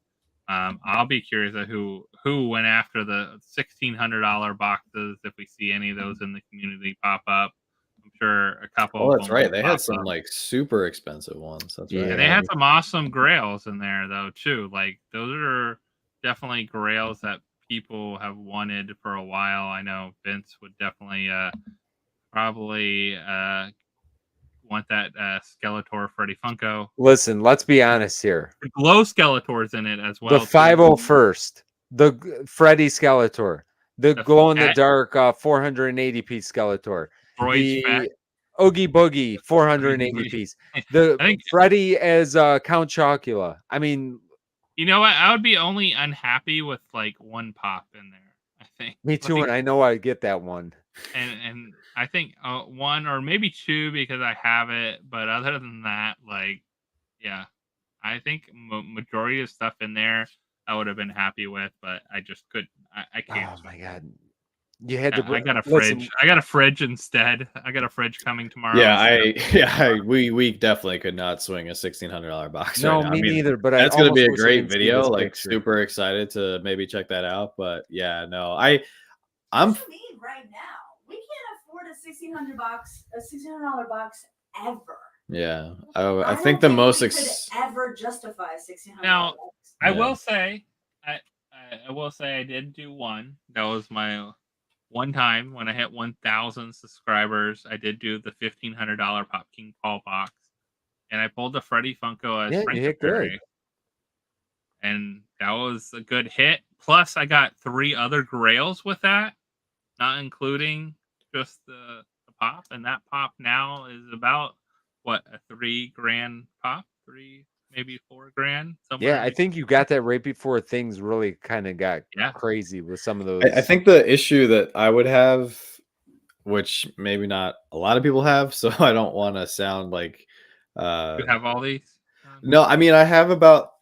I'll be curious at who went after the $1,600 boxes. If we see any of those in the community pop up, I'm sure a couple. Oh, of that's them right. will They pop had some up. super expensive ones. That's right. And they had some awesome grails in there though too. Like those are definitely grails that people have wanted for a while. I know Vince would definitely probably want that Skeletor Freddy Funko. Listen, let's be honest here. The glow Skeletor's in it as well. The 501st, the Freddy Skeletor, the glow in the dark 480 piece Skeletor, the Oogie Boogie 480 piece, the Freddy as Count Chocula. I mean, you know what? I would be only unhappy with one pop in there. I think me too, and I know I get that one. And I think one or maybe two because I have it, but other than that, yeah, I think majority of stuff in there I would have been happy with, but I just couldn't. I can't. Oh my god, you had to. I got a fridge. I got a fridge instead. I got a fridge coming tomorrow. Yeah, we definitely could not swing a $1,600 box. No, right now. me neither. But that's going to be a great video. Super excited to maybe check that out. But yeah, no, I'm. What do you mean right now? We can't afford a $1,600 box ever. Yeah, I think the most ever justify $1,600. Now, I will say, I will say I did do one. That was my one time when I hit 1,000 subscribers. I did do the $1,500 Pop King Paul box, and I pulled the Freddy Funko as you hit good. And that was a good hit. Plus, I got 3 other grails with that, not including just the pop. And that pop now is about what, a $3,000 pop, maybe $4,000. Yeah, I think you got that right before things really kind of got crazy with some of those. I think the issue that I would have, which maybe not a lot of people have, so I don't want to sound like you have all these. No, I mean I have about.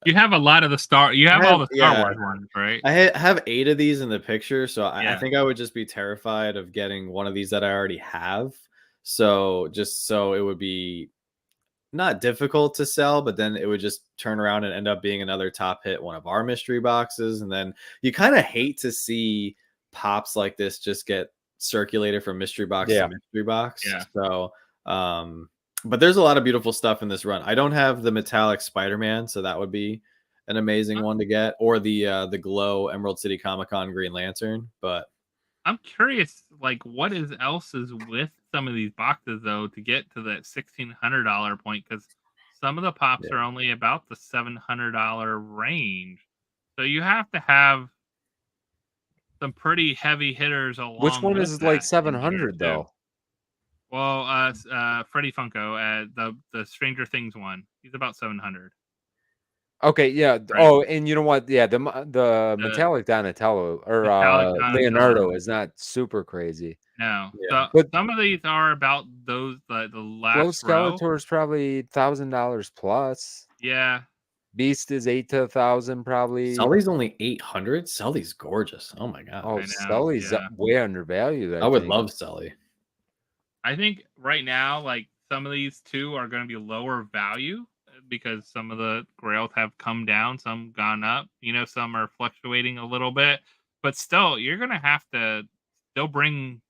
You have a lot of the Star. You have all the Star Wars ones, right? I have 8 of these in the picture, so I think I would just be terrified of getting one of these that I already have. So it would be not difficult to sell, but then it would just turn around and end up being another top hit, one of our mystery boxes. And then you kind of hate to see pops like this just get circulated from mystery box to mystery box. Yeah. So, but there's a lot of beautiful stuff in this run. I don't have the metallic Spider-Man, so that would be an amazing one to get, or the glow Emerald City Comic-Con Green Lantern. But I'm curious, what else is with some of these boxes though to get to that $1,600 point, because some of the pops are only about the $700 range, so you have to have some pretty heavy hitters along. Which one is like 700 though? Well, Freddy Funko, the Stranger Things one, he's about 700. Okay, yeah. Right. Oh, and you know what? Yeah, the metallic Donatello or Leonardo is not super crazy. No, but some of these are about those the last row. Skeletor is probably $1,000 plus. Yeah, Beast is 8 to 1,000 probably. Sully's only 800. Sully's gorgeous. Oh my god. Oh, Sully's way undervalued. I would love Sully. I think right now, some of these two are going to be lower value because some of the grails have come down, some gone up. Some are fluctuating a little bit, but still, you're gonna have to still bring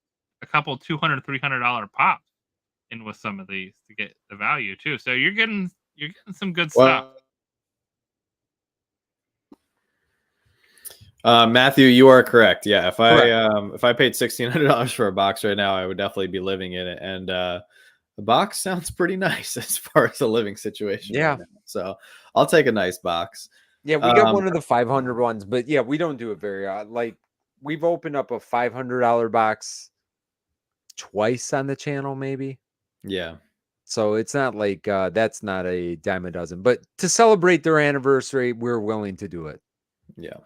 a couple $200-$300 pops in with some of these to get the value too. So you're getting some good stuff. Matthew, you are correct. Yeah, if I paid $1,600 for a box right now, I would definitely be living in it. And the box sounds pretty nice as far as a living situation. Yeah. Right now. So I'll take a nice box. Yeah, we got one of the 500 ones, but yeah, we don't do it very like we've opened up a $500 box twice on the channel, maybe. Yeah. So it's not like that's not a dime a dozen, but to celebrate their anniversary, we're willing to do it. Yeah.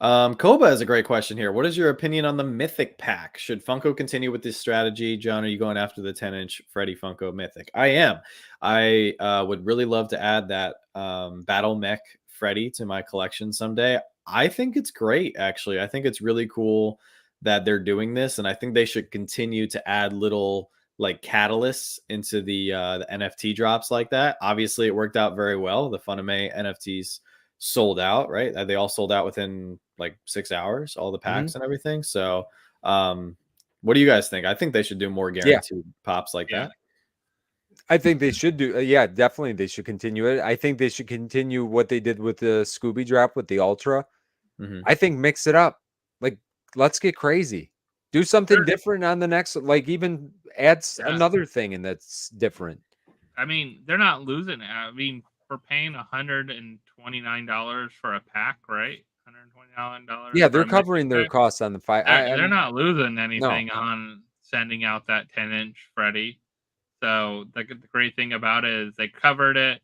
Koba has a great question here. What is your opinion on the Mythic pack? Should Funko continue with this strategy? John, are you going after the 10-inch Freddy Funko Mythic? I am. I would really love to add that Battle Mech Freddy to my collection someday. I think it's great, actually. I think it's really cool that they're doing this, and I think they should continue to add little like catalysts into the NFT drops like that. Obviously, it worked out very well. The Funame NFTs sold out, right? They all sold out within like 6 hours, all the packs and everything. So what do you guys think? I think they should do more guaranteed pops like that. I think they should do. Yeah, definitely. They should continue it. I think they should continue what they did with the Scooby drop with the Ultra. I think mix it up. Like, let's get crazy. Do something different on the next. Like, even add another thing, and that's different. I mean, they're not losing. I mean, for paying $129 for a pack, right? $129. Yeah, they're covering their costs on the five. They're not losing anything on sending out that 10-inch Freddy. So the great thing about it is they covered it.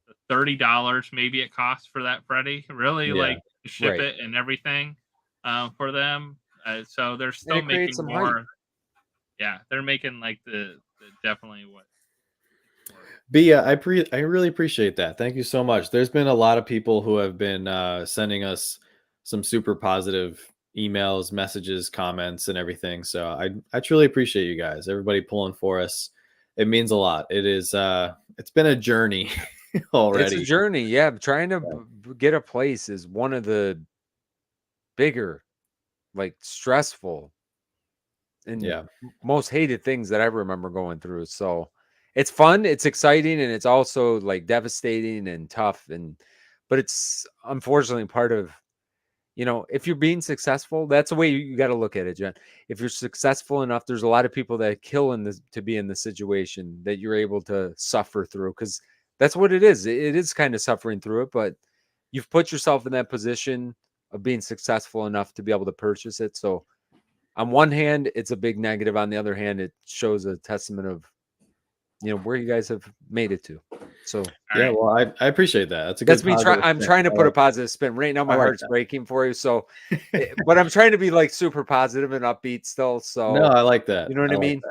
The $30 maybe it costs for that Freddy, really, like to ship it and everything for them. So they're still making more. Hype. Yeah, they're making like the definitely what. But yeah, I really appreciate that. Thank you so much. There's been a lot of people who have been sending us some super positive emails, messages, comments, and everything. So I truly appreciate you guys. Everybody pulling for us. It means a lot. It is it's been a journey already. It's a journey. Yeah, trying to get a place is one of the bigger, like stressful and most hated things that I remember going through. So it's fun, it's exciting, and it's also like devastating and tough. But it's unfortunately part of, if you're being successful, that's the way you got to look at it, Jen. If you're successful enough, there's a lot of people that kill to be in the situation that you're able to suffer through, because that's what it is. It is kind of suffering through it, but you've put yourself in that position of being successful enough to be able to purchase it. So on one hand, it's a big negative. On the other hand, it shows a testament of, where you guys have made it to. So yeah, well, I appreciate that. That's a good. That's me. I'm trying to put a positive spin. Right now, my heart's breaking for you. So, but I'm trying to be like super positive and upbeat still. So no, I like that. You know what I mean?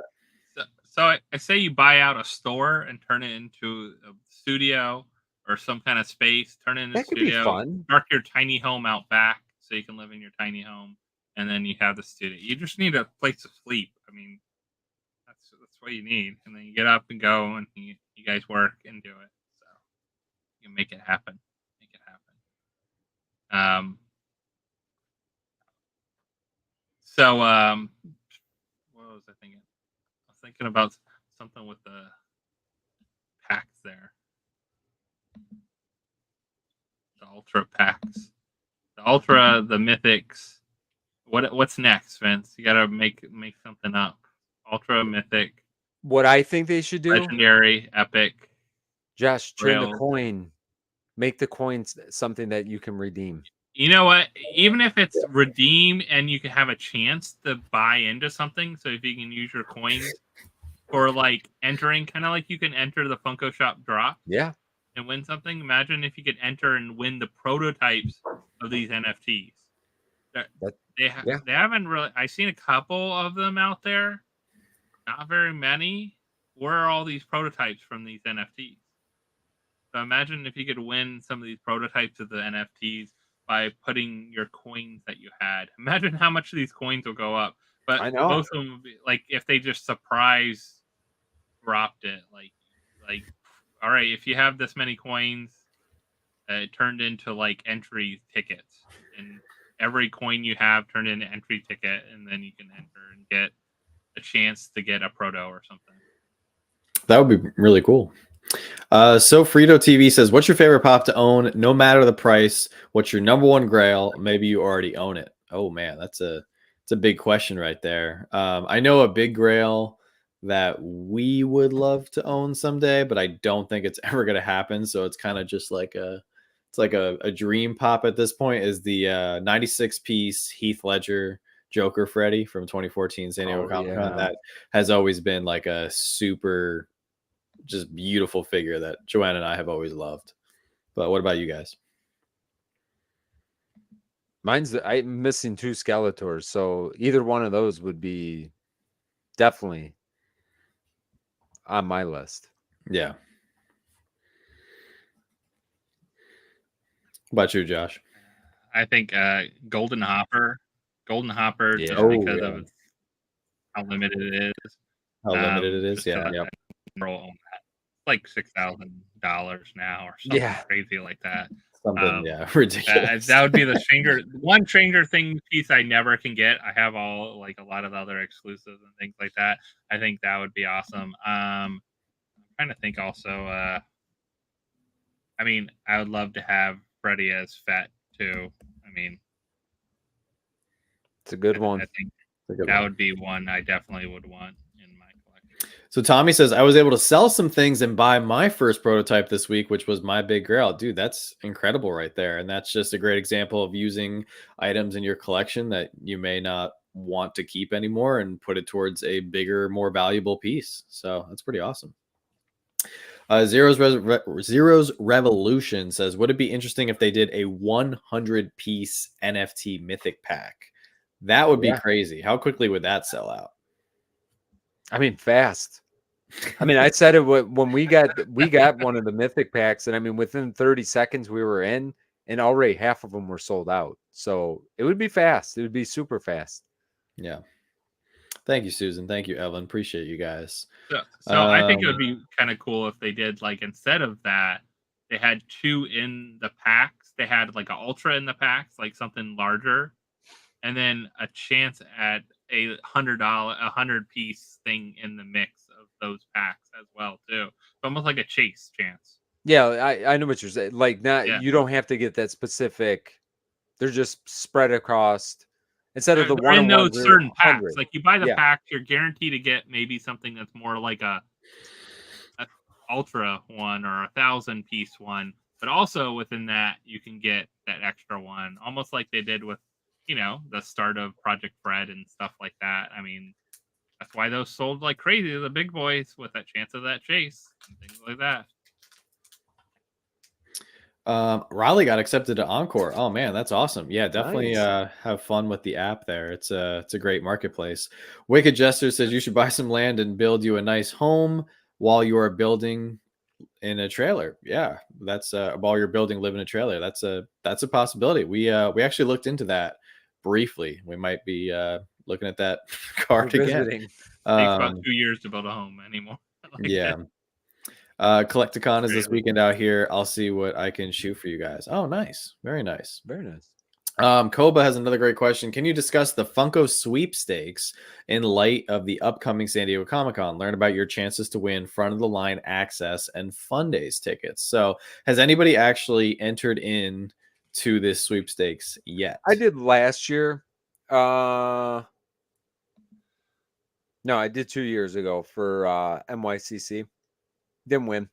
So I say you buy out a store and turn it into a studio or some kind of space. Turn it into a studio. That could be fun. Mark your tiny home out back so you can live in your tiny home, and then you have the studio. You just need a place to sleep. I mean, that's what you need, and then you get up and go, and you guys work and do it. So you can make it happen. So what was I thinking? I was thinking about something with the packs there. The Ultra packs. The Ultra, the Mythics. What's next, Vince? You gotta make something up. Ultra, Mythic. What I think they should do? Legendary, Epic. Josh, turn the coin. Make the coins something that you can redeem. You know what? Even if it's redeem and you can have a chance to buy into something, so if you can use your coins for like entering, kind of like you can enter the Funko Shop drop. Yeah. And win something. Imagine if you could enter and win the prototypes of these NFTs. They haven't really. I've seen a couple of them out there. Not very many. Where are all these prototypes from these NFTs? So imagine if you could win some of these prototypes of the NFTs by putting your coins that you had. Imagine how much these coins will go up. But I know. most of them would be, like if they just surprise dropped it, like all right, if you have this many coins, it turned into like entry tickets, and every coin you have turned into entry ticket, and then you can enter and get a chance to get a proto or something. That would be really cool. So Frito TV says, what's your favorite pop to own, no matter the price? What's your number one grail? Maybe you already own it. Oh man, it's a big question right there. I know a big grail that we would love to own someday, but I don't think it's ever going to happen. So it's kind of just like a dream pop at this point. Is the 96 piece Heath Ledger Joker Freddy from 2014 San Diego Comic-Con. That has always been like a super just beautiful figure that Joanna and I have always loved. But what about you guys? I'm missing 2 Skeletors, so either one of those would be definitely on my list. Yeah. What about you, Josh? I think Golden Hopper, just Yeah. because of how limited it is. How limited it is, just 'cause yeah. I own that. Like $6,000 now or something crazy like that. Something, ridiculous. That would be the Stranger Things piece I never can get. I have all like a lot of other exclusives and things like that. I think that would be awesome. I'm trying to think also. I mean, I would love to have Freddy as Fett too. I mean, it's a good one. I think that would be one I definitely would want in my collection. So Tommy says, I was able to sell some things and buy my first prototype this week, which was my big grail. Dude, that's incredible right there. And that's just a great example of using items in your collection that you may not want to keep anymore and put it towards a bigger, more valuable piece. So that's pretty awesome. Zero's Revolution says, would it be interesting if they did a 100 piece NFT mythic pack? That would be crazy. How quickly would that sell out? I mean, fast. I mean, I said it when we got one of the mythic packs, and I mean, within 30 seconds we were in, and already half of them were sold out. So it would be fast. It would be super fast. Yeah. Thank you, Susan. Thank you, Evelyn. Appreciate you guys. So I think it would be kind of cool if they did, like, instead of that, they had 2 in the packs. They had like an ultra in the packs, like something larger, and then a chance at a $100 piece thing in the mix of those packs as well too. It's almost like a chase chance. Yeah, I know what you're saying. Like, you don't have to get that specific. They're just spread across. Instead of the one in those certain packs, 100. like you buy the pack, you're guaranteed to get maybe something that's more like a ultra one or 1,000 piece one, but also within that you can get that extra one, almost like they did with, the start of Project Fred and stuff like that. I mean, that's why those sold like crazy to the big boys, with that chance of that chase and things like that. Riley got accepted to Encore. Oh man, that's awesome. Yeah, definitely Nice. have fun with the app there. It's a great marketplace. Wicked Jester says you should buy some land and build you a nice home while you are building in a trailer. Yeah, that's while you're building, live in a trailer. That's a possibility. We actually looked into that briefly. We might be looking at that card again. It takes about 2 years to build a home anymore. Yeah. Collecticon is this weekend out here. I'll see what I can shoot for you guys. Oh, nice. Very nice. Very nice. Koba has another great question. Can you discuss the Funko sweepstakes in light of the upcoming San Diego Comic-Con? Learn about your chances to win front of the line access and fun days tickets. So has anybody actually entered in to this sweepstakes yet? I did last year. No, I did 2 years ago for NYCC. Didn't win.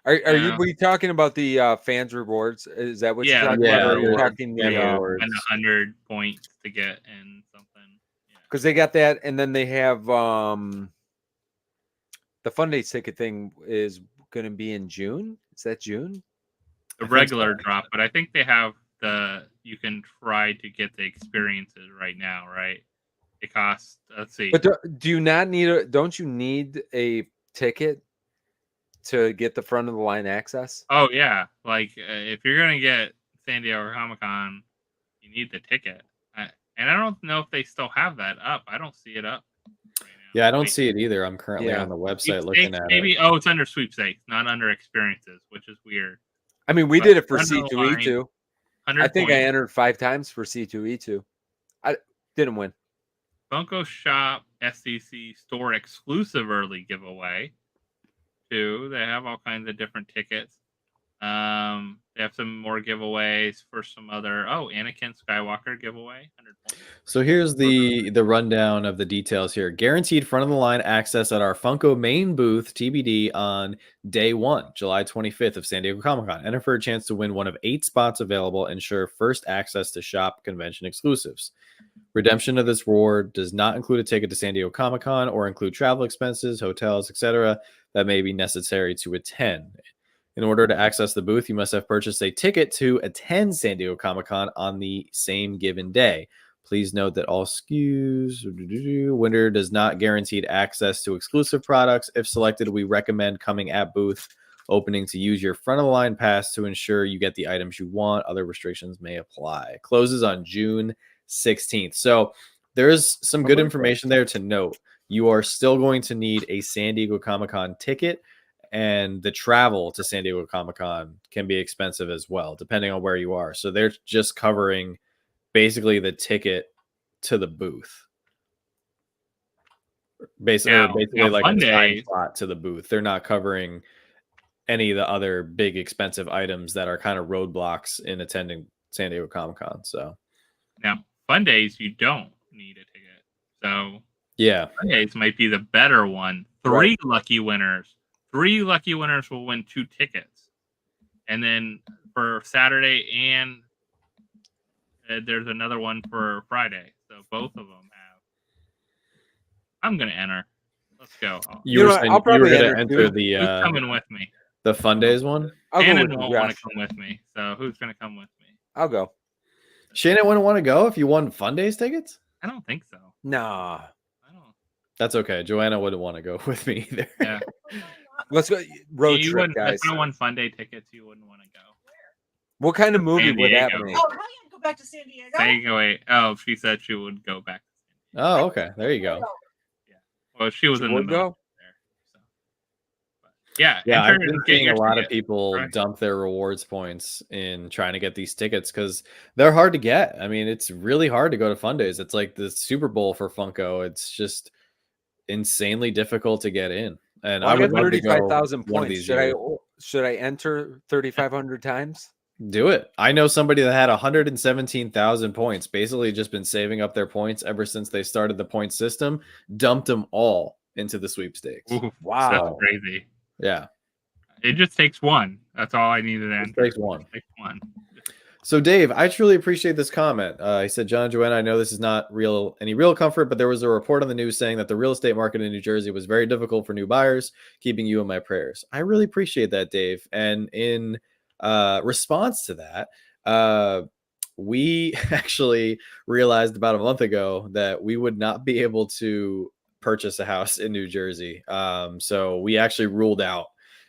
Were you talking about the fans rewards? Is that what you're talking about? Or are you talking and 100 points to get in something? Because they got that, and then they have the fun day ticket thing is going to be in June. Is that June? The regular drop, but I think they have you can try to get the experiences right now, right? It costs, let's see. But do you not need don't you need a ticket to get the front of the line access? Oh yeah, like if you're gonna get San Diego Comic-Con, you need the ticket. And I don't know if they still have that up. I don't see it up right Yeah, I don't Wait, see it either. I'm currently Yeah. on the website looking sweepstakes, at it. maybe. Oh, it's under sweepstakes, not under experiences, which is weird. I mean, we But did it for underlying C2E2. I 100 think I points. entered 5 times for C2E2. I didn't win. Funko Shop SDCC store exclusive early giveaway. Too. They have all kinds of different tickets. They have some more giveaways for some other. Anakin Skywalker giveaway, 100 points. So here's the rundown of the details here. Guaranteed front of the line access at our Funko main booth TBD on day 1, July 25th of San Diego Comic-Con. Enter for a chance to win one of 8 spots available. Ensure first access to shop convention exclusives. Redemption of this reward does not include a ticket to San Diego Comic-Con or include travel expenses, hotels, etc. that may be necessary to attend. In order to access the booth, you must have purchased a ticket to attend San Diego Comic-Con on the same given day. Please note that all SKUs winner does not guaranteed access to exclusive products. If selected, we recommend coming at booth opening to use your front of the line pass to ensure you get the items you want. Other restrictions may apply. Closes on June 16th. So there's some good information there to note. You are still going to need a San Diego Comic-Con ticket, and the travel to San Diego Comic-Con can be expensive as well, depending on where you are. So they're just covering basically the ticket to the booth. Basically like a time slot to the booth. They're not covering any of the other big expensive items that are kind of roadblocks in attending San Diego Comic-Con. So now, fun days, you don't need a ticket. So yeah, fun days might be the better one. 3 lucky winners. 3 lucky winners will win 2 tickets. And then for Saturday and there's another one for Friday. So both of them have. I'm going to enter. Let's go. You were going to enter Who's coming with me? The fun days one? Shannon won't want to come with me. So who's going to come with me? I'll go. Shannon wouldn't want to go if you won fun days tickets? I don't think so. Nah. I don't. That's okay. Joanna wouldn't want to go with me either. Yeah. Let's go road trip, guys. If I won fun day tickets, you wouldn't want to go. What kind of movie would that be? Oh, hell yeah, go back to San Diego. Wait. Oh, she said she would go back. Oh, okay. There you go. Yeah. Well, she was in the middle there. So. Yeah, I've been seeing a lot of people dump their rewards points in trying to get these tickets because they're hard to get. I mean, it's really hard to go to fun days. It's like the Super Bowl for Funko. It's just insanely difficult to get in. And I would 35,000 points. Should I enter 3,500 times? Do it. I know somebody that had 117,000 points, basically just been saving up their points ever since they started the point system, dumped them all into the sweepstakes. Ooh, wow. That's crazy. Yeah. It just takes one. That's all I needed to enter. It takes one. It takes one. So Dave, I truly appreciate this comment. He said, John, Joanna, I know this is not any real comfort, but there was a report on the news saying that the real estate market in New Jersey was very difficult for new buyers, keeping you in my prayers. I really appreciate that, Dave. And in response to that, we actually realized about a month ago that we would not be able to purchase a house in New Jersey. So we actually ruled out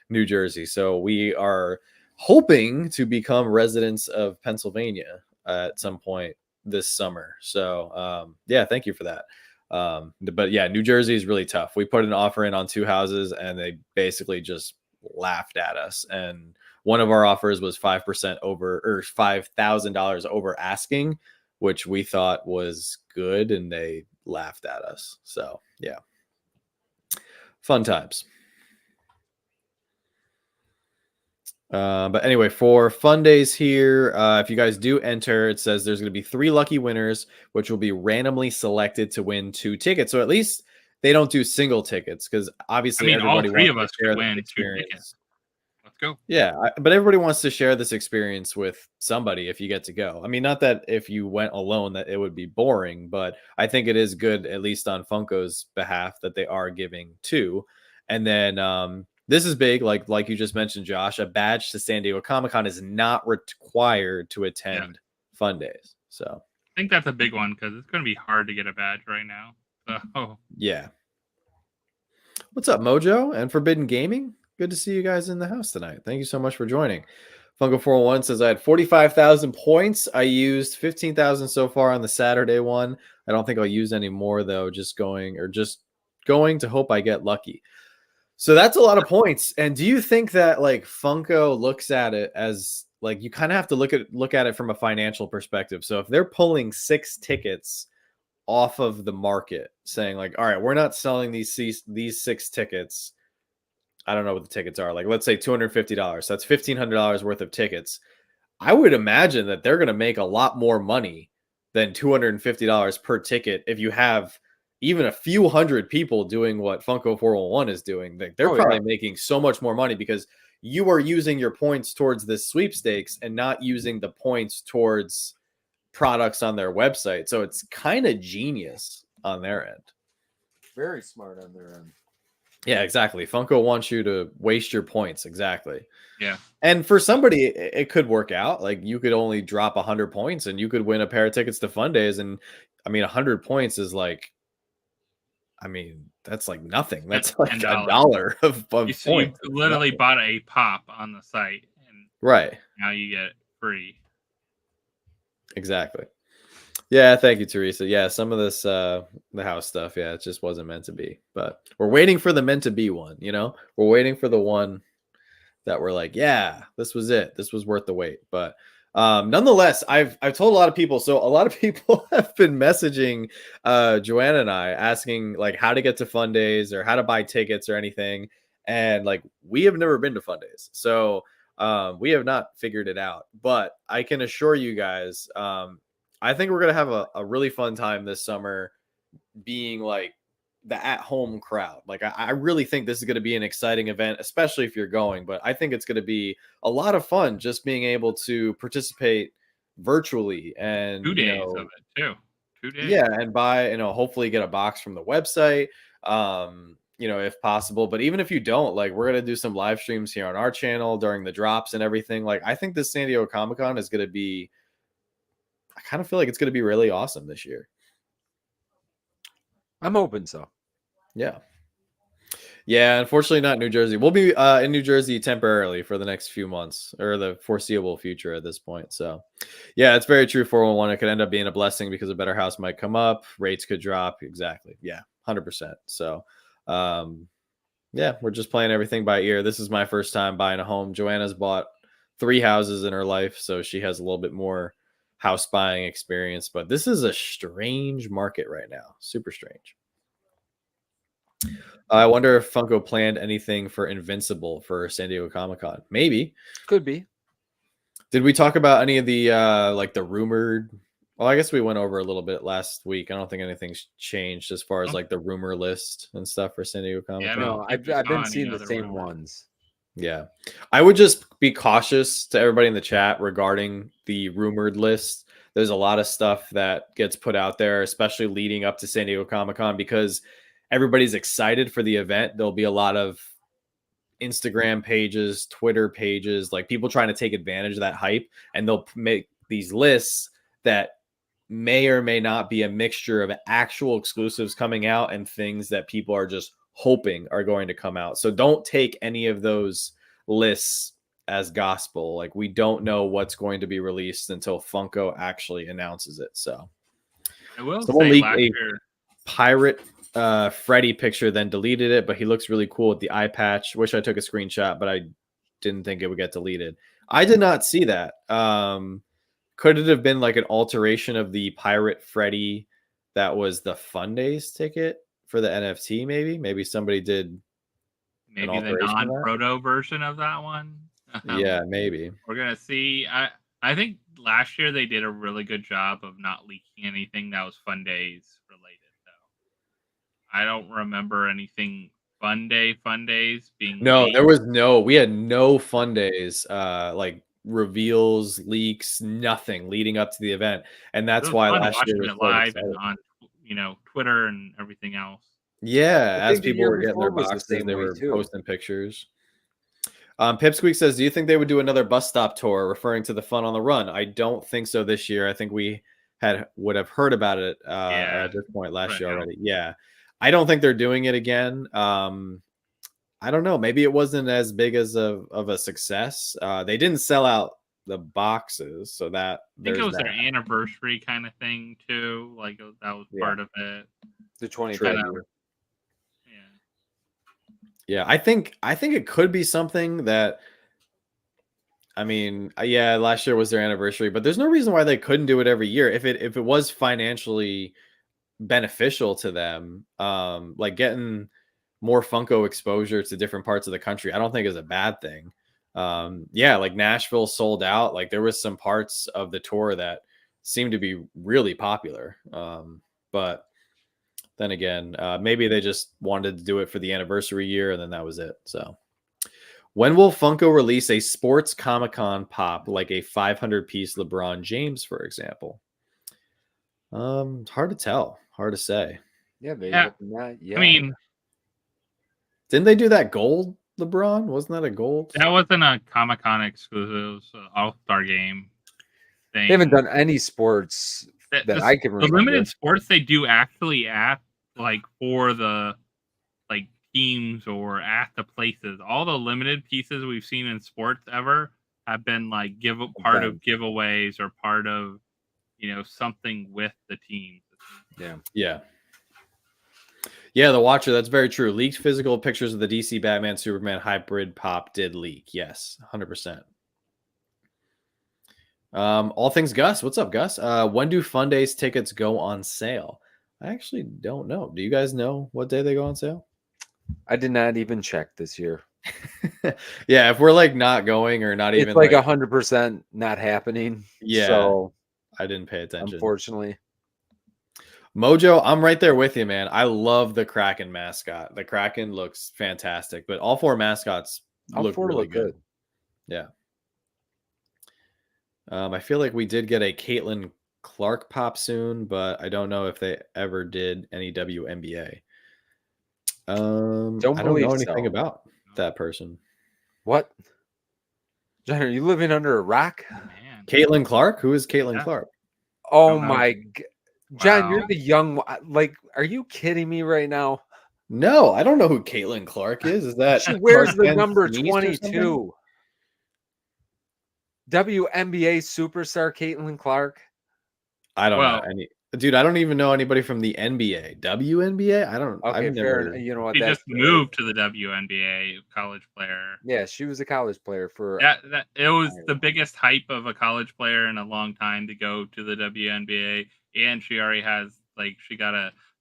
New Jersey. So we are hoping to become residents of Pennsylvania at some point this summer. So yeah, thank you for that. But yeah, New Jersey is really tough. We put an offer in on 2 houses and they basically just laughed at us. And one of our offers was 5% over, or $5,000 over asking, which we thought was good, and they laughed at us. So yeah, fun times. But anyway, for fun days here, if you guys do enter, it says there's going to be 3 lucky winners, which will be randomly selected to win 2 tickets. So at least they don't do single tickets, because obviously everybody all 3 of wants us to share could win this 2 experience. tickets. Let's go. Yeah, but everybody wants to share this experience with somebody if you get to go. I mean, not that if you went alone that it would be boring, but I think it is good, at least on Funko's behalf, that they are giving 2. And then this is big, like you just mentioned, Josh. A badge to San Diego Comic-Con is not required to attend fun days. So I think that's a big one because it's going to be hard to get a badge right now. So yeah. What's up, Mojo and Forbidden Gaming? Good to see you guys in the house tonight. Thank you so much for joining. Funko 401 says I had 45,000 points. I used 15,000 so far on the Saturday one. I don't think I'll use any more though. Just going to hope I get lucky. So that's a lot of points. And do you think that like Funko looks at it as like you kind of have to look at it from a financial perspective? So if they're pulling 6 tickets off of the market, saying like, all right, we're not selling these 6 tickets. I don't know what the tickets are. Like, let's say $250. So that's $1,500 worth of tickets. I would imagine that they're going to make a lot more money than $250 per ticket if you have even a few hundred people doing what Funko 411 is doing. They're probably making so much more money because you are using your points towards this sweepstakes and not using the points towards products on their website. So it's kind of genius on their end. Very smart on their end. Yeah, exactly. Funko wants you to waste your points. Exactly. Yeah. And for somebody, it could work out. Like you could only drop 100 points and you could win a pair of tickets to Fun Days. And I mean, 100 points is like, I mean, that's like nothing. That's like $1 of points. You literally bought a pop on the site, and right now you get it free. Exactly. Yeah, thank you, Teresa. Yeah, some of this the house stuff, yeah, it just wasn't meant to be. But we're waiting for the meant to be one, you know? We're waiting for the one that we're like, yeah, this was it. This was worth the wait. But nonetheless, I've told a lot of people. So a lot of people have been messaging Joanna and I asking like how to get to Fun Days or how to buy tickets or anything. And like we have never been to Fun Days. So we have not figured it out. But I can assure you guys, I think we're going to have a really fun time this summer being like the at-home crowd. Like I really think this is going to be an exciting event, especially if you're going. But I think it's going to be a lot of fun just being able to participate virtually and 2 days of it too. 2 days. Yeah, and buy, hopefully get a box from the website, if possible. But even if you don't, like we're going to do some live streams here on our channel during the drops and everything. Like I think this San Diego Comic-Con is going to be, I kind of feel like it's going to be really awesome this year. I'm hoping so. Yeah. Yeah, unfortunately not New Jersey. We'll be in New Jersey temporarily for the next few months or the foreseeable future at this point. So yeah, it's very true. 411, it could end up being a blessing because a better house might come up. Rates could drop. Exactly. Yeah, 100%. So yeah, we're just playing everything by ear. This is my first time buying a home. Joanna's bought 3 houses in her life, so she has a little bit more house buying experience, but this is a strange market right now. Super strange. I wonder if Funko planned anything for Invincible for San Diego Comic-Con. Maybe. Could be. Did we talk about any of the like the rumored? Well, I guess we went over a little bit last week. I don't think anything's changed as far as like the rumor list and stuff for San Diego Comic-Con. Yeah, no, I've been seeing the same ones. Yeah. I would just be cautious to everybody in the chat regarding the rumored list. There's a lot of stuff that gets put out there, especially leading up to San Diego Comic-Con, because everybody's excited for the event. There'll be a lot of Instagram pages, Twitter pages, like people trying to take advantage of that hype, and they'll make these lists that may or may not be a mixture of actual exclusives coming out and things that people are just hoping are going to come out. So don't take any of those lists as gospel. Like we don't know what's going to be released until Funko actually announces it. So I will someone say leaked last a year, pirate Freddy picture, then deleted it, but he looks really cool with the eye patch. Wish I took a screenshot, but I didn't think it would get deleted. I did not see that. Could it have been like an alteration of the pirate Freddy that was the Fun Days ticket for the NFT? Maybe somebody did maybe the non-proto version of that one. Yeah, maybe we're gonna see. I think last year they did a really good job of not leaking anything that was Fun Days related, though. I don't remember anything Fun Days being no leaked. We had no Fun Days like reveals, leaks, nothing leading up to the event, and that's why last year was live and on Twitter and everything else. Yeah, as people were getting their boxes, they were posting pictures. Pipsqueak says, do you think they would do another bus stop tour, referring to the Fun on the Run? I don't think so this year. I think we would have heard about it at this point last year already. Yeah, I don't think they're doing it again. I don't know. Maybe it wasn't as big as of a success. They didn't sell out the boxes, so that I think it was their anniversary kind of thing too. Like that was part of it. The 25th year. Yeah, I think it could be something that. I mean, yeah, last year was their anniversary, but there's no reason why they couldn't do it every year if it was financially beneficial to them. Like getting more Funko exposure to different parts of the country, I don't think is a bad thing. Yeah, like Nashville sold out. Like there was some parts of the tour that seemed to be really popular. But then again, maybe they just wanted to do it for the anniversary year, and then that was it. So. When will Funko release a sports Comic-Con pop like a 500-piece LeBron James, for example? It's hard to tell. Hard to say. Yeah, maybe Yeah. not. Yeah. I mean, Didn't they do that gold LeBron? Wasn't that a gold? that wasn't a Comic-Con exclusive All-Star game thing. They haven't done any sports that I can remember. The limited sports they do actually at like for the like teams or at the places. All the limited pieces we've seen in sports ever have been like part of giveaways or part of something with the team. Yeah. The Watcher. That's very true. Leaked physical pictures of the DC Batman Superman hybrid pop did leak. Yes, 100%. All things Gus. What's up, Gus? When do Fun Days tickets go on sale? I actually don't know. Do you guys know what day they go on sale? I did not even check this year. Yeah, if we're like not going or not even, it's like 100% not happening. Yeah, so I didn't pay attention. Unfortunately, Mojo, I'm right there with you, man. I love the Kraken mascot. The Kraken looks fantastic, but all four mascots look really good. Yeah. I feel like we did get a Caitlin Clark pop soon, but I don't know if they ever did any WNBA. I don't know anything about that person. What? John, are you living under a rock? Man. Caitlin Clark? Who is Caitlin Clark? Oh my God. John, Wow. you're the young. Like, are you kidding me right now? No, I don't know who Caitlin Clark is. Is that she wears the Clark number Kent's niece or something? 22? WNBA superstar Caitlin Clark. I don't know any. Dude, I don't even know anybody from the NBA. WNBA? I don't. Okay, I've never. fair. You know what? She just moved to the WNBA, college player. Yeah, she was a college player for. It was the biggest hype of a college player in a long time to go to the WNBA, and she already has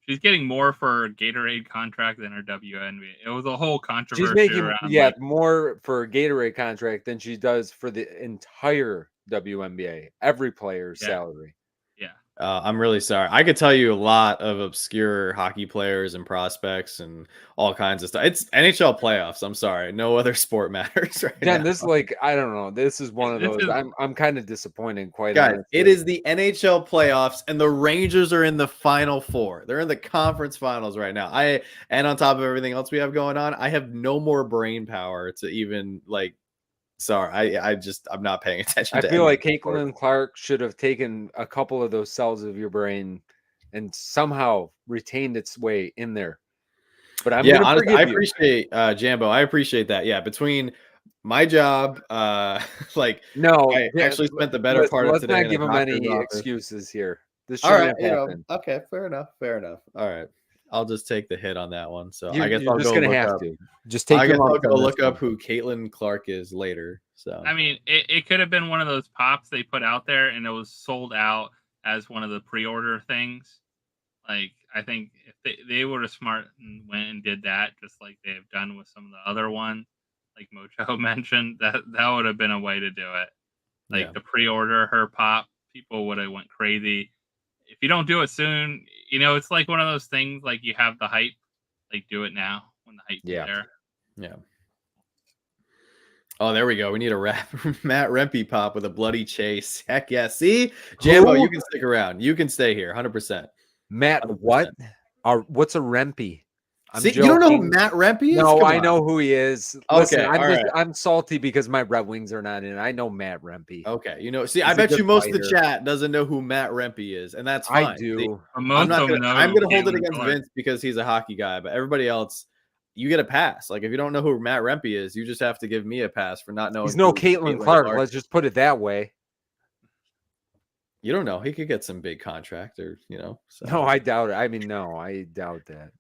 she's getting more for her Gatorade contract than her WNBA. It was a whole controversy. She's making around, more for a Gatorade contract than she does for the entire WNBA. Every player's salary. Yeah. I'm really sorry. I could tell you a lot of obscure hockey players and prospects and all kinds of stuff. It's NHL playoffs. I'm sorry. No other sport matters right now. This I don't know. This is one of those. I'm kind of disappointed, quite honestly. Honestly. It is the NHL playoffs, and the Rangers are in the Final Four. They're in the conference finals right now. And on top of everything else we have going on, I have no more brain power to even Sorry, I'm not paying attention. I feel like Caitlin Clark should have taken a couple of those cells of your brain and somehow retained its way in there. But honestly, I appreciate Jambo. I appreciate that. Yeah, between my job, I actually spent the better part of today. Let's not give him any excuses here. This shouldn't have happened. Okay, fair enough. All right. I'll just take the hit on that one. So I guess I'll go look up. Just take. I guess I'll go look up who Caitlin Clark is later. So I mean, it could have been one of those pops they put out there, and it was sold out as one of the pre-order things. Like I think if they were smart and went and did that, just like they have done with some of the other ones, like Mojo mentioned, that would have been a way to do it. Like the pre-order her pop, people would have went crazy. If you don't do it soon, it's like one of those things. Like you have the hype, like do it now when the hype is there. Yeah. Oh, there we go. We need a Matt Rempe pop with a bloody chase. Heck yeah. See, Jambo, you can stick around. You can stay here, 100%. Matt, 100%. What? What's a Rempe? See, you don't know who Matt Rempe is? No, I know who he is. Listen, Okay, I'm salty because my Red Wings are not in. I know Matt Rempe. Okay, I bet you most of the chat doesn't know who Matt Rempe is, and that's fine. I do. See, I'm going to hold it against Vince because he's a hockey guy, but everybody else, you get a pass. Like if you don't know who Matt Rempe is, you just have to give me a pass for not knowing. He's no Caitlin Clark. Let's just put it that way. You don't know. He could get some big contract or, So. No, I doubt it. I mean, no, I doubt that.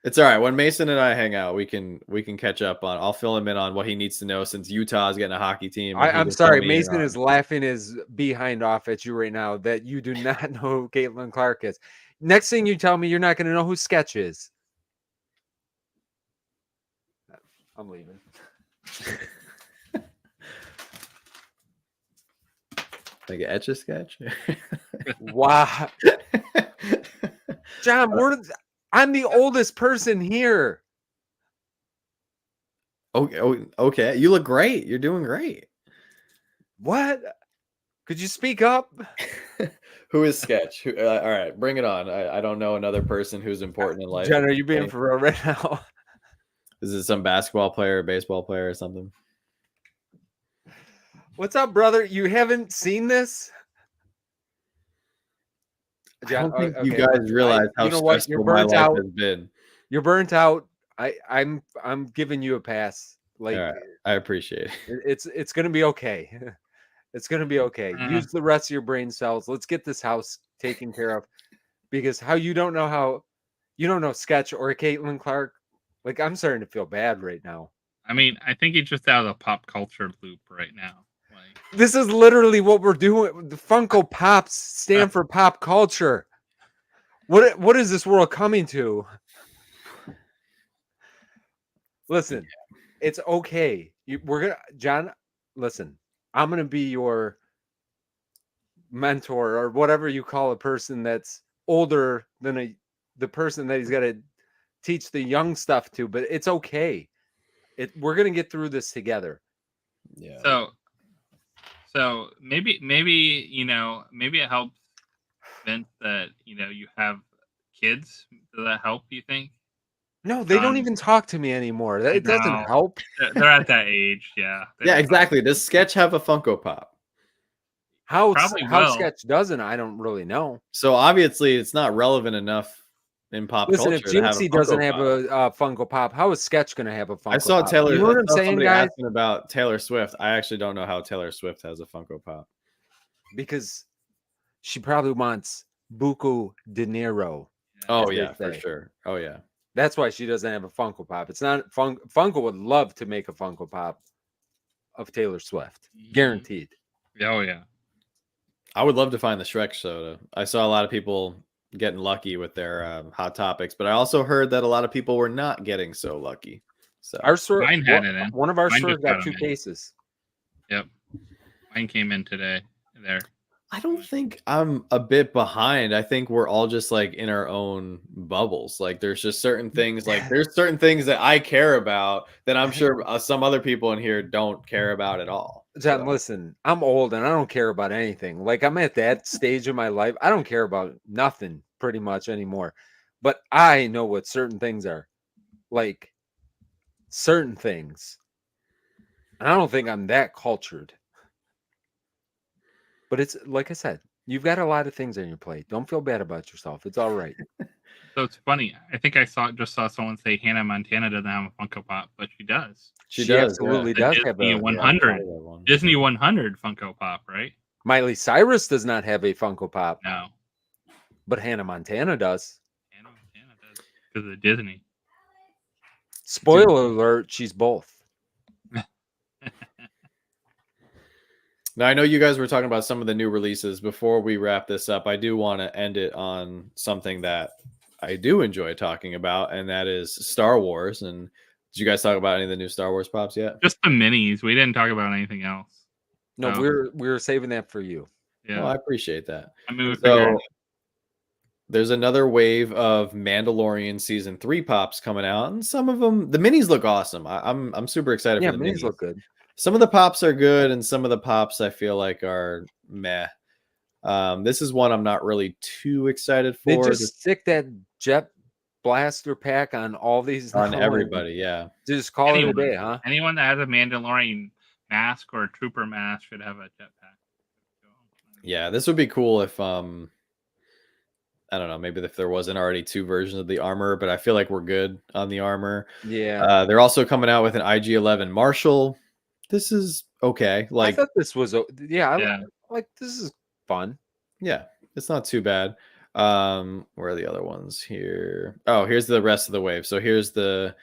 It's all right. When Mason and I hang out, we can catch up on. I'll fill him in on what he needs to know since Utah is getting a hockey team. and he I'm can fill sorry, me in Mason on- is laughing his behind off at you right now that you do not know who Caitlin Clark is. Next thing you tell me, you're not going to know who Sketch is. I'm leaving. like an etch a sketch. Wow, John, I'm the oldest person here. Okay. You look great. You're doing great. What? Could you speak up? Who is Sketch? All right, bring it on. I don't know another person who's important in life. John, are you being for real right now? Is it some basketball player, or baseball player, or something? What's up, brother? You haven't seen this? I don't think you okay, guys realize how you know what? stressful my life has been. You're burnt out. I'm giving you a pass. Like, All right, I appreciate it. it's gonna be okay. It's gonna be okay. Use the rest of your brain cells. Let's get this house taken care of. Because you don't know Sketch or Caitlin Clark. Like, I'm starting to feel bad right now. I mean, I think he's just out of the pop culture loop right now. Like, This is literally what we're doing. The Funko Pops stand for pop culture. What is this world coming to? Listen, it's okay. John, listen, I'm gonna be your mentor or whatever you call a person that's older than the person that he's got to teach the young stuff to, but it's okay. We're gonna get through this together. Yeah. So maybe maybe it helps, Vince, that you have kids. Does that help? You think? No, they don't even talk to me anymore. It doesn't help. They're at that age, yeah. Yeah, exactly. Does Sketch have a Funko Pop? How will. Sketch doesn't, I don't really know. So obviously, it's not relevant enough in pop Listen, culture. if Jinxie doesn't have a Funko Pop, how is Sketch going to have a Funko Pop? I saw Taylor. You know what I'm saying, somebody guys? asking about Taylor Swift. I actually don't know how Taylor Swift has a Funko Pop. Because she probably wants buku dinero. Oh yeah, for sure. Oh yeah. That's why she doesn't have a Funko Pop. It's not Funko would love to make a Funko Pop of Taylor Swift, guaranteed. Oh yeah. I would love to find the Shrek soda. I saw a lot of people getting lucky with their hot topics, but I also heard that a lot of people were not getting so lucky. So our store, mine had it in. One of our Mine stores just got got 2 them in. cases. Yep. Mine came in today. There. I don't think I'm a bit behind. I think we're all just like in our own bubbles. Like there's just certain things, like there's certain things that I care about that I'm sure some other people in here don't care about at all. John, listen, I'm old and I don't care about anything. Like, I'm at that stage of my life. I don't care about nothing pretty much anymore. But I know what certain things are. Like, certain things. And I don't think I'm that cultured. But it's like I said, you've got a lot of things on your plate. Don't feel bad about yourself. It's all right. So it's funny. I think I just saw someone say Hannah Montana doesn't have a Funko Pop, but she does. She absolutely does have Disney a 100. Disney 100 Funko Pop, right? Miley Cyrus does not have a Funko Pop. No. But Hannah Montana does. Hannah Montana does because of Disney. Spoiler alert, she's both. Now, I know you guys were talking about some of the new releases. Before we wrap this up, I do want to end it on something that I do enjoy talking about, and that is Star Wars. And did you guys talk about any of the new Star Wars pops yet? Just the minis. We didn't talk about anything else. No, we're saving that for you. Yeah. Well, I appreciate that. I mean, So there's another wave of Mandalorian season 3 pops coming out, and some of them, the minis look awesome. I'm super excited for the minis. Look good. Some of the pops are good, and some of the pops I feel like are meh. This is one I'm not really too excited for. They just stick that jet blaster pack on all these on everybody, yeah. Just call it a day, huh? Anyone that has a Mandalorian mask or a trooper mask should have a jetpack. Yeah, this would be cool if I don't know, maybe if there wasn't already 2 versions of the armor, but I feel like we're good on the armor. Yeah. They're also coming out with an IG-11 Marshall. This is okay. I Like, thought this was like this is fun. yeah, it's not too bad. Where are the other ones here? Oh, here's the rest of the wave. So here's the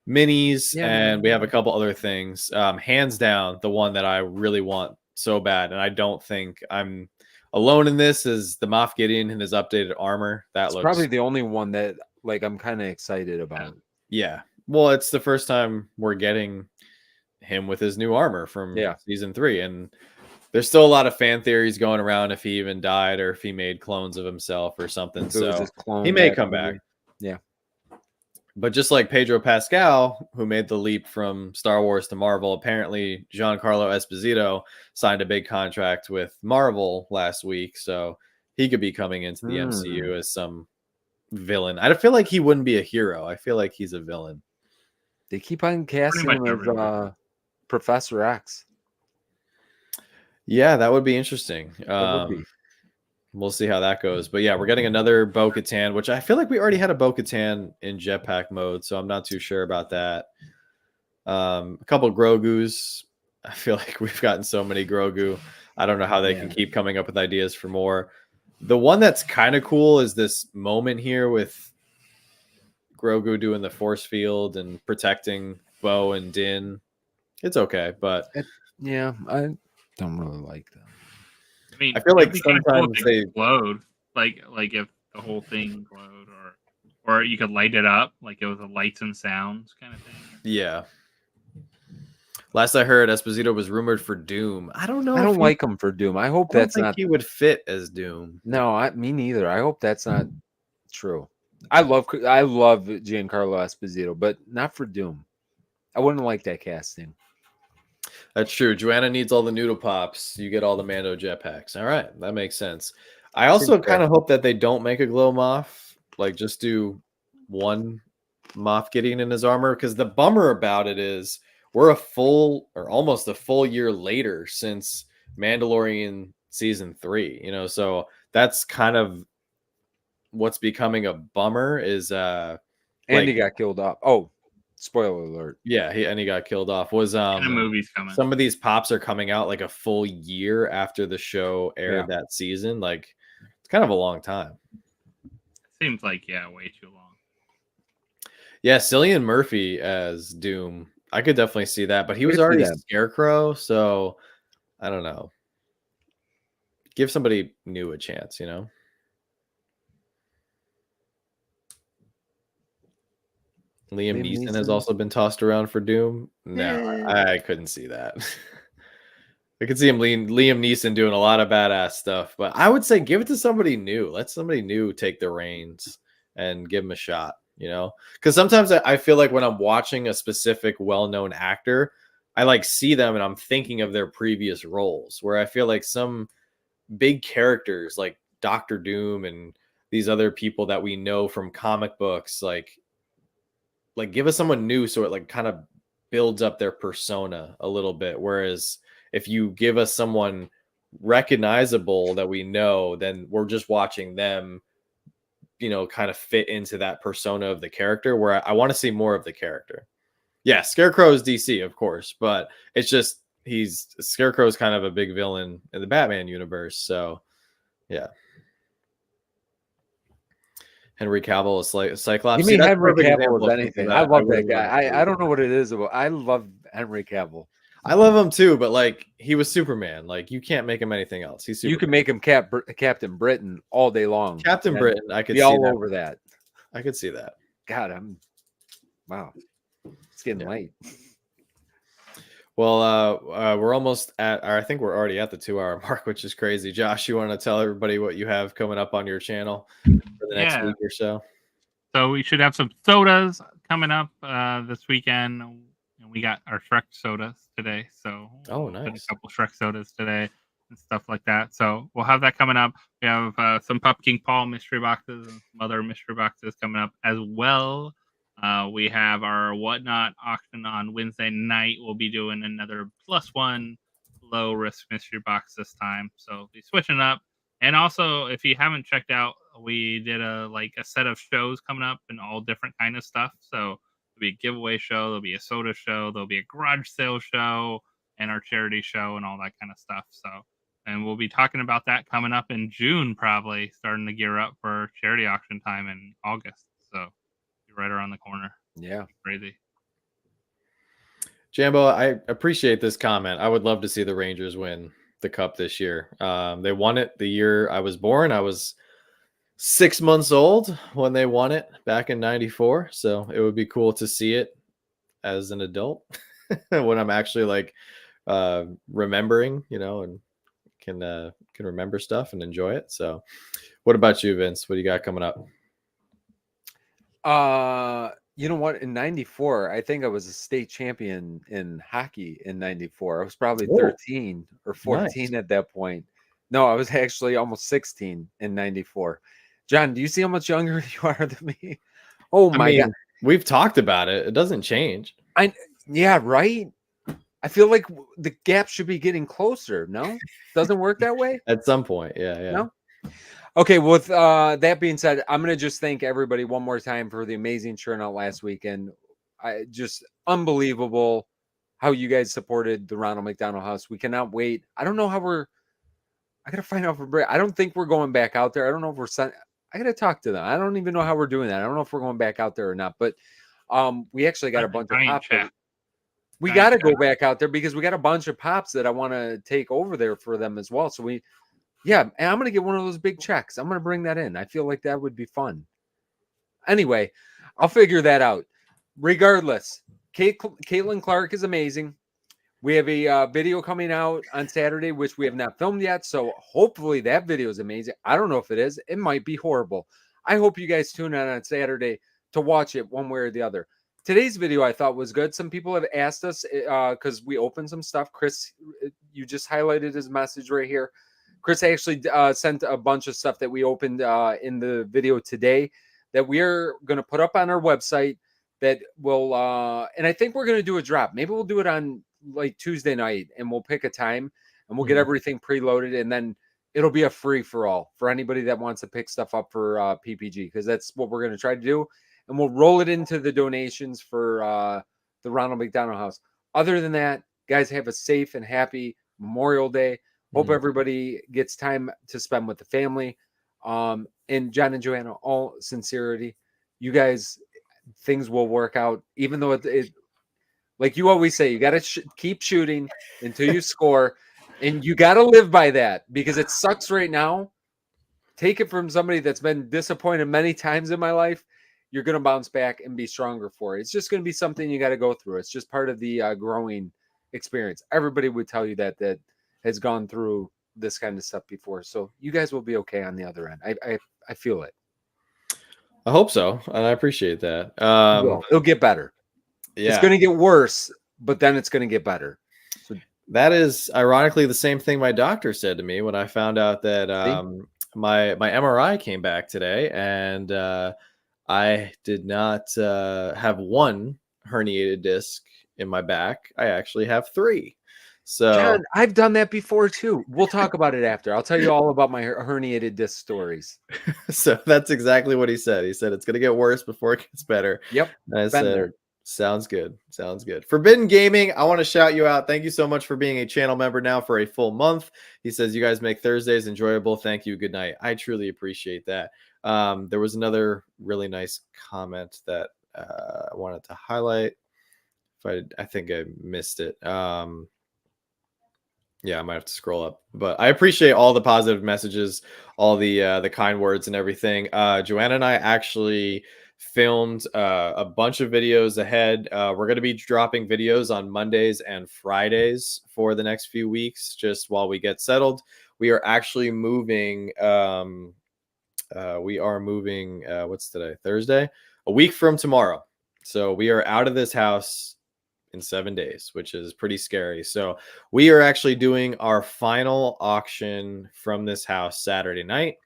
minis, and we have a couple other things. Hands down, the one that I really want so bad, and I don't think I'm alone in this, is the Moff Gideon and his updated armor. That It's looks probably the only one that like I'm kind of excited about. yeah. Well, it's the first time we're getting him with his new armor from Yeah. season 3, and there's still a lot of fan theories going around if he even died or if he made clones of himself or something. If it was So his clone he may back come movie. back. Yeah. But just like Pedro Pascal, who made the leap from Star Wars to Marvel, apparently Giancarlo Esposito signed a big contract with Marvel last week. So he could be coming into the MCU as some villain. I feel like he wouldn't be a hero. I feel like he's a villain. They keep on casting much him as everyone. Professor X. Yeah, that would be interesting. That would be. We'll see how that goes. But yeah, we're getting another Bo-Katan, which I feel like we already had a Bo-Katan in jetpack mode, so I'm not too sure about that. A couple Grogus. I feel like we've gotten so many Grogu. I don't know how they can keep coming up with ideas for more. The one that's kind of cool is this moment here with Grogu doing the force field and protecting Bo and Din. It's okay, but Yeah, I don't really like them. I mean, I feel like it'd be kinda cool sometimes if they explode, like if the whole thing glowed, or you could light it up, like it was a lights and sounds kind of thing. yeah. Last I heard, Esposito was rumored for Doom. I don't know. I don't like him for Doom. I hope I don't that's think not. he would fit as Doom. No, me neither. I hope that's not true. I love Giancarlo Esposito, but not for Doom. I wouldn't like that casting. That's true. Joanna needs all the noodle pops. You get all the Mando jetpacks. All right, that makes sense. I also Seems fair. kind of hope that they don't make a glow Moff. Like, just do one Moff Gideon in his armor. Because the bummer about it is we're a full or almost a full year later since Mandalorian season 3. You know, so that's kind of what's becoming a bummer. Is And he got killed off. Oh, spoiler alert. yeah, he got killed off. Was And the movie's coming. some of these pops are coming out like a full year after the show aired Yeah. that season. Like, it's kind of a long time. Seems like way too long. Yeah, Cillian Murphy as Doom. I could definitely see that, but he was could see already that. Scarecrow, so I don't know. Give somebody new a chance, you know? Liam Neeson has also been tossed around for Doom. No, I couldn't see that. I could see Liam Neeson doing a lot of badass stuff, but I would say give it to somebody new. Let somebody new take the reins and give him a shot, you know? Because sometimes I feel like when I'm watching a specific well-known actor, I like see them and I'm thinking of their previous roles, where I feel like some big characters like Doctor Doom and these other people that we know from comic books, like give us someone new so it like kind of builds up their persona a little bit. Whereas if you give us someone recognizable that we know, then we're just watching them, you know, kind of fit into that persona of the character, where I want to see more of the character. Yeah, Scarecrow is DC, of course, but it's just Scarecrow is kind of a big villain in the Batman universe. So yeah. Henry Cavill is Cyclops. Give See, me that's a Henry perfect Cavill example as of anything. something I love really that guy. wanted to see. I don't know what it is about. I love Henry Cavill. I love him too, but like he was Superman. Like you can't make him anything else. He's Superman. You can make him Captain Britain all day long. Captain Britain. I could be see all that. over that. I could see that. God, wow. It's getting late. Well, we're almost at, or I think we're already at the 2-hour mark, which is crazy. Josh, you want to tell everybody what you have coming up on your channel for the next week or so? So we should have some sodas coming up this weekend. And we got our Shrek sodas today. So nice. A couple Shrek sodas today and stuff like that. So we'll have that coming up. We have some Pup King Paul mystery boxes and some other mystery boxes coming up as well. We have our Whatnot auction on Wednesday night. We'll be doing another +1 low risk mystery box this time. So we'll be switching up. And also, if you haven't checked out, we did a set of shows coming up and all different kind of stuff. So there'll be a giveaway show, there'll be a soda show, there'll be a garage sale show, and our charity show and all that kind of stuff. So And we'll be talking about that coming up in June, probably starting to gear up for charity auction time in August. So you're right around the corner. Yeah. Crazy. Jambo, I appreciate this comment. I would love to see the Rangers win the cup this year. They won it the year I was born. I was 6 months old when they won it back in '94. So it would be cool to see it as an adult when I'm actually like remembering, and can remember stuff and enjoy it. So what about you, Vince? What do you got coming up? You know what? In '94, I think I was a state champion in hockey in '94. I was probably Whoa. 13 or 14 Nice. at that point. No, I was actually almost 16 in '94. John, do you see how much younger you are than me? Oh my God. We've talked about it. It doesn't change. Yeah, right. I feel like the gap should be getting closer. No, doesn't work that way. At some point. Yeah. No. Okay, with that being said, I'm going to just thank everybody one more time for the amazing turnout last weekend. Just unbelievable how you guys supported the Ronald McDonald House. We cannot wait. I don't know how I got to find out I don't think we're going back out there. I don't know if I got to talk to them. I don't even know how we're doing that. I don't know if we're going back out there or not, but we actually got a bunch of pops. We got to go back out there because we got a bunch of pops that I want to take over there for them as well. So yeah, and I'm going to get one of those big checks. I'm going to bring that in. I feel like that would be fun. Anyway, I'll figure that out. Regardless, Caitlin Clark is amazing. We have a video coming out on Saturday, which we have not filmed yet. So hopefully that video is amazing. I don't know if it is. It might be horrible. I hope you guys tune in on Saturday to watch it one way or the other. Today's video I thought was good. Some people have asked us because we opened some stuff. Chris, you just highlighted his message right here. Chris actually sent a bunch of stuff that we opened in the video today that we are going to put up on our website that will, and I think we're going to do a drop. Maybe we'll do it on like Tuesday night and we'll pick a time and we'll get everything preloaded and then it'll be a free for all for anybody that wants to pick stuff up for PPG because that's what we're going to try to do. And we'll roll it into the donations for the Ronald McDonald House. Other than that, guys, have a safe and happy Memorial Day. Hope everybody gets time to spend with the family. And John and Joanna, all sincerity, you guys, things will work out. Even though it like you always say, you got to keep shooting until you score. And you got to live by that because it sucks right now. Take it from somebody that's been disappointed many times in my life. You're going to bounce back and be stronger for it. It's just going to be something you got to go through. It's just part of the growing experience. Everybody would tell you that has gone through this kind of stuff before. So you guys will be okay on the other end. I feel it. I hope so. And I appreciate that. It'll get better. Yeah. It's going to get worse, but then it's going to get better. So that is ironically the same thing my doctor said to me when I found out that my MRI came back today and I did not have one herniated disc in my back. I actually have 3. So John, I've done that before too. We'll talk about it after. I'll tell you all about my herniated disc stories. So that's exactly what he said. He said it's going to get worse before it gets better. Yep. And I said, sounds good. Sounds good. Forbidden Gaming, I want to shout you out. Thank you so much for being a channel member now for a full month. He says, you guys make Thursdays enjoyable. Thank you. Good night. I truly appreciate that. There was another really nice comment that I wanted to highlight. I think I missed it. Yeah, I might have to scroll up, but I appreciate all the positive messages, all the kind words and everything. Joanna and I actually filmed a bunch of videos ahead. We're going to be dropping videos on Mondays and Fridays for the next few weeks, just while we get settled. We are actually moving. What's today? Thursday? A week from tomorrow. So we are out of this house in 7 days, which is pretty scary. So we are actually doing our final auction from this house Saturday night.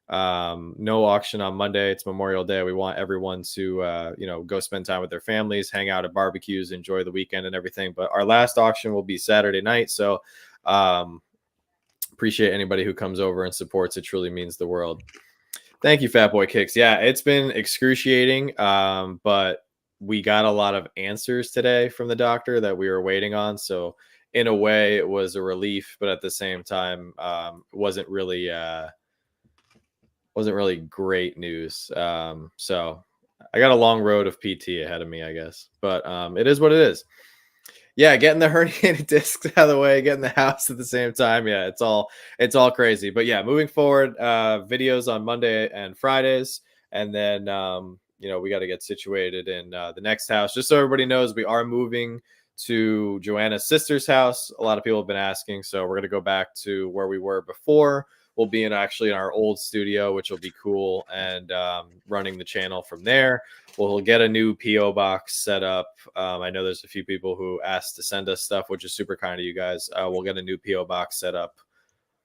No auction on Monday. It's Memorial Day. We want everyone to, go spend time with their families, hang out at barbecues, enjoy the weekend and everything. But our last auction will be Saturday night. So appreciate anybody who comes over and supports. It truly means the world. Thank you, Fat Boy Kicks. Yeah, it's been excruciating, but we got a lot of answers today from the doctor that we were waiting on. So in a way, it was a relief, but at the same time, wasn't really great news. So I got a long road of PT ahead of me, I guess, but it is what it is. Yeah, getting the herniated discs out of the way, getting the house at the same time. Yeah, it's all crazy. But yeah, moving forward, videos on Monday and Fridays, and then we got to get situated in the next house. Just so everybody knows, we are moving to Joanna's sister's house. A lot of people have been asking, so we're gonna go back to where we were before. We'll be actually in our old studio, which will be cool, and running the channel from there. We'll get a new PO box set up. I know there's a few people who asked to send us stuff, which is super kind of you guys. We'll get a new PO box set up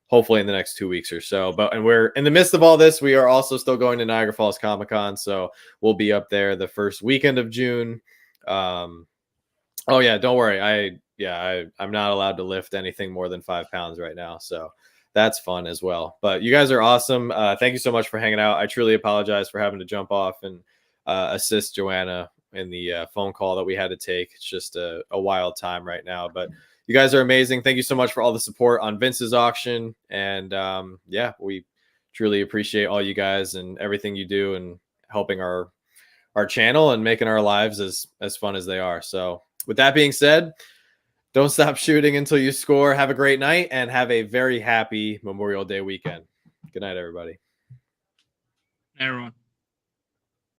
hopefully in the next 2 weeks or so. And we're in the midst of all this. We are also still going to Niagara Falls Comic-Con, so we'll be up there the first weekend of June. Oh yeah, don't worry. I'm not allowed to lift anything more than 5 pounds right now, so that's fun as well. But you guys are awesome. Thank you so much for hanging out. I truly apologize for having to jump off and assist Joanna in the phone call that we had to take. It's just a wild time right now, but you guys are amazing. Thank you so much for all the support on Vince's auction. And yeah, we truly appreciate all you guys and everything you do and helping our channel and making our lives as fun as they are. So with that being said, don't stop shooting until you score. Have a great night and have a very happy Memorial Day weekend. Good night, everybody. Everyone.